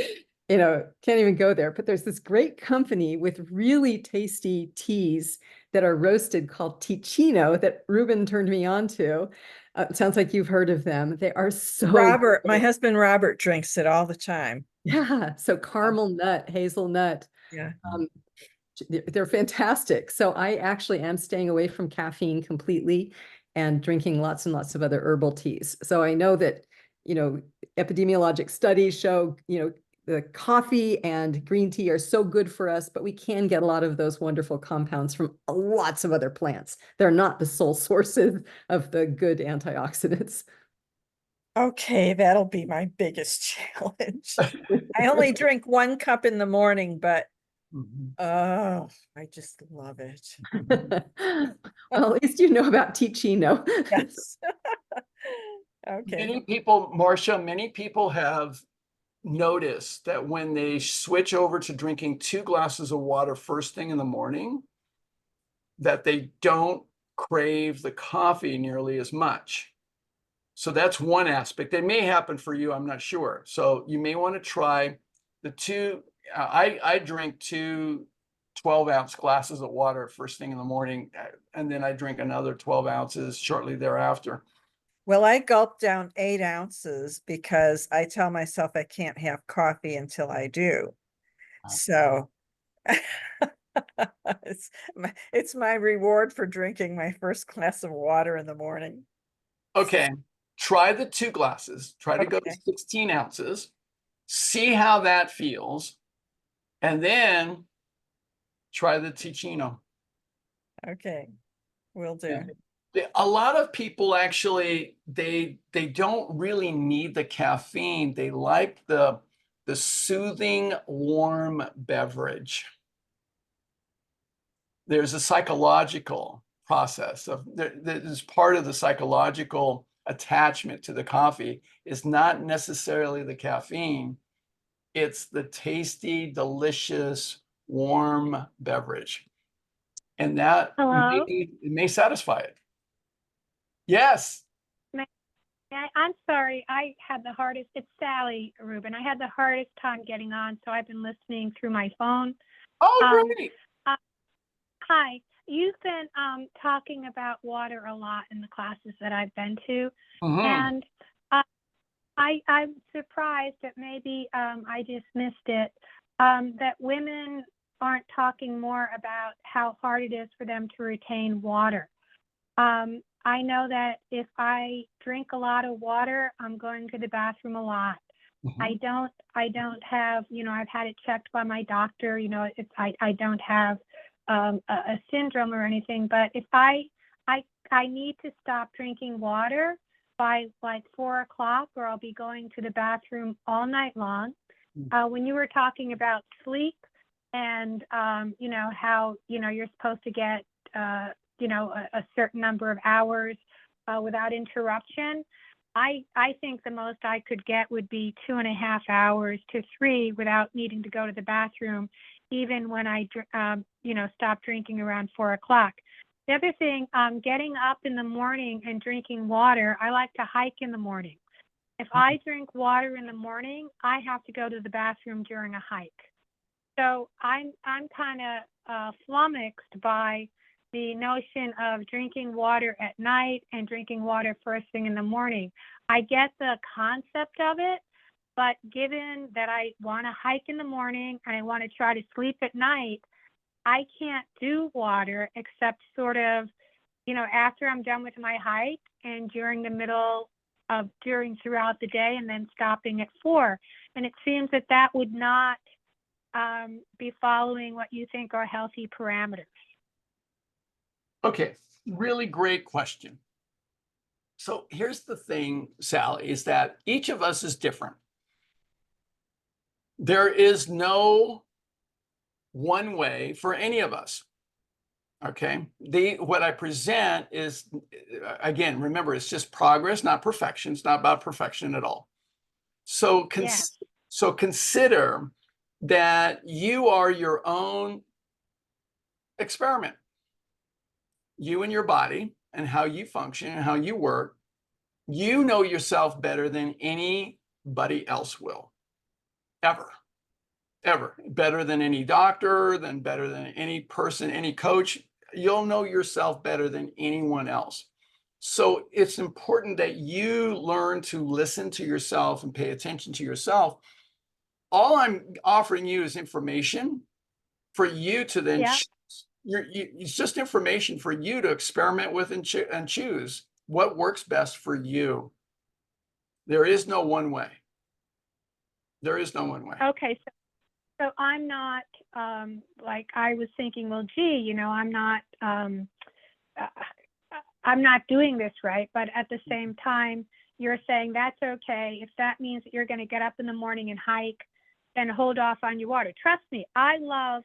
can't even go there. But there's this great company with really tasty teas that are roasted called Ticino that Ruben turned me on to. It sounds like you've heard of them. They are so Robert, good. my husband Robert drinks it all the time. Yeah, so caramel nut, hazelnut. Yeah. They're fantastic. So I actually am staying away from caffeine completely and drinking lots and lots of other herbal teas. So I know that, epidemiologic studies show, the coffee and green tea are so good for us, but we can get a lot of those wonderful compounds from lots of other plants. They're not the sole sources of the good antioxidants. Okay, that'll be my biggest challenge. I only drink 1 cup in the morning, but Mhm. Oh, I just love it. Well, at least you know about Ticino. Yes. Okay. Many people, Marcia, many people have noticed that when they switch over to drinking 2 glasses of water first thing in the morning, that they don't crave the coffee nearly as much. So that's one aspect. It may happen for you, I'm not sure. So you may want to try the two. I drink 2 12-ounce glasses of water first thing in the morning, and then I drink another 12 ounces shortly thereafter. Well, I gulp down 8 ounces because I tell myself I can't have coffee until I do. So it's my reward for drinking my first glass of water in the morning. Okay, try the 2 glasses. Try to go to Okay. 16 ounces. See how that feels, and then try the Ticino. Okay, will do. A lot of people actually they don't really need the caffeine. They like the soothing warm beverage. There's a psychological process of there's part of the psychological attachment to the coffee is not necessarily the caffeine. It's the tasty, delicious, warm beverage. And that Hello? it may satisfy it. Yes. I'm sorry. I had the hardest, it's Sally Rubin. I had the hardest time getting on, so I've been listening through my phone. Oh, Um, great. Hi. You've been talking about water a lot in the classes that I've been to, Mhm. and I'm surprised that maybe I just missed it, that women aren't talking more about how hard it is for them to retain water. I know that if I drink a lot of water, I'm going to the bathroom a lot. Mhm. I don't have, I've had it checked by my doctor, I don't have a syndrome or anything, but if I need to stop drinking water by like 4 o'clock, or I'll be going to the bathroom all night long. When you were talking about sleep and, how, you're supposed to get, a certain number of hours without interruption. I think the most I could get would be 2.5 hours to 3 without needing to go to the bathroom, even when I, stop drinking around 4 o'clock. The other thing, getting up in the morning and drinking water, I like to hike in the morning. If I drink water in the morning, I have to go to the bathroom during a hike. So I'm kind of flummoxed by the notion of drinking water at night and drinking water first thing in the morning. I get the concept of it, but given that I want to hike in the morning and I want to try to sleep at night, I can't do water except sort of, after I'm done with my hike and during throughout the day, and then stopping at 4. And it seems that would not be following what you think are healthy parameters. Okay, really great question. So here's the thing, Sally, is that each of us is different. There is no one way for any of us. Okay. What I present is, again, remember, it's just progress, not perfection. It's not about perfection at all. So, Yes. so consider that you are your own experiment. You and your body and how you function and how you work. You know yourself better than anybody else will, ever. Ever. Better than any doctor, better than any person, any coach. You'll know yourself better than anyone else. So it's important that you learn to listen to yourself and pay attention to yourself. All I'm offering you is information for you to then Yeah. it's just information for you to experiment with and choose what works best for you. There is no one way. There is no one way. Okay. So I'm not like I was thinking, well, gee, I'm not doing this right. But at the same time, you're saying that's okay. If that means that you're going to get up in the morning and hike, then hold off on your water. Trust me, I love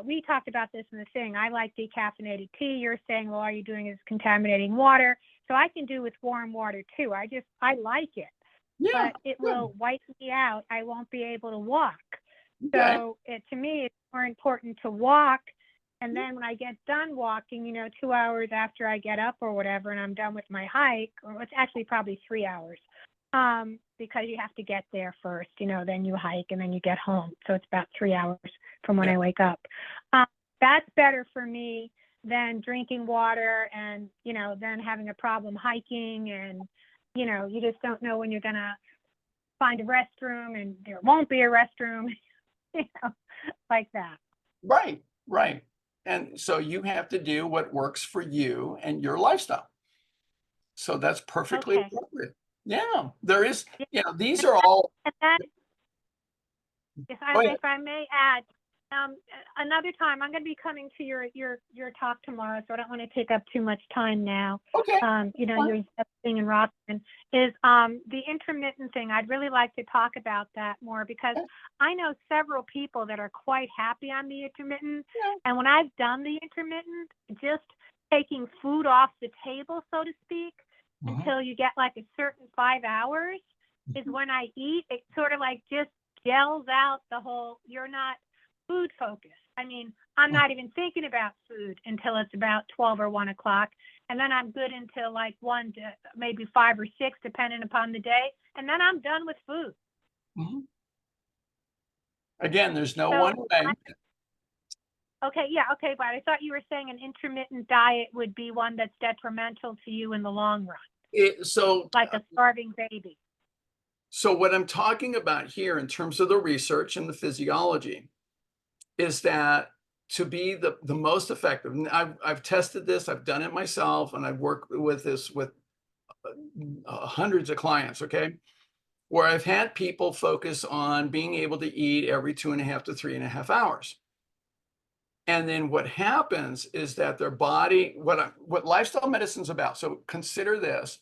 we talked about this in the thing. I like decaffeinated tea. You're saying, well, all you're doing is contaminating water. So I can do with warm water too. I like it, Yeah. but it good. will wipe me out. I won't be able to walk. Okay. So to me, it's more important to walk. And then when I get done walking, 2 hours after I get up or whatever, and I'm done with my hike, or it's actually probably 3 hours, because you have to get there first, then you hike and then you get home. So it's about 3 hours from when I wake up. That's better for me than drinking water and, then having a problem hiking, and, you just don't know when you're going to find a restroom, and there won't be a restroom, like that. Right, right. And so you have to do what works for you and your lifestyle. So that's perfectly Okay. appropriate. Yeah, there is, Yeah. these are all. And then, Go ahead. if I may add, another time, I'm going to be coming to your talk tomorrow, so I don't want to take up too much time now. Okay. Your thing in Rockland is the intermittent thing. I'd really like to talk about that more, because I know several people that are quite happy on the intermittent. Yeah. And when I've done the intermittent, just taking food off the table, so to speak, until you get like a certain 5 hours is when I eat. It sort of like just gels out the whole, you're not food focused. I mean, I'm not even thinking about food until it's about 12 or 1 o'clock. And then I'm good until like 1 to maybe 5 or 6, depending upon the day. And then I'm done with food. Again, there's no one way. Okay, yeah, okay, but I thought you were saying an intermittent diet would be one that's detrimental to you in the long run. Like a starving baby. So what I'm talking about here in terms of the research and the physiology is that to be the most effective, and I've tested this, I've done it myself, and I've worked with this with hundreds of clients, okay, where I've had people focus on being able to eat every 2.5 to 3.5 hours. And then what happens is that their body, what lifestyle medicine is about. So consider this.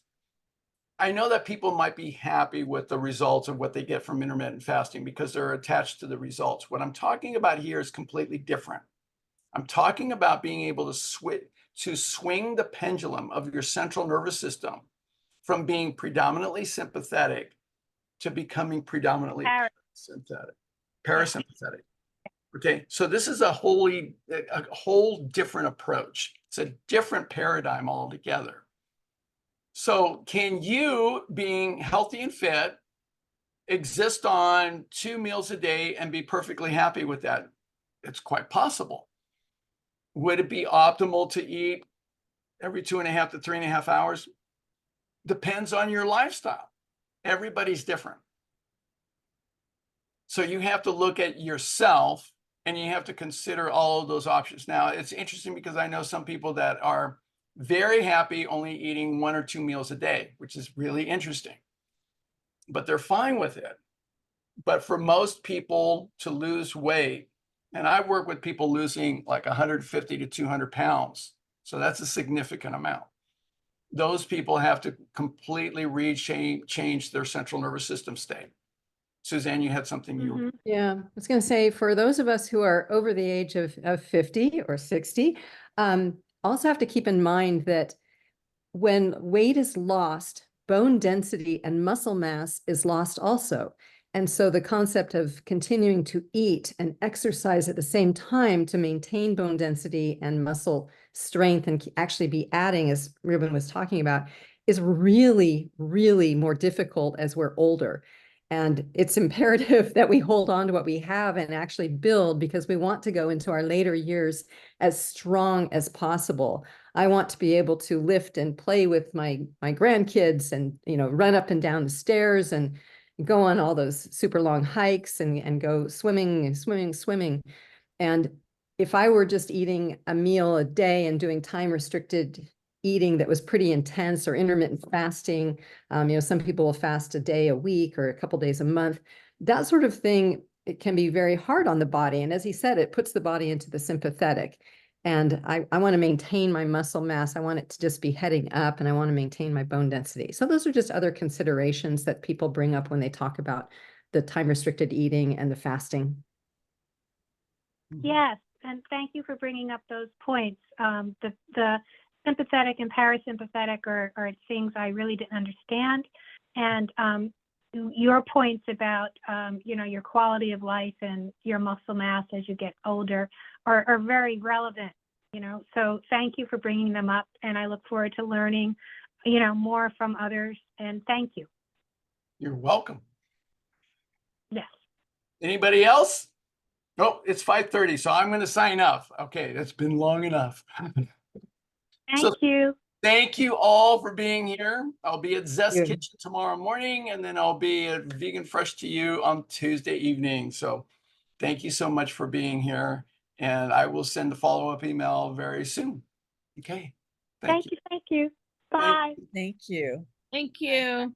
I know that people might be happy with the results of what they get from intermittent fasting because they're attached to the results. What I'm talking about here is completely different. I'm talking about being able to swing the pendulum of your central nervous system from being predominantly sympathetic to becoming predominantly parasympathetic. Okay, so this is a whole different approach. It's a different paradigm altogether. So can you, being healthy and fit, exist on 2 meals a day and be perfectly happy with that? It's quite possible. Would it be optimal to eat every 2.5 to 3.5 hours? Depends on your lifestyle. Everybody's different. So you have to look at yourself and you have to consider all of those options. Now, it's interesting because I know some people that are very happy only eating 1 or 2 meals a day, which is really interesting, but they're fine with it. But for most people to lose weight, and I work with people losing like 150 to 200 pounds, so that's a significant amount. Those people have to completely change their central nervous system state. Suzanne, you had something you. Yeah, I was going to say, for those of us who are over the age of 50 or 60, also have to keep in mind that when weight is lost, bone density and muscle mass is lost also. And so the concept of continuing to eat and exercise at the same time to maintain bone density and muscle strength and actually be adding, as Ruben was talking about, is really, really more difficult as we're older. And it's imperative that we hold on to what we have and actually build, because we want to go into our later years as strong as possible. I want to be able to lift and play with my grandkids and, run up and down the stairs and go on all those super long hikes and go swimming. And if I were just eating a meal a day and doing time restricted eating that was pretty intense, or intermittent fasting, some people will fast a day a week or a couple days a month, that sort of thing, it can be very hard on the body. And as he said, it puts the body into the sympathetic. And I want to maintain my muscle mass. I want it to just be heading up, and I want to maintain my bone density. So those are just other considerations that people bring up when they talk about the time restricted eating and the fasting. Yes. and thank you for bringing up those points. The sympathetic and parasympathetic are things I really didn't understand. And your points about, your quality of life and your muscle mass as you get older are very relevant, so thank you for bringing them up. And I look forward to learning, more from others. And thank you. You're welcome. Yes. Anybody else? Oh, it's 5:30, so I'm going to sign off. Okay, that's been long enough. Thank you. Thank you all for being here. I'll be at Zest Yeah. Kitchen tomorrow morning, and then I'll be at Vegan Fresh to You on Tuesday evening. So thank you so much for being here, and I will send a follow-up email very soon. Okay. Thank you. Thank you. Thank Bye. Thank you. Thank you.